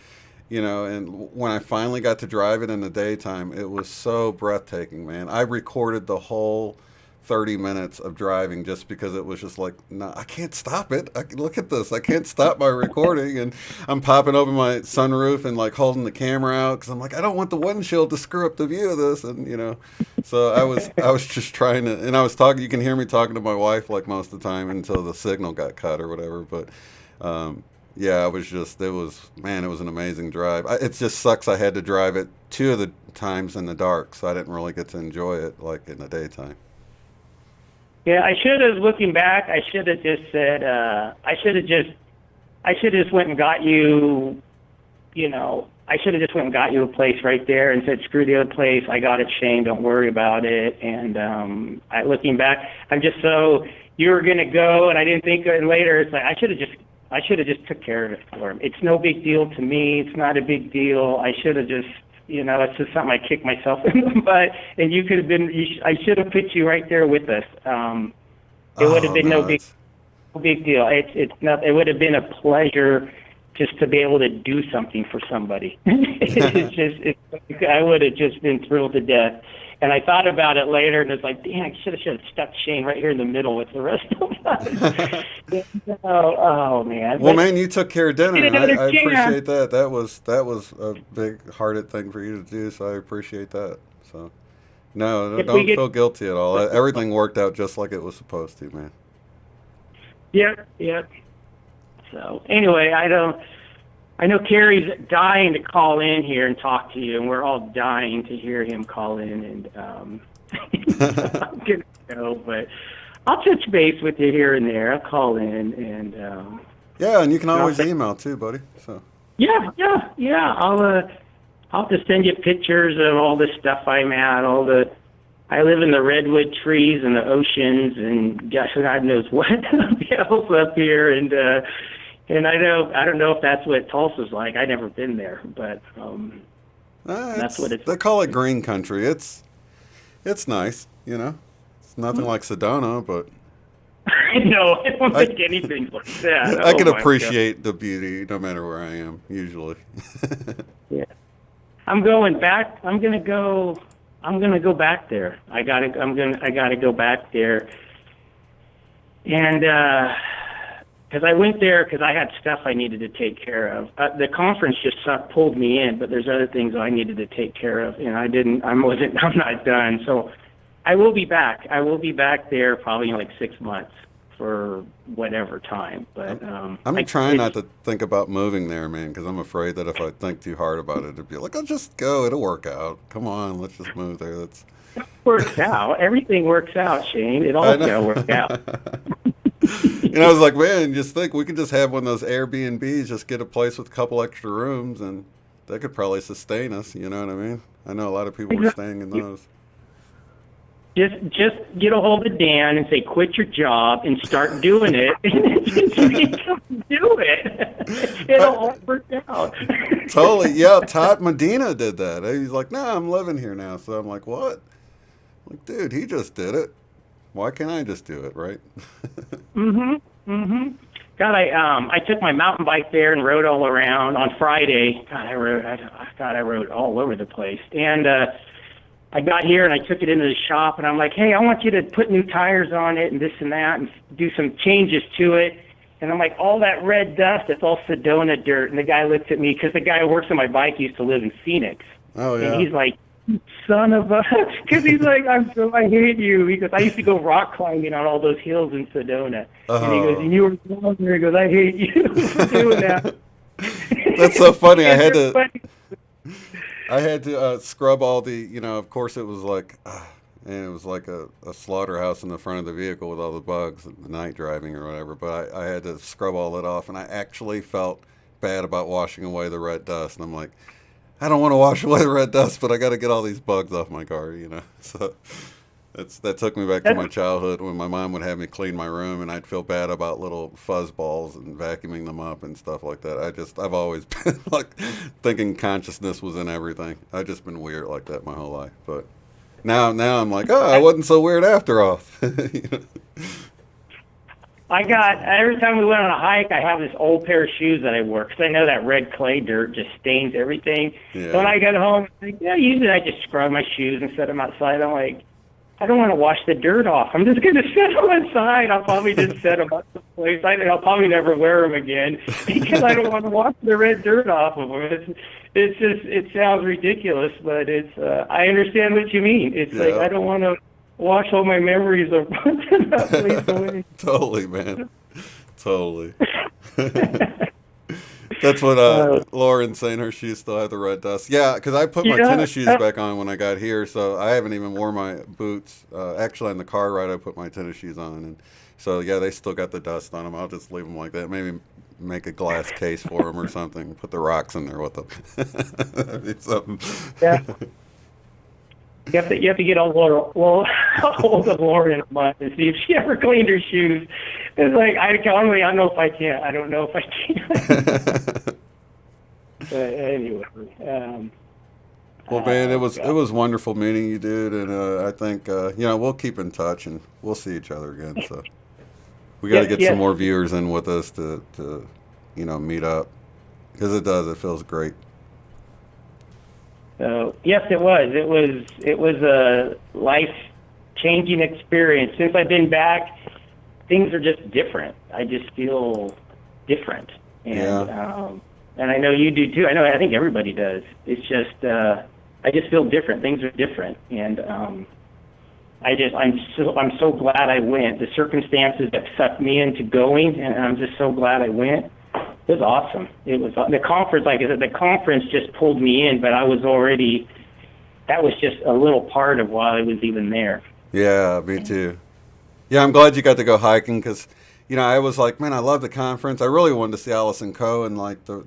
and when I finally got to drive it in the daytime, it was so breathtaking, man. I recorded the whole 30 minutes of driving just because it was just like, no, I can't stop it. Look at this. I can't stop my recording. And I'm popping open my sunroof and like holding the camera out because I'm like, I don't want the windshield to screw up the view of this. And, so I was just trying to, and I was talking, you can hear me talking to my wife like most of the time until the signal got cut or whatever. But, yeah, it was an amazing drive. It just sucks I had to drive it 2 of the times in the dark, so I didn't really get to enjoy it like in the daytime. Yeah, looking back, I should have just said, I should have just went and got you, I should have just went and got you a place right there and said, screw the other place, I got it, Shane, don't worry about it. And looking back, I'm just so, you were going to go, and I didn't think, and later, it's like, I should have just took care of it for him. It's no big deal to me. It's not a big deal. I should have just, it's just something I kicked myself in the butt. And you could have been, I should have put you right there with us. It would have been no big deal. It would have been a pleasure just to be able to do something for somebody. I would have just been thrilled to death. And I thought about it later, and it's like, damn, I should have stuck Shane right here in the middle with the rest of us. oh, man. Well, man, you took care of dinner. I appreciate that. That was a big-hearted thing for you to do, so I appreciate that. So, no, don't feel guilty at all. Everything worked out just like it was supposed to, man. Yep. So, anyway, I know Carrie's dying to call in here and talk to you, and we're all dying to hear him call in. And I'm gonna go, but I'll touch base with you here and there. I'll call in, and yeah, and you can always email too, buddy. So yeah. I'll just send you pictures of all the stuff I'm at. I live in the redwood trees and the oceans, and God knows what else up here, and I don't know if that's what Tulsa's like. I've never been there, but that's what it's. They call it green country. It's nice, It's nothing like Sedona, but. No, I don't think anything's like that. I can appreciate the beauty no matter where I am, usually. Yeah, I'm going back. I'm gonna go back there. I gotta go back there, and. Because I went there because I had stuff I needed to take care of. The conference just pulled me in, but there's other things I needed to take care of, and I'm not done. So I will be back. I will be back there probably in like 6 months for whatever time. But I'm trying not to think about moving there, man, because I'm afraid that if I think too hard about it, it'd be like, I'll just go. It'll work out. Come on, let's just move there. It works out. Everything works out, Shane. It all going to work out. I was like, man, just think we could just have one of those Airbnbs, just get a place with a couple extra rooms, and that could probably sustain us. You know what I mean? I know a lot of people were staying in those. Just get a hold of Dan and say, quit your job and start doing it. Do it. It'll all work out. Totally. Yeah, Todd Medina did that. He's like, no, I'm living here now. So I'm like, what? I'm like, dude, he just did it. Why can't I just do it, right? God, I took my mountain bike there and rode all around on Friday. God, I rode all over the place. And I got here and I took it into the shop and I'm like, hey, I want you to put new tires on it and this and that and do some changes to it. And I'm like, all that red dust, it's all Sedona dirt. And the guy looks at me, because the guy who works on my bike used to live in Scenic. Oh, yeah. And he's like, son of a, because he's like, I hate you. He goes, I used to go rock climbing on all those hills in Sedona. And he goes, and you were down there. He goes, I hate you for doing that. That's so funny. I had to scrub all the, of course it was like, and it was like a slaughterhouse in the front of the vehicle with all the bugs and the night driving or whatever. But I had to scrub all that off, and I actually felt bad about washing away the red dust. And I'm like, I don't want to wash away the red dust, but I got to get all these bugs off my car, So that took me back to my childhood when my mom would have me clean my room, and I'd feel bad about little fuzz balls and vacuuming them up and stuff like that. I've always been like thinking consciousness was in everything. I've just been weird like that my whole life, but now I'm like, oh, I wasn't so weird after all. Every time we went on a hike, I have this old pair of shoes that I wear, because I know that red clay dirt just stains everything. Yeah. So when I get home, usually I just scrub my shoes and set them outside. I'm like, I don't want to wash the dirt off. I'm just going to set them inside. I'll probably just set them up someplace. I'll probably never wear them again because I don't want to wash the red dirt off of them. It sounds ridiculous, but I understand what you mean. It's like, I don't want to wash all my memories of that place away. Totally, man. Totally. That's what Lauren's saying. Her shoes still have the red dust. Yeah, because I put my tennis shoes back on when I got here, so I haven't even worn my boots. Actually, on the car ride, I put my tennis shoes on, and so yeah, they still got the dust on them. I'll just leave them like that. Maybe make a glass case for them or something. Put the rocks in there with them. That'd be something. Yeah. You have to get a hold of Lauren in a month and see if she ever cleaned her shoes. It's like, I don't know if I can. I don't know if I can. But anyway. Well, man, it was wonderful meeting you, dude, and I think we'll keep in touch and we'll see each other again. So we got to get some more viewers in with us to meet up, because it feels great. So yes, it was. It was a life-changing experience. Since I've been back, things are just different. I just feel different, and I know you do too. I think everybody does. It's just I just feel different. Things are different, and I'm so glad I went. The circumstances that sucked me into going, and I'm just so glad I went. It was awesome. It was the conference. Like I said, the conference just pulled me in, but that was just a little part of why I was even there. Yeah, me too. Yeah, I'm glad you got to go hiking, because, I was like, man, I love the conference. I really wanted to see Allison Coe, and like I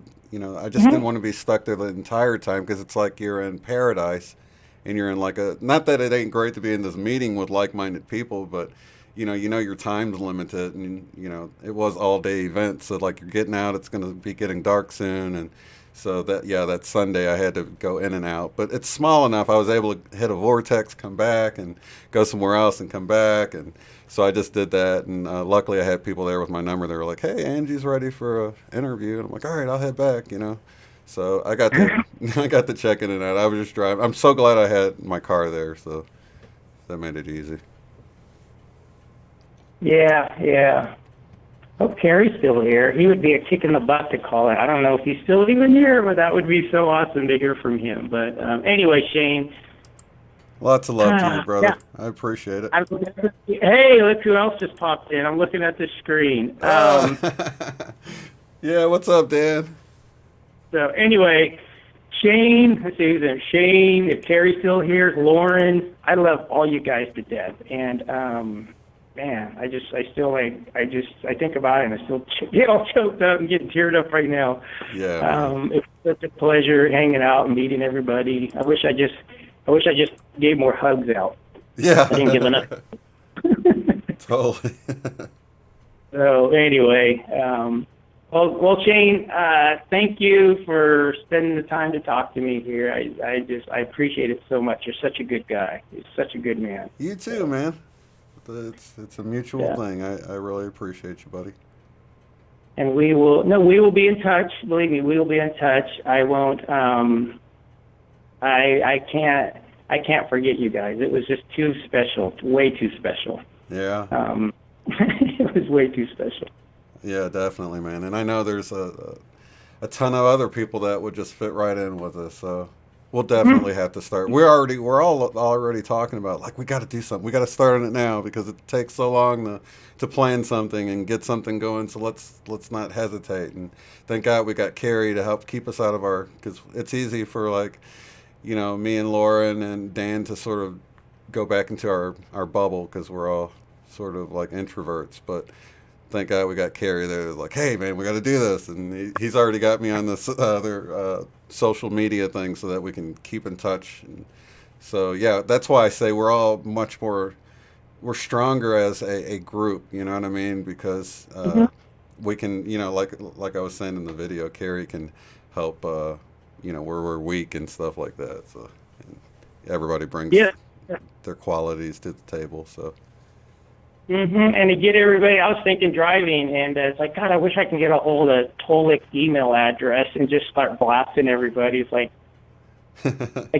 just didn't want to be stuck there the entire time, because it's like you're in paradise, and you're in like not that it ain't great to be in this meeting with like-minded people, but you know your time's limited, and it was all-day event, so like you're getting out, it's going to be getting dark soon, and so that Sunday I had to go in and out, but it's small enough. I was able to hit a Vortex, come back, and go somewhere else and come back, and so I just did that, and luckily I had people there with my number. They were like, "Hey, Angie's ready for an interview," and I'm like, "All right, I'll head back," So I got to check in and out. I was just driving. I'm so glad I had my car there, so that made it easy. Yeah. Hope Carrie's still here. He would be a kick in the butt to call it. I don't know if he's still even here, but that would be so awesome to hear from him. But anyway, Shane. Lots of love to you, brother. Yeah. I appreciate it. Hey, look who else just popped in. I'm looking at the screen. Yeah, what's up, Dan? So anyway, Shane, let's see who's there. Shane, if Carrie's still here, Lauren, I love all you guys to death. And man, I think about it and I still get all choked up and getting teared up right now. Yeah. It's such a pleasure hanging out and meeting everybody. I wish I just gave more hugs out. Yeah. I didn't give enough. Totally. So anyway, well, Shane, thank you for spending the time to talk to me here. I appreciate it so much. You're such a good guy. You're such a good man. You too, man. It's a mutual thing. I really appreciate you, buddy. And we will be in touch. Believe me, we will be in touch. I won't. I can't I can't forget you guys. It was just too special, way too special. Yeah. It was way too special. Yeah, definitely, man. And I know there's a ton of other people that would just fit right in with us. So we'll definitely have to start. We're all already talking about, like, we got to do something. We got to start on it now because it takes so long to plan something and get something going. So let's not hesitate. And thank God we got Carrie to help keep us out of because it's easy for, like, me and Lauren and Dan to sort of go back into our bubble because we're all sort of like introverts. But thank God we got Carrie there. Like, hey, man, we got to do this. And he's already got me on this other social media thing so that we can keep in touch. And so, yeah, that's why I say we're all we're stronger as a group, you know what I mean? Because we can, like I was saying in the video, Carrie can help, where we're weak and stuff like that. So and everybody brings their qualities to the table, so. And to get everybody, I was thinking driving, and it's like, God, I wish I could get a hold of Tolik's email address and just start blasting everybody. It's like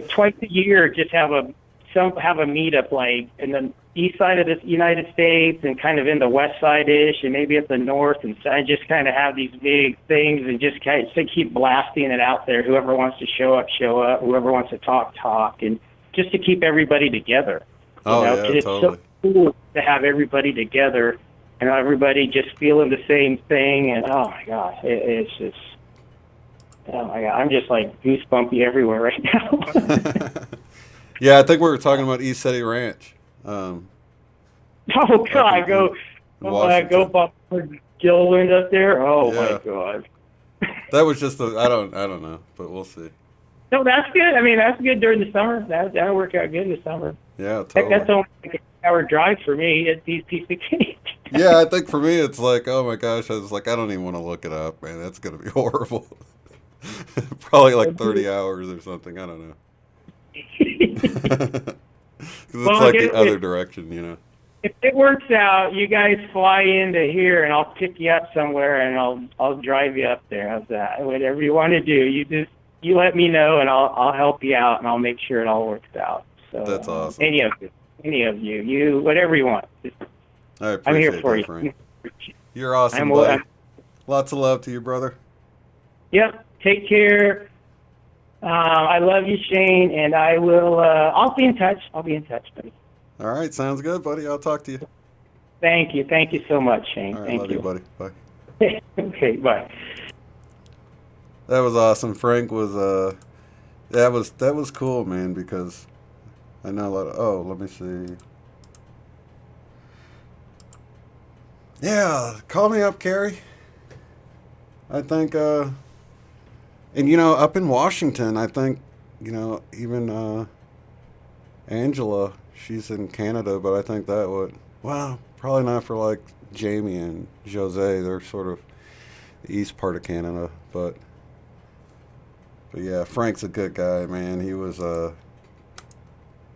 twice a year, just have a meetup, like in the east side of the United States and kind of in the west side-ish and maybe at the north and side, just kind of have these big things and just kind of keep blasting it out there. Whoever wants to show up, show up. Whoever wants to talk, and just to keep everybody together. Yeah, it's totally. So cool to have everybody together and everybody just feeling the same thing. And oh my gosh, it's just, oh my God, I'm just like goosebumpy everywhere right now. Yeah, I think we were talking about East City Ranch. Oh God, go bump Gilliland up there. Oh my God. That was just I don't know, but we'll see. No, that's good. I mean, that's good during the summer. That'll work out good in the summer. Yeah, totally. Heck, that's only like an hour drive for me at these piece of cake. Yeah, I think for me it's like, oh my gosh, I was like, I don't even want to look it up, man. That's gonna be horrible. Probably like 30 hours or something. I don't know. Because it's like the other direction, If it works out, you guys fly into here, and I'll pick you up somewhere, and I'll drive you up there. How's that? Whatever you want to do, you let me know, and I'll help you out, and I'll make sure it all works out. So that's awesome. Any of you, whatever you want. I appreciate I'm here for that, you. Frank. You're awesome, buddy. Lots of love to you, brother. Yep. Take care. I love you, Shane, and I will. I'll be in touch. Buddy. All right, sounds good, buddy. I'll talk to you. Thank you so much, Shane. All right, Thank love you, buddy. Bye. Okay, bye. That was awesome. Frank was that was cool, man, because I know a lot of let me see. Yeah, call me up, Carrie. I think and up in Washington, I think, even Angela, she's in Canada, but I think that probably not for like Jamie and Jose. They're sort of the east part of Canada, but yeah, Frank's a good guy, man.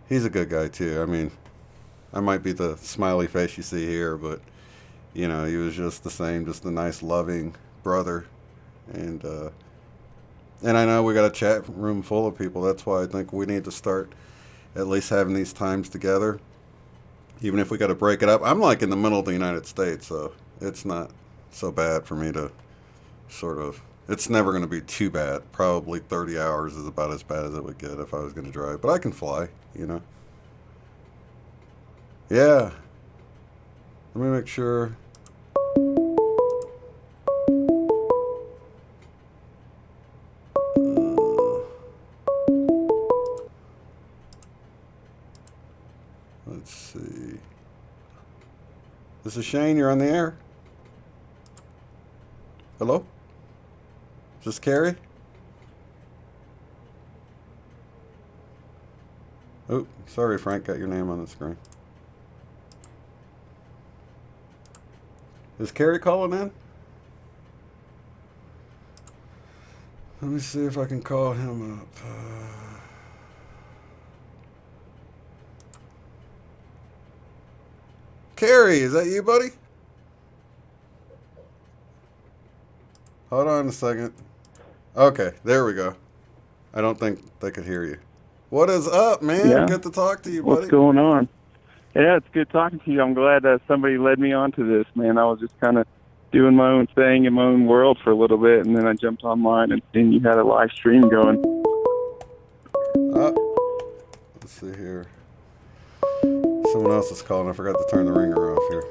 He's a good guy too. I mean, I might be the smiley face you see here, but he was just the same, just a nice, loving brother, and I know we got a chat room full of people. That's why I think we need to start at least having these times together, even if we got to break it up. I'm like in the middle of the United States, so it's not so bad for me to sort of. It's never going to be too bad. Probably 30 hours is about as bad as it would get if I was going to drive. But I can fly, Yeah. Let me make sure. Let's see. This is Shane. You're on the air. Hello? Is this Carrie? Oh, sorry, Frank. Got your name on the screen. Is Carrie calling in? Let me see if I can call him up. Carrie, is that you, buddy? Hold on a second. Okay, there we go. I don't think they could hear you. What is up, man? Yeah. Good to talk to you, What's buddy. going on? Yeah, it's good talking to you. I'm glad somebody led me onto this, man. I was just kind of doing my own thing in my own world for a little bit, and then I jumped online and seen you had a live stream going. Let's see here. Someone else is calling. I forgot to turn the ringer off here.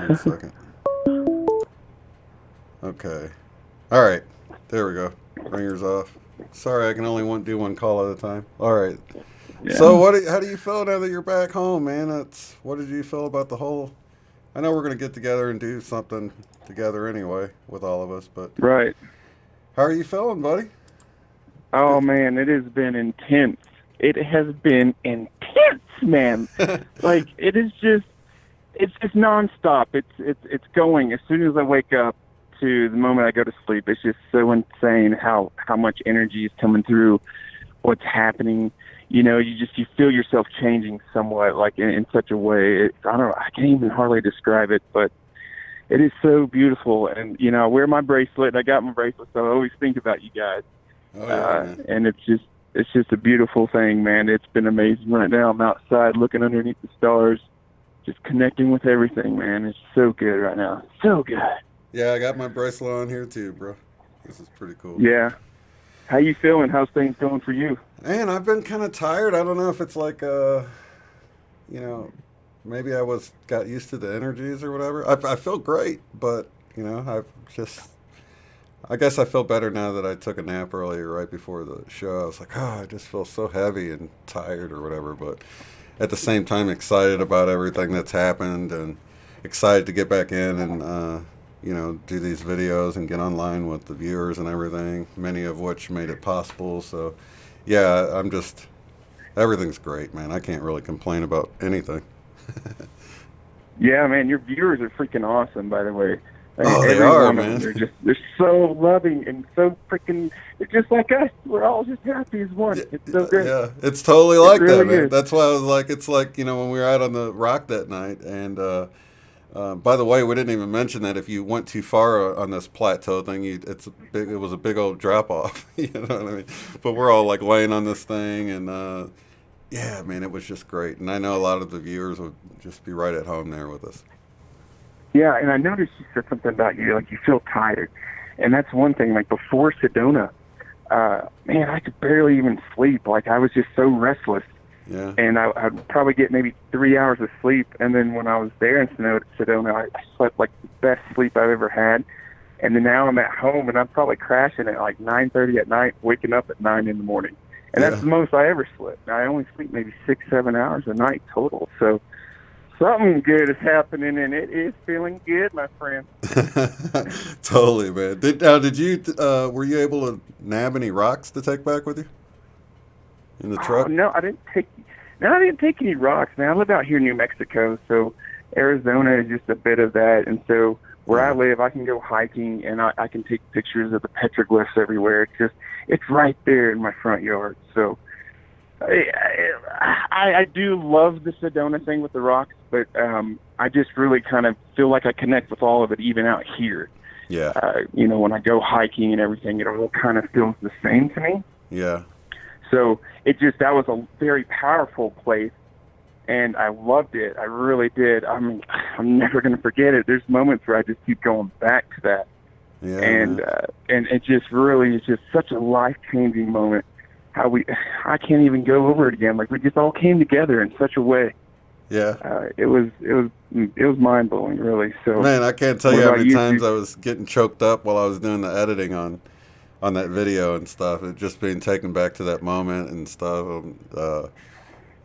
1 second. Okay. All right. There we go. Ringer's off. Sorry, I can only do one call at a time. All right. Yeah. So how do you feel now that you're back home, man? What did you feel about the whole... I know we're going to get together and do something together anyway with all of us, but... Right. How are you feeling, buddy? Oh, man, it has been intense. It has been intense, man. Like, it's just nonstop. It's going. As soon as I wake up to the moment I go to sleep, it's just so insane how much energy is coming through, what's happening. You know, you feel yourself changing somewhat, like in such a way. I can't even hardly describe it, but it is so beautiful. And, you know, I wear my bracelet. I got my bracelet, so I always think about you guys. Oh, yeah, and it's just a beautiful thing, man. It's been amazing. Right now I'm outside looking underneath the stars, just connecting with everything, man. It's so good right now. So good. Yeah, I got my bracelet on here too, bro. This is pretty cool. Yeah. How you feeling? How's things going for you? Man, I've been kind of tired. I don't know if it's like, you know, maybe I got used to the energies or whatever. I feel great, but, you know, I guess I feel better now that I took a nap earlier right before the show. I was like, I just feel so heavy and tired or whatever, but at the same time excited about everything that's happened and excited to get back in and, you know, do these videos and get online with the viewers and everything, many of which made it possible. So, yeah, everything's great, man. I can't really complain about anything. Yeah, man, your viewers are freaking awesome, by the way. They are, man. They're so loving and so freaking, they're just like us. We're all just happy as one. It's so great. Yeah, it's totally like really that, man. is. That's why I was like, it's like, you know, when we were out on the rock that night, and by the way, we didn't even mention that if you went too far on this plateau thing, it was a big old drop off. You know what I mean? But we're all like laying on this thing, and yeah, man, it was just great. And I know a lot of the viewers would just be right at home there with us. Yeah, and I noticed you said something about you, like you feel tired. And that's one thing, like before Sedona, man, I could barely even sleep. Like I was just so restless. Yeah. And I'd probably get maybe 3 hours of sleep. And then when I was there in Sedona, I slept like the best sleep I've ever had. And then now I'm at home and I'm probably crashing at like 9:30 at night, waking up at 9 in the morning. And that's the most I ever slept. I only sleep maybe 6-7 hours a night total. So something good is happening, and it is feeling good, my friend. Totally, man. Were you able to nab any rocks to take back with you in the truck? No, I didn't take any rocks. Man, I live out here in New Mexico, so Arizona is just a bit of that. And so where I live, I can go hiking, and I can take pictures of the petroglyphs everywhere. It's right there in my front yard. So I do love the Sedona thing with the rocks, but I just really kind of feel like I connect with all of it, even out here. Yeah. You know, when I go hiking and everything, it all kind of feels the same to me. Yeah. So that was a very powerful place, and I loved it. I really did. I mean, I'm never going to forget it. There's moments where I just keep going back to that. Yeah. And it just really is just such a life-changing moment. I can't even go over it again. Like we just all came together in such a way. Yeah. It was mind blowing, really. So man, I can't tell you how many times I I was getting choked up while I was doing the editing on that video and stuff. It just being taken back to that moment and stuff.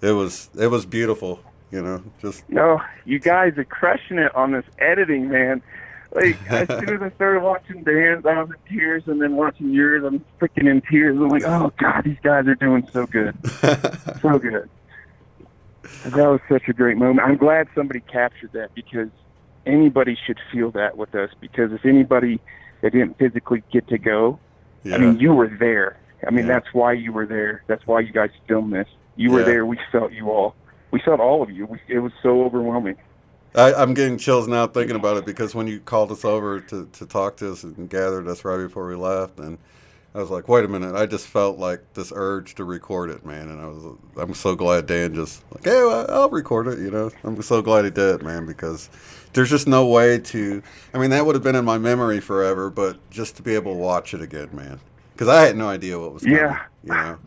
It was beautiful, you know. No, you guys are crushing it on this editing, man. Like, as soon as I started watching Dan's, I was in tears, and then watching yours, I'm freaking in tears. I'm like, oh, God, these guys are doing so good. So good. That was such a great moment. I'm glad somebody captured that, because anybody should feel that with us, because if anybody that didn't physically get to go, I mean, you were there. I mean, that's why you were there. That's why you guys filmed this. You were there. We felt you all. We felt all of you. It was so overwhelming. I'm getting chills now thinking about it, because when you called us over to talk to us and gathered us right before we left, and I was like, wait a minute. I just felt like this urge to record it, man. And I'm so glad Dan just like, hey, well, I'll record it. You know, I'm so glad he did, man, because there's just no way to. I mean, that would have been in my memory forever, but just to be able to watch it again, man, because I had no idea what was coming. Yeah. You know,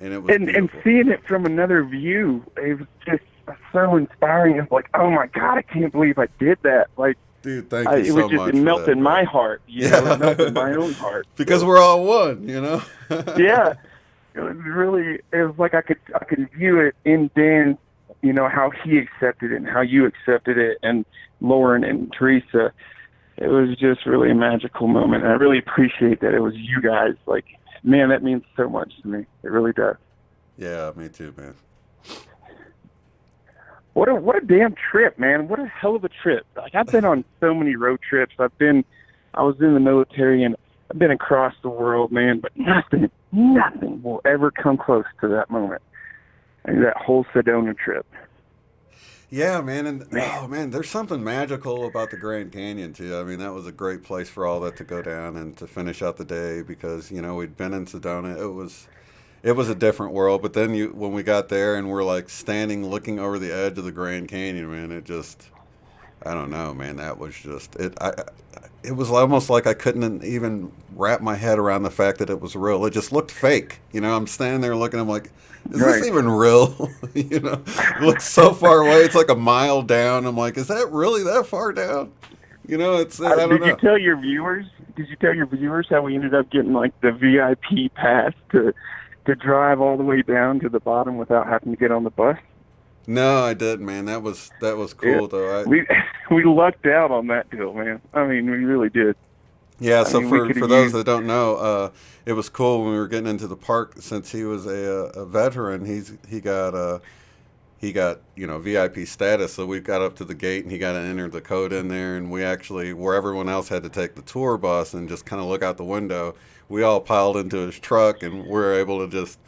and it was And beautiful. seeing it from another view, it was just so inspiring. It's like, oh my God, I can't believe I did that. Like, Dude, thank you it so was just much. it melted my heart. You know, it melted my own heart. Because we're all one, you know. Yeah, it was really. It was like I could view it in Dan. You know how he accepted it and how you accepted it, and Lauren and Teresa. It was just really a magical moment. And I really appreciate that it was you guys. Like, man, that means so much to me. It really does. Yeah, me too, man. What a damn trip, man. What a hell of a trip. Like, I've been on so many road trips. I was in the military, and I've been across the world, man, but nothing will ever come close to that moment. And that whole Sedona trip. Yeah, man, and oh man, there's something magical about the Grand Canyon too. I mean, that was a great place for all that to go down and to finish out the day because, you know, we'd been in Sedona. It was a different world, but then when we got there and we're like standing looking over the edge of the Grand Canyon, man, it just, I don't know, man, that was just it was almost like I couldn't even wrap my head around the fact that it was real. It just looked fake. You know, I'm standing there looking, I'm like, is Right. this even real? You know, it looks so far away. It's like a mile down. I'm like, is that really that far down? You know, it's, I don't know. Did you tell your viewers how we ended up getting like the VIP pass to drive all the way down to the bottom without having to get on the bus? No, I didn't, man. That was cool, Yeah. though. We lucked out on that deal, man. I mean, we really did. Yeah, I so mean, we for could've those used- that don't know, it was cool when we were getting into the park. Since he was a veteran, he got VIP status. So we got up to the gate and he got to enter the code in there. And we actually, where everyone else had to take the tour bus and just kind of look out the window, we all piled into his truck and we were able to just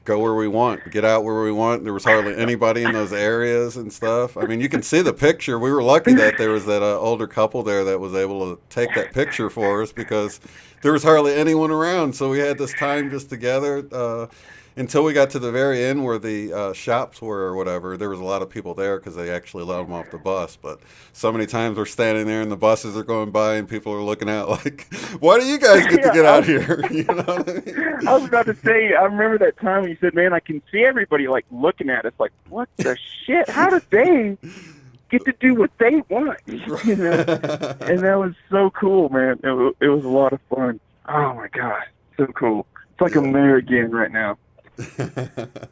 go where we want, get out where we want. There was hardly anybody in those areas and stuff. I mean, you can see the picture. We were lucky that there was that older couple there that was able to take that picture for us because there was hardly anyone around. So we had this time just together until we got to the very end where the shops were or whatever. There was a lot of people there because they actually let them off the bus. But so many times we're standing there and the buses are going by and people are looking out like, why do you guys get to get out here? You know what I mean? I was about to say, I remember that time when you said, man, I can see everybody like looking at us like, what the shit? How did they get to do what they want? You know? And that was so cool, man. It was a lot of fun. Oh my God, so cool. It's like I'm there again right now. That's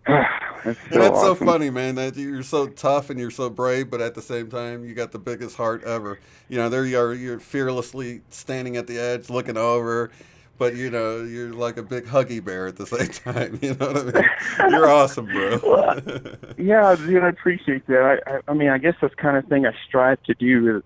so That's so awesome. funny, man, that you're so tough and you're so brave, but at the same time, you got the biggest heart ever. You know, there you are, you're fearlessly standing at the edge, looking over, but, you know, you're like a big huggy bear at the same time. You know what I mean? You're awesome, bro. Well, yeah, dude, I appreciate that. I mean, I guess that's the kind of thing I strive to do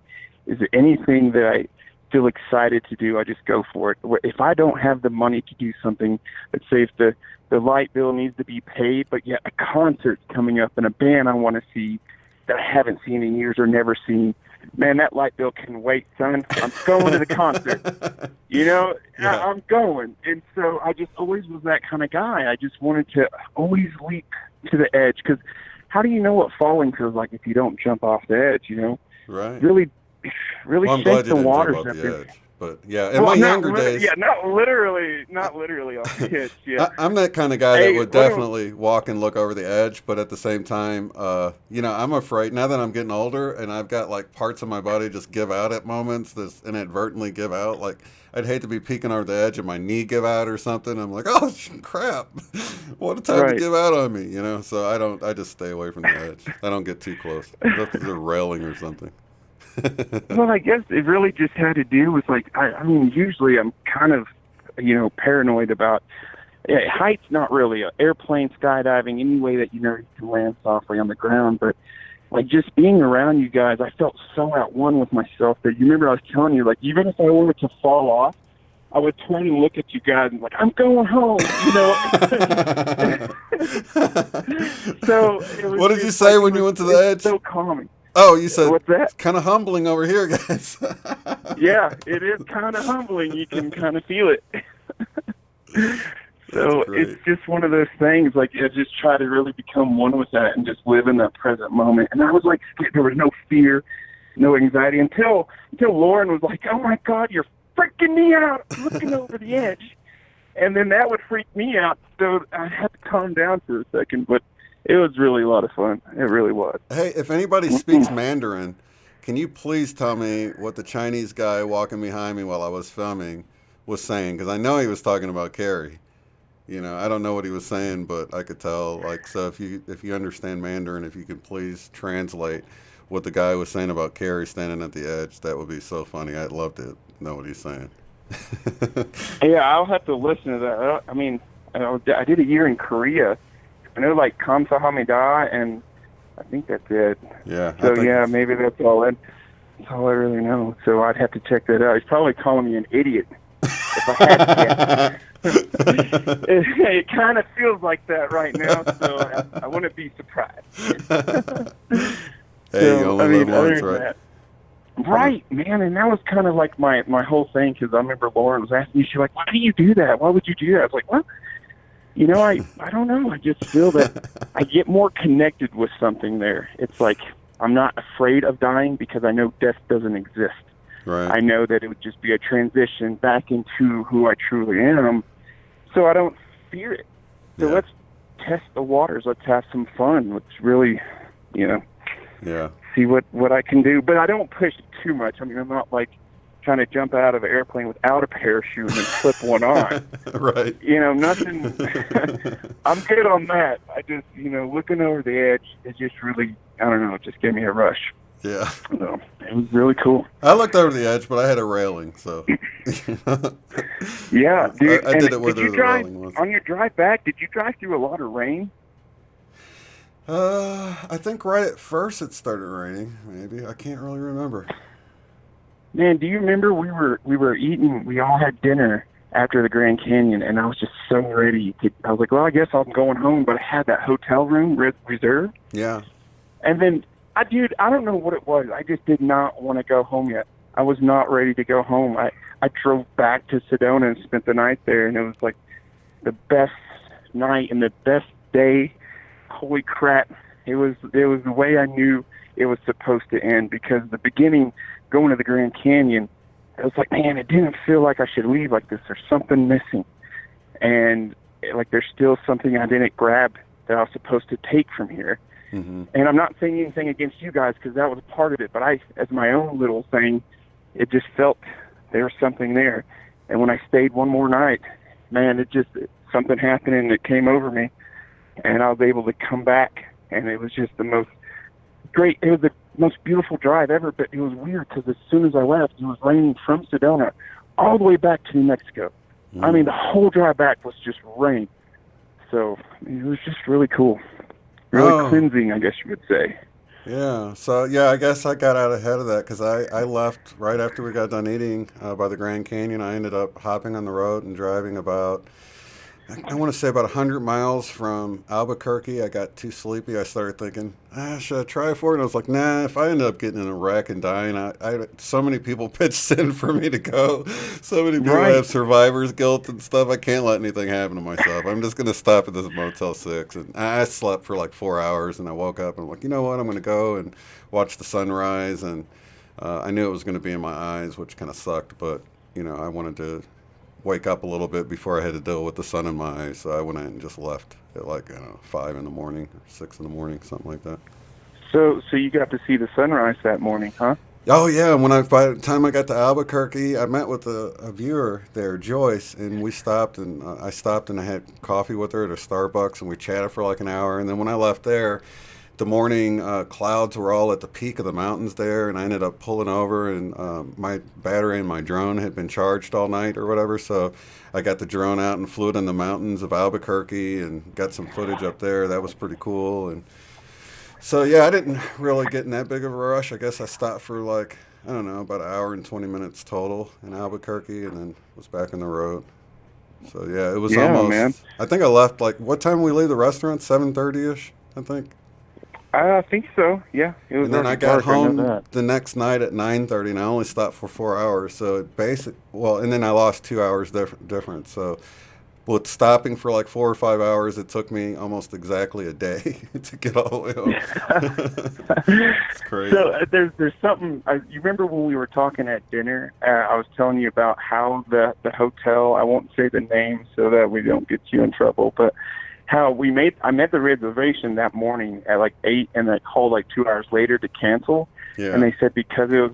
is anything that I feel excited to do, I just go for it. If I don't have the money to do something, let's say if the light bill needs to be paid, but yet a concert's coming up and a band I want to see that I haven't seen in years or never seen, man, that light bill can wait, son. I'm going to the concert. You know, Yeah. I'm going. And so I just always was that kind of guy. I just wanted to always leap to the edge because how do you know what falling feels like if you don't jump off the edge, you know? Right. Really Well, I'm shake glad you the didn't waters jump off up the there. edge. But, yeah, in my younger days... Yeah, not literally off the edge, yeah. I'm that kind of guy Hey, that would definitely walk and look over the edge, but at the same time, you know, I'm afraid now that I'm getting older and I've got like parts of my body just give out at moments, that inadvertently give out. Like I'd hate to be peeking over the edge and my knee give out or something. I'm like, oh crap, what a time to Right. give out on me, you know? So I just stay away from the edge. I don't get too close. Unless there's a railing or something. Well, I guess it really just had to do with like I mean, usually I'm kind of, you know, paranoid about heights. Not really airplane, skydiving, any way that you know you can land softly on the ground. But like just being around you guys, I felt so at one with myself that you remember I was telling you like even if I wanted to fall off, I would turn and look at you guys and like I'm going home, you know. So it was What did you just say like, when it you was- went to the it was edge? So calming. Oh, you said What's that? it's kind of humbling over here, guys. Yeah, it is kind of humbling. You can kind of feel it. So it's just one of those things, like, I just try to really become one with that and just live in that present moment. And I was like, there was no fear, no anxiety until Lauren was like, oh my God, you're freaking me out looking over the edge. And then that would freak me out. So I had to calm down for a second, but it was really a lot of fun. It really was. Hey, if anybody speaks Mandarin, can you please tell me what the Chinese guy walking behind me while I was filming was saying? Because I know he was talking about Carrie. You know, I don't know what he was saying, but I could tell. Like, so if you understand Mandarin, if you could please translate what the guy was saying about Carrie standing at the edge, that would be so funny. I'd love to know what he's saying. Yeah, I'll have to listen to that. I mean, I did a year in Korea. I know, like, Kamsahamnida, and I think that's it. Yeah. So, yeah, maybe that's all I really know. So I'd have to check that out. He's probably calling me an idiot if I had to guess. It kind of feels like that right now, so I wouldn't be surprised. Hey, you only live once, right? That, right, man, and that was kind of like my whole thing, because I remember Lauren was asking me, she's like, why do you do that? Why would you do that? I was like, well, you know, I don't know. I just feel that I get more connected with something there. It's like I'm not afraid of dying because I know death doesn't exist. Right. I know that it would just be a transition back into who I truly am, so I don't fear it. So let's test the waters. Let's have some fun. Let's really, you know, see what I can do. But I don't push it too much. I mean, I'm not like trying to jump out of an airplane without a parachute and slip one on. Right. You know, nothing. I'm good on that. I just, you know, looking over the edge, it just really, I don't know, it just gave me a rush. Yeah. So it was really cool. I looked over the edge, but I had a railing, so. Yeah, dude. I did it where the railing was. On your drive back, did you drive through a lot of rain? I think right at first it started raining, maybe. I can't really remember. Man, do you remember we were eating, we all had dinner after the Grand Canyon, and I was just so ready to, I was like, well, I guess I'm going home, but I had that hotel room reserved. Yeah. And then, I don't know what it was. I just did not want to go home yet. I was not ready to go home. I drove back to Sedona and spent the night there, and it was like the best night and the best day. Holy crap. It was the way I knew it was supposed to end, because the beginning, going to the Grand Canyon, I was like, man, it didn't feel like I should leave like this. There's something missing. And like there's still something I didn't grab that I was supposed to take from here. Mm-hmm. And I'm not saying anything against you guys, because that was a part of it. But I, as my own little thing, it just felt there was something there. And when I stayed one more night, man, something happened and it came over me. And I was able to come back. And it was just the most beautiful drive ever. But it was weird, because as soon as I left, it was raining from Sedona all the way back to New Mexico. Mm-hmm. I mean, the whole drive back was just rain. So it was just really cool. Really cleansing, I guess you would say. Yeah. So, yeah, I guess I got out ahead of that, because I left right after we got done eating by the Grand Canyon. I ended up hopping on the road and driving about, I want to say about 100 miles from Albuquerque. I got too sleepy. I started thinking, should I try for it? And I was like, nah, if I end up getting in a wreck and dying, so many people pitched in for me to go. So many people have survivor's guilt and stuff. I can't let anything happen to myself. I'm just going to stop at this Motel 6. And I slept for like 4 hours, and I woke up and I'm like, you know what? I'm going to go and watch the sunrise. And I knew it was going to be in my eyes, which kind of sucked. But, you know, I wanted to wake up a little bit before I had to deal with the sun in my eyes. So I went in and just left at like, 5 in the morning or 6 in the morning, something like that. So you got to see the sunrise that morning, huh? Oh yeah, by the time I got to Albuquerque, I met with a viewer there, Joyce, and we stopped, and I stopped and I had coffee with her at a Starbucks, and we chatted for like an hour. And then when I left there, the morning clouds were all at the peak of the mountains there, and I ended up pulling over, and my battery in my drone had been charged all night or whatever, so I got the drone out and flew it in the mountains of Albuquerque and got some footage up there. That was pretty cool. And so, yeah, I didn't really get in that big of a rush. I guess I stopped for like, I don't know, about an hour and 20 minutes total in Albuquerque, and then was back on the road. So, yeah, it was almost, man. I think I left, like, what time did we leave the restaurant? 7:30-ish, I think. I think so. Yeah, it was And then I already got dark. I know home that. the next night at 9:30, and I only stopped for 4 hours. So and then I lost 2 hours difference. So with stopping for like 4 or 5 hours, it took me almost exactly a day to get all the way home. It's crazy. So there's something. You remember when we were talking at dinner? I was telling you about how the hotel. I won't say the name so that we don't get you in trouble. But how I made the reservation that morning at like 8, and I called like 2 hours later to cancel. Yeah. And they said because it was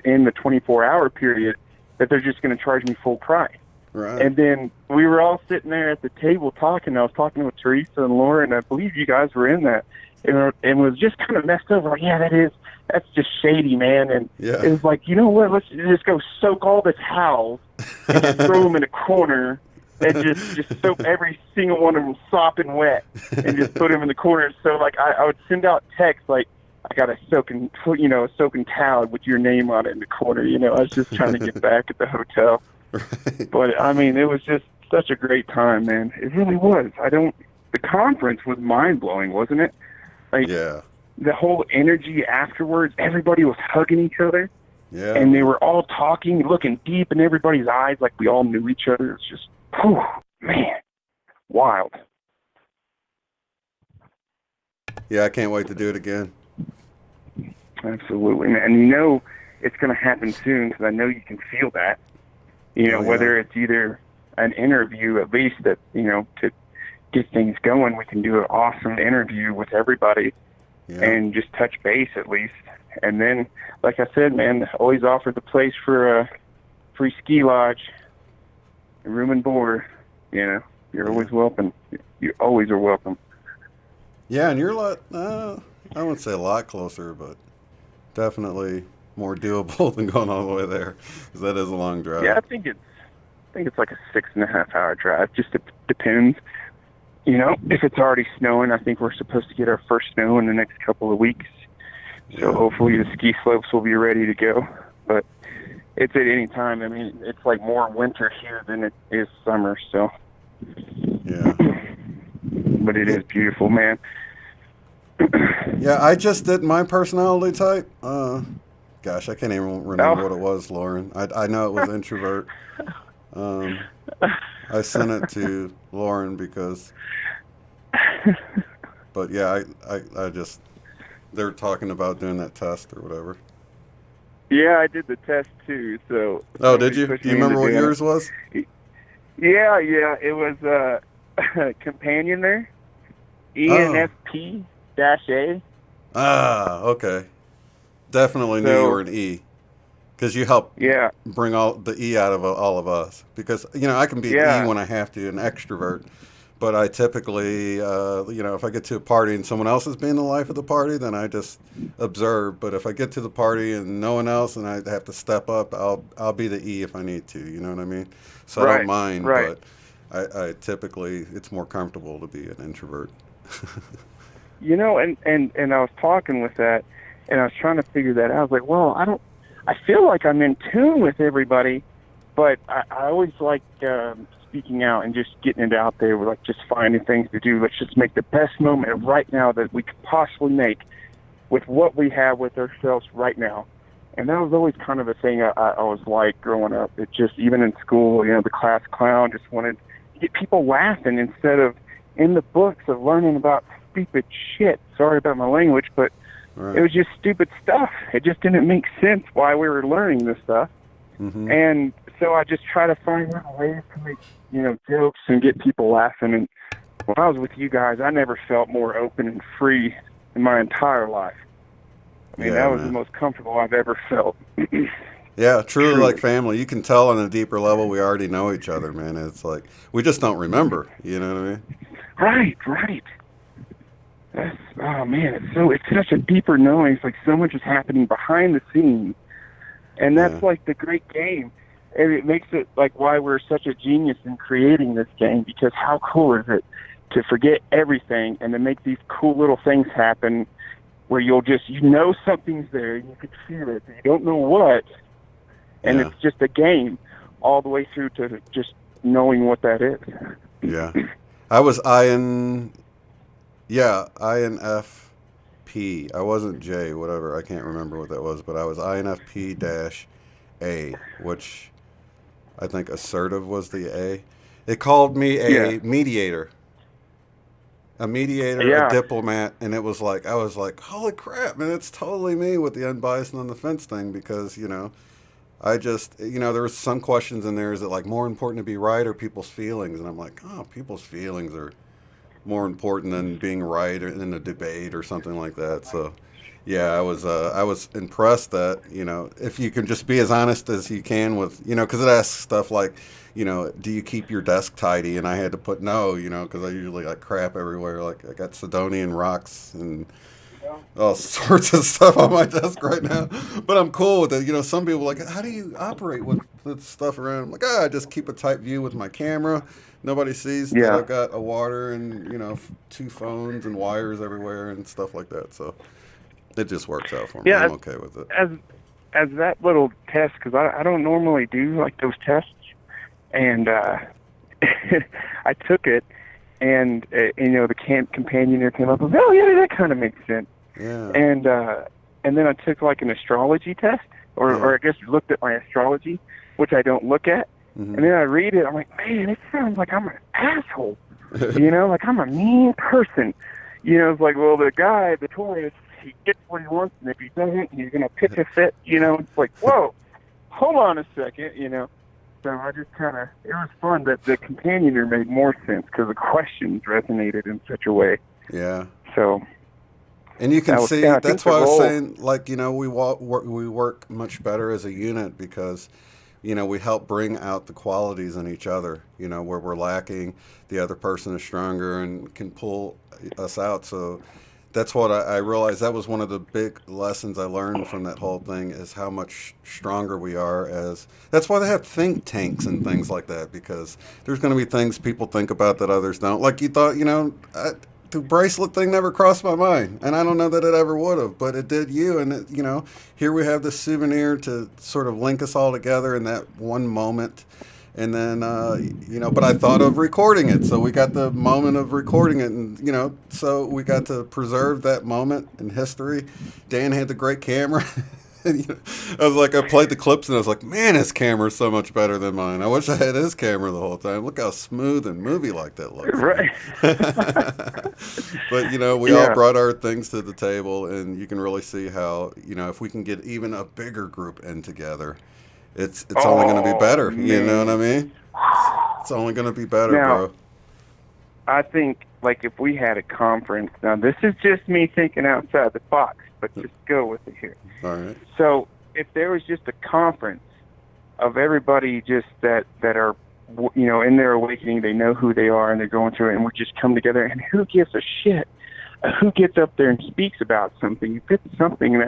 in the 24-hour period that they're just going to charge me full price. Right. And then we were all sitting there at the table talking. I was talking with Teresa and Laura, and I believe you guys were in that. And it was just kind of messed up. Like, yeah, that's just shady, man. And Yeah. it was like, you know what? Let's just go soak all the towels and just throw them in a corner and just soak every single one of them sopping wet and just put them in the corner. So like I would send out texts like, I got a soaking towel with your name on it in the corner. I was just trying to get back at the hotel. Right. But I mean, it was just such a great time, man. It really was. The conference was mind blowing, wasn't it? Like, Yeah. the whole energy afterwards, everybody was hugging each other, Yeah. and they were all talking, looking deep in everybody's eyes like we all knew each other. It was just, whew, man, wild. Yeah, I can't wait to do it again. Absolutely, man. And it's going to happen soon because I know you can feel that. Oh, yeah. Whether it's either an interview, at least that, to get things going, we can do an awesome interview with everybody. Yeah. And just touch base at least. And then, like I said, man, always offer the place for a free ski lodge, room and board. You're always welcome. You always are welcome. Yeah, and you're a lot, I wouldn't say a lot closer, but definitely more doable than going all the way there, because that is a long drive. Yeah, I think it's like a 6.5 hour drive. Just depends. If it's already snowing, I think we're supposed to get our first snow in the next couple of weeks. So hopefully the ski slopes will be ready to go. But it's at any time. I mean, it's like more winter here than it is summer. So. Yeah. But it is beautiful, man. Yeah, I just did my personality type. Gosh, I can't even remember what it was, Lauren. I know it was introvert. I sent it to Lauren because, but yeah, I just, they're talking about doing that test or whatever. Yeah, I did the test too. So. Oh, did you? Do you remember what yours was? Yeah, it was companion there. ENFP-A. Ah, okay. Definitely knew you were an E, because you help bring all the E out of all of us. Because I can be E when I have to, an extrovert, but I typically, if I get to a party and someone else is being the life of the party, then I just observe. But if I get to the party and no one else, and I have to step up, I'll be the E if I need to. You know what I mean? So I don't mind, but I typically, it's more comfortable to be an introvert. And I was talking with that, and I was trying to figure that out. I was like, well, I feel like I'm in tune with everybody, but I always like speaking out and just getting it out there, like just finding things to do. Let's just make the best moment of right now that we could possibly make with what we have with ourselves right now. And that was always kind of a thing I was like growing up. It just, even in school, the class clown, just wanted to get people laughing instead of in the books of learning about stupid shit. Sorry about my language, but it was just stupid stuff. It just didn't make sense why we were learning this stuff. Mm-hmm. And so I just try to find ways to make, jokes and get people laughing. And when I was with you guys, I never felt more open and free in my entire life. I mean, that was the most comfortable I've ever felt. Yeah, truly like family. You can tell on a deeper level we already know each other, man. It's like, we just don't remember, you know what I mean? Right. Oh man, it's such a deeper knowing. It's like so much is happening behind the scenes, and that's like the great game. And it makes it like why we're such a genius in creating this game, because how cool is it to forget everything and to make these cool little things happen where you'll just something's there, you can feel it, you don't know what, and it's just a game all the way through to just knowing what that is. Yeah. I was INF, INFP. I wasn't J, whatever. I can't remember what that was, but I was INFP-A, which I think assertive was the A. It called me a mediator. A mediator, a Yeah. diplomat, and it was like, I was like, holy crap, man, it's totally me with the unbiased and on the fence thing, because, I just, there was some questions in there. Is it like more important to be right or people's feelings? And I'm like, oh, people's feelings are more important than being right in a debate or something like that. So, yeah, I was impressed that, if you can just be as honest as you can with, because it asks stuff like, do you keep your desk tidy? And I had to put no, because I usually got crap everywhere. Like I got Sidonian rocks and all sorts of stuff on my desk right now. But I'm cool with it. Some people are like, how do you operate with stuff around? I'm like, I just keep a tight view with my camera. Nobody sees that I've got a water and, 2 phones and wires everywhere and stuff like that. So it just works out for me. Yeah, I'm okay with it. As that little test, because I don't normally do like those tests, and I took it, and the companion there came up and, oh yeah, that kind of makes sense. Yeah. And then I took like an astrology test, or I guess looked at my astrology, which I don't look at. Mm-hmm. And then I read it, I'm like, man, it sounds like I'm an asshole. Like I'm a mean person. It's like, well, the guy, the Taurus, he gets what he wants, and if he doesn't, he's gonna pitch a fit. It's like, whoa, hold on a second. So I just it was fun that the companioner made more sense because the questions resonated in such a way. Yeah. So. And you can see, I that's think why I was role- saying, like, we work much better as a unit because, we help bring out the qualities in each other, where we're lacking, the other person is stronger and can pull us out. So that's what I realized. That was one of the big lessons I learned from that whole thing, is how much stronger we are that's why they have think tanks and things like that, because there's going to be things people think about that others don't. Like you thought, the bracelet thing never crossed my mind, and I don't know that it ever would have, but it did you. And here we have this souvenir to sort of link us all together in that one moment. And then but I thought of recording it, so we got the moment of recording it, and so we got to preserve that moment in history. Dan had the great camera. And, I was like, I played the clips and I was like, man, his camera's so much better than mine. I wish I had his camera the whole time. Look how smooth and movie like that looks. Right. But, we all brought our things to the table, and you can really see how, if we can get even a bigger group in together, it's only going to be better. Man. You know what I mean? It's only going to be better, Now, bro. I think, like, if we had a conference, now this is just me thinking outside the box, but just go with it here. All right. So if there was just a conference of everybody just that are, in their awakening, they know who they are and they're going through it, and we just come together, and who gives a shit? Who gets up there and speaks about something? You pick something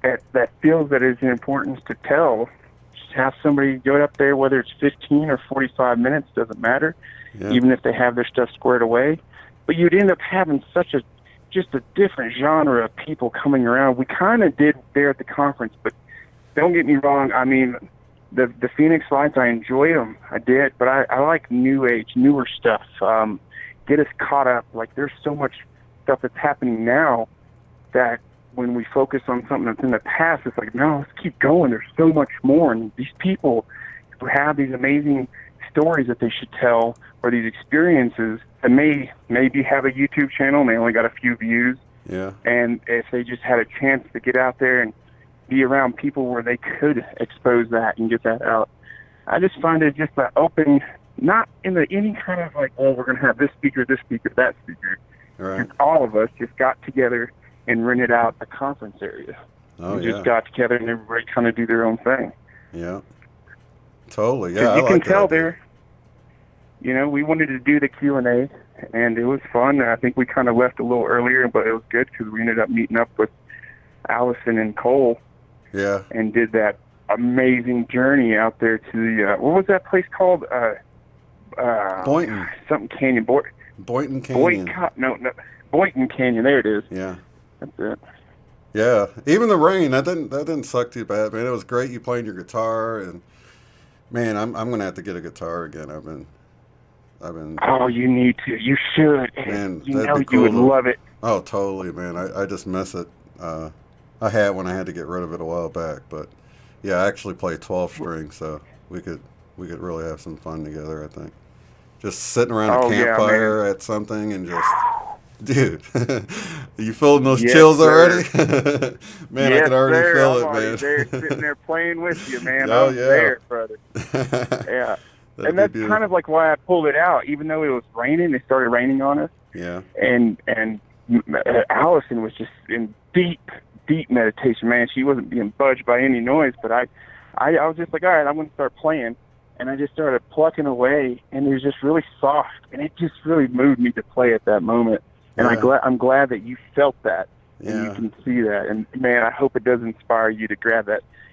that feels that is importance to tell. Just have somebody go up there, whether it's 15 or 45 minutes, doesn't matter, even if they have their stuff squared away. But you'd end up having just a different genre of people coming around. We kind of did there at the conference, but don't get me wrong. I mean, the Phoenix Lights, I enjoyed them. I did, but I like new age, newer stuff. Get us caught up. Like, there's so much stuff that's happening now that when we focus on something that's in the past, it's like, no, let's keep going. There's so much more. And these people who have these amazing stories that they should tell, or these experiences that maybe have a YouTube channel and they only got a few views. Yeah. And if they just had a chance to get out there and be around people where they could expose that and get that out, I just find it just an open, not in any kind of like, oh, we're going to have this speaker, that speaker. Right. All of us just got together and rented out a conference area. Oh, we yeah. just got together and everybody kind of do their own thing. Yeah. Totally. Yeah. You I can like tell that idea. there, we wanted to do the Q&A, and it was fun. I think we kind of left a little earlier, but it was good because we ended up meeting up with Allison and Cole. Yeah. And did that amazing journey out there to the, what was that place called? Boynton. Something Canyon. Boynton Canyon. Boynton Canyon. There it is. Yeah. That's it. Yeah. Even the rain, that didn't suck too bad, man. It was great. You playing your guitar, and man, I'm gonna have to get a guitar again. I've been. Oh, you need to. You should. Man, you that'd know be you cool would to love it. Oh, totally, man. I just miss it. I had when I had to get rid of it a while back, but yeah, I actually play 12 string, so we could we could really have some fun together. I think just sitting around a Oh yeah, man. campfire at something and just, dude, you feeling those Yes, chills sir. already? Man, I Yes, can already sir. feel I'm it, already there, sitting man. there playing with you, man. Oh I'm yeah, there, brother. Yeah. that'd And be that's kind of beautiful. like why I pulled it out, even though it was raining. It started raining on us, Yeah, and Allison was just in deep meditation. Man, she wasn't being budged by any noise, but I was just like, all right, I'm going to start playing, and I just started plucking away, and it was just really soft, and it just really moved me to play at that moment. And yeah, I'm glad that you felt that, and you yeah, can see that. And man, I hope it does inspire you to grab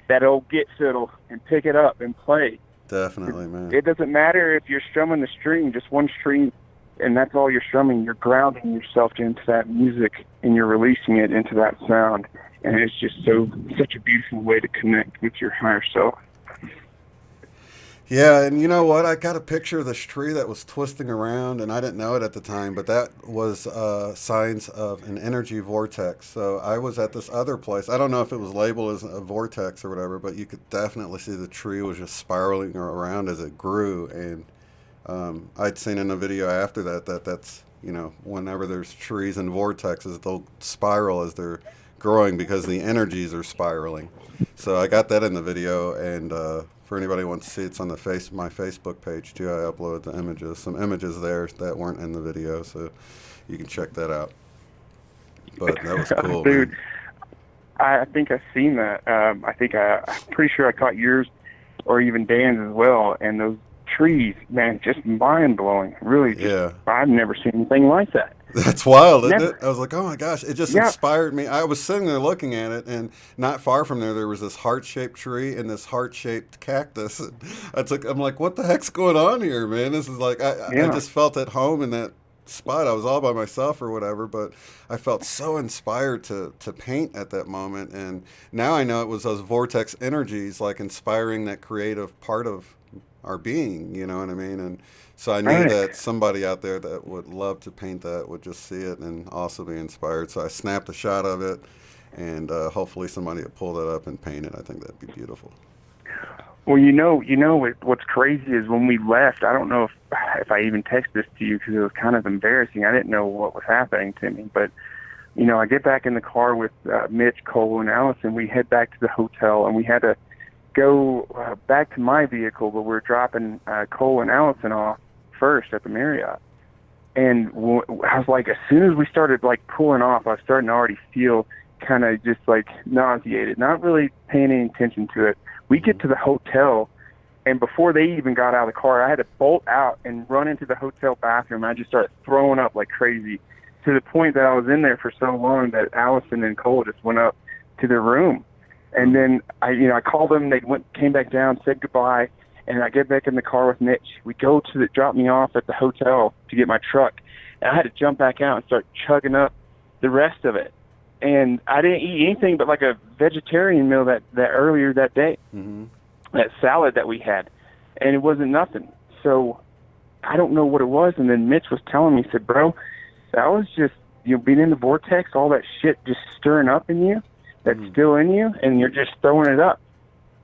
that old git fiddle and pick it up and play. definitely, man. It doesn't matter if you're strumming the string, just one string, and that's all you're strumming. You're grounding yourself into that music, and you're releasing it into that sound. And it's just such a beautiful way to connect with your higher self. Yeah, and you know what? I got a picture of this tree that was twisting around, and I didn't know it at the time, but that was signs of an energy vortex. So I was at this other place. I don't know if it was labeled as a vortex or whatever, but you could definitely see the tree was just spiraling around as it grew. And I'd seen in a video after that's, whenever there's trees and vortexes, they'll spiral as they're growing because the energies are spiraling. So I got that in the video, and for anybody who wants to see, it's on my Facebook page too. I uploaded the images, some images there that weren't in the video, so you can check that out. But that was cool, Dude, man. I think I've seen that. I'm pretty sure I caught yours or even Dan's as well. And those trees, man, just mind blowing. Really, just Yeah. I've never seen anything like that. That's wild, isn't it? Never. I was like, oh my gosh, it just Yeah. inspired me. I was sitting there looking at it, and not far from there was this heart-shaped tree and this heart-shaped cactus. And I'm like, what the heck's going on here, man? This is like, I Yeah. just felt at home in that spot. I was all by myself or whatever, but I felt so inspired to paint at that moment. And now I know it was those vortex energies, like inspiring that creative part of our being, you know what I mean? And so I knew Right. that somebody out there that would love to paint that would just see it and also be inspired. So I snapped a shot of it, and hopefully somebody will pull that up and paint it. I think that'd be beautiful. Well, what's crazy is when we left. I don't know if I even texted this to you because it was kind of embarrassing. I didn't know what was happening to me, but I get back in the car with Mitch, Cole, and Allison. We head back to the hotel, and we had to go back to my vehicle, but we're dropping Cole and Allison off first at the Marriott. And I was like, as soon as we started like pulling off, I was starting to already feel kind of just like nauseated, not really paying any attention to it. We get to the hotel, and before they even got out of the car, I had to bolt out and run into the hotel bathroom. I just started throwing up like crazy, to the point that I was in there for so long that Allison and Cole just went up to their room. And then I called them. They came back down, said goodbye, and I get back in the car with Mitch. We go to drop me off at the hotel to get my truck, and I had to jump back out and start chugging up the rest of it. And I didn't eat anything but like a vegetarian meal that earlier that day, Mm-hmm. that salad that we had, and it wasn't nothing. So I don't know what it was. And then Mitch was telling me, he said, bro, that was just being in the vortex, all that shit just stirring up in you. That's still in you, and you're just throwing it up.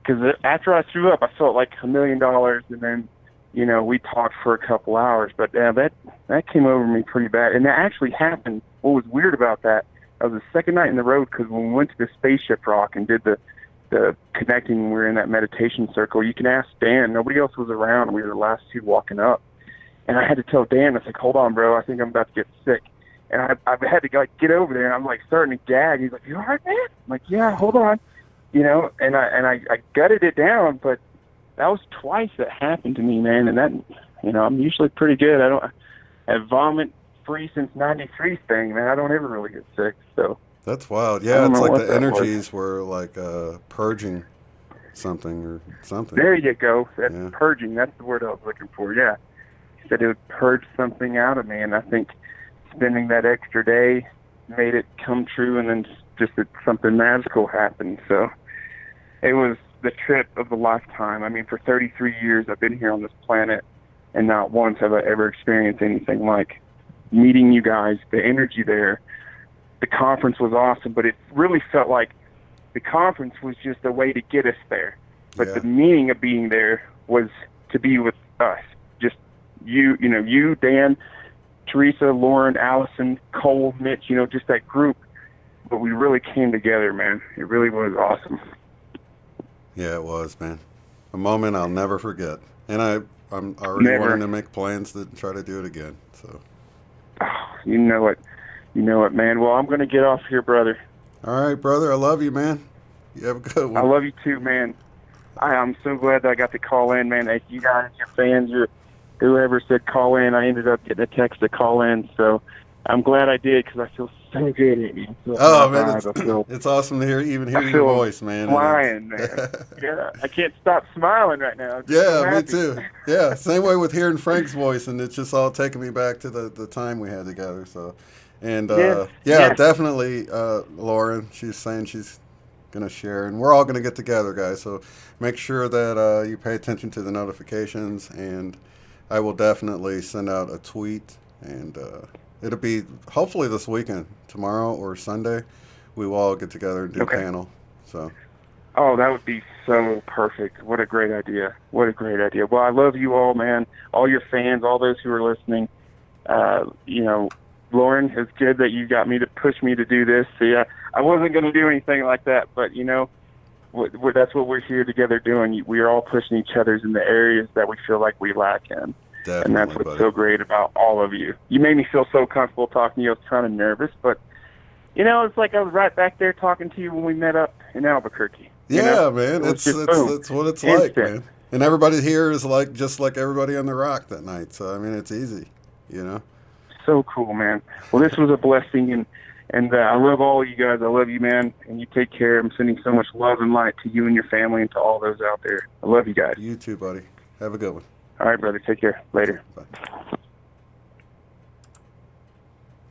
Because after I threw up, I felt like $1 million, and then, we talked for a couple hours. But that came over me pretty bad, and that actually happened. What was weird about that was the second night in the road, because when we went to the spaceship rock and did the connecting, when we were in that meditation circle, you can ask Dan. Nobody else was around. We were the last two walking up. And I had to tell Dan, I was like, hold on, bro, I think I'm about to get sick. And I had to get over there, and I'm like starting to gag. He's like, "You all right, man?" I'm like, "Yeah, hold on," And I gutted it down, but that was twice that happened to me, man. And that, I'm usually pretty good. I vomit free since '93 thing, man. I don't ever really get sick, so That's wild. I Yeah, don't it's know like what the that was. energies were like purging something or something. There you go. That's Yeah. purging. That's the word I was looking for. Yeah, he said it would purge something out of me, and I think spending that extra day made it come true, and then just something magical happened. So it was the trip of a lifetime. I mean, for 33 years I've been here on this planet, and not once have I ever experienced anything like meeting you guys, the energy there, the conference was awesome, but it really felt like the conference was just a way to get us there. But Yeah. the meaning of being there was to be with us. Just you, Dan, Teresa, Lauren, Allison, Cole, Mitch, just that group. But we really came together, man. It really was awesome. Yeah, it was, man. A moment I'll never forget. And I'm already Never. wanting to make plans to try to do it again. So. You know it. You know it, man. Well, I'm going to get off here, brother. All right, brother. I love you, man. You have a good one. I love you too, man. I'm so glad that I got to call in, man. If you guys, your fans, whoever said call in, I ended up getting a text to call in. So I'm glad I did because I feel so good at you. Oh, man, it's awesome to hear your voice, man. Flying, man. Yeah, I can't stop smiling right now. I'm Yeah, so me happy. too. Yeah, same way with hearing Frank's voice, and it's just all taking me back to the time we had together. So, and Yes. definitely, Lauren, she's saying she's gonna share, and we're all gonna get together, guys. So make sure that you pay attention to the notifications, and I will definitely send out a tweet, and it'll be hopefully this weekend, tomorrow or Sunday. We will all get together and do a panel. So. Oh, that would be so perfect. What a great idea. What a great idea. Well, I love you all, man. All your fans, all those who are listening. Lauren, it's good that you got me to push me to do this. See, I wasn't going to do anything like that, but, that's what we're here together doing. We are all pushing each other's in the areas that we feel like we lack in. Definitely, and that's what's buddy. so great about all of you. You made me feel so comfortable talking to you. I was kind of nervous, but, it's like I was right back there talking to you when we met up in Albuquerque. Yeah, man, It's it's just boom. that's what it's like, Instant. man. And everybody here is just like everybody on the Rock that night. So I mean, it's easy, So cool, man. Well, this was a blessing, and I love all you guys. I love you, man, and you take care. I'm sending so much love and light to you and your family and to all those out there. I love you guys. You too, buddy. Have a good one. All right, brother. Take care. Later. Bye.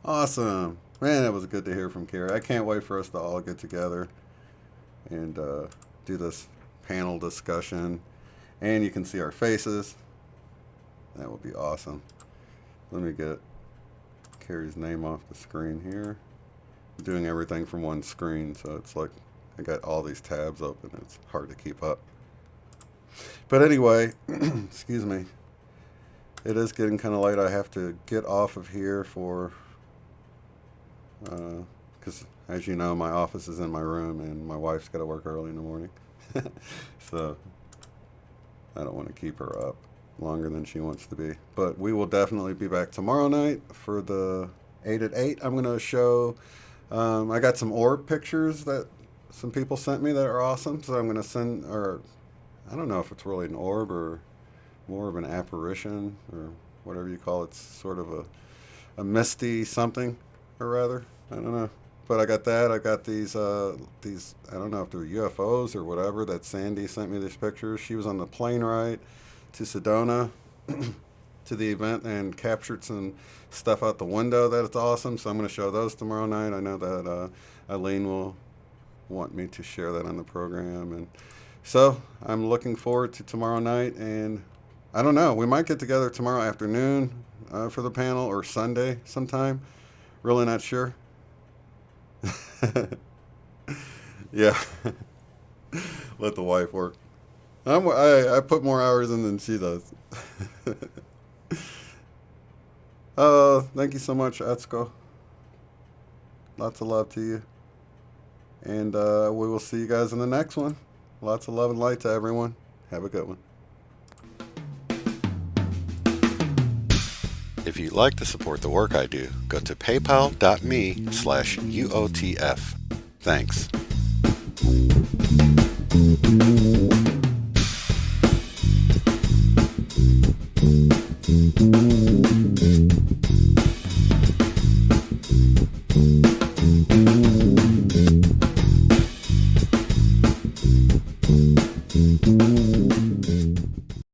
Awesome. Man, it was good to hear from Kara. I can't wait for us to all get together and do this panel discussion. And you can see our faces. That would be awesome. Let me get Carrie's name off the screen here. I'm doing everything from one screen, so it's like I got all these tabs open. It's hard to keep up. But anyway, excuse me. It is getting kind of late. I have to get off of here for... because as you know, my office is in my room and my wife's got to work early in the morning. So I don't want to keep her up longer than she wants to be. But we will definitely be back tomorrow night for the 8 at 8. I'm going to show, I got some orb pictures that some people sent me that are awesome. So I'm going to send, or I don't know if it's really an orb or more of an apparition or whatever you call it. It's sort of a misty something. Or rather, I don't know. But I got that. I got these, I don't know if they're UFOs or whatever, that Sandy sent me these pictures. She was on the plane ride to Sedona to the event and captured some stuff out the window that it's awesome. So I'm going to show those tomorrow night. I know that Eileen will want me to share that on the program. And so I'm looking forward to tomorrow night. And I don't know, we might get together tomorrow afternoon for the panel or Sunday sometime. Really not sure. Yeah. Let the wife work. I put more hours in than she does. Thank you so much, Etsuko. Lots of love to you. And we will see you guys in the next one. Lots of love and light to everyone. Have a good one. If you'd like to support the work I do, go to paypal.me/UOTF. Thanks.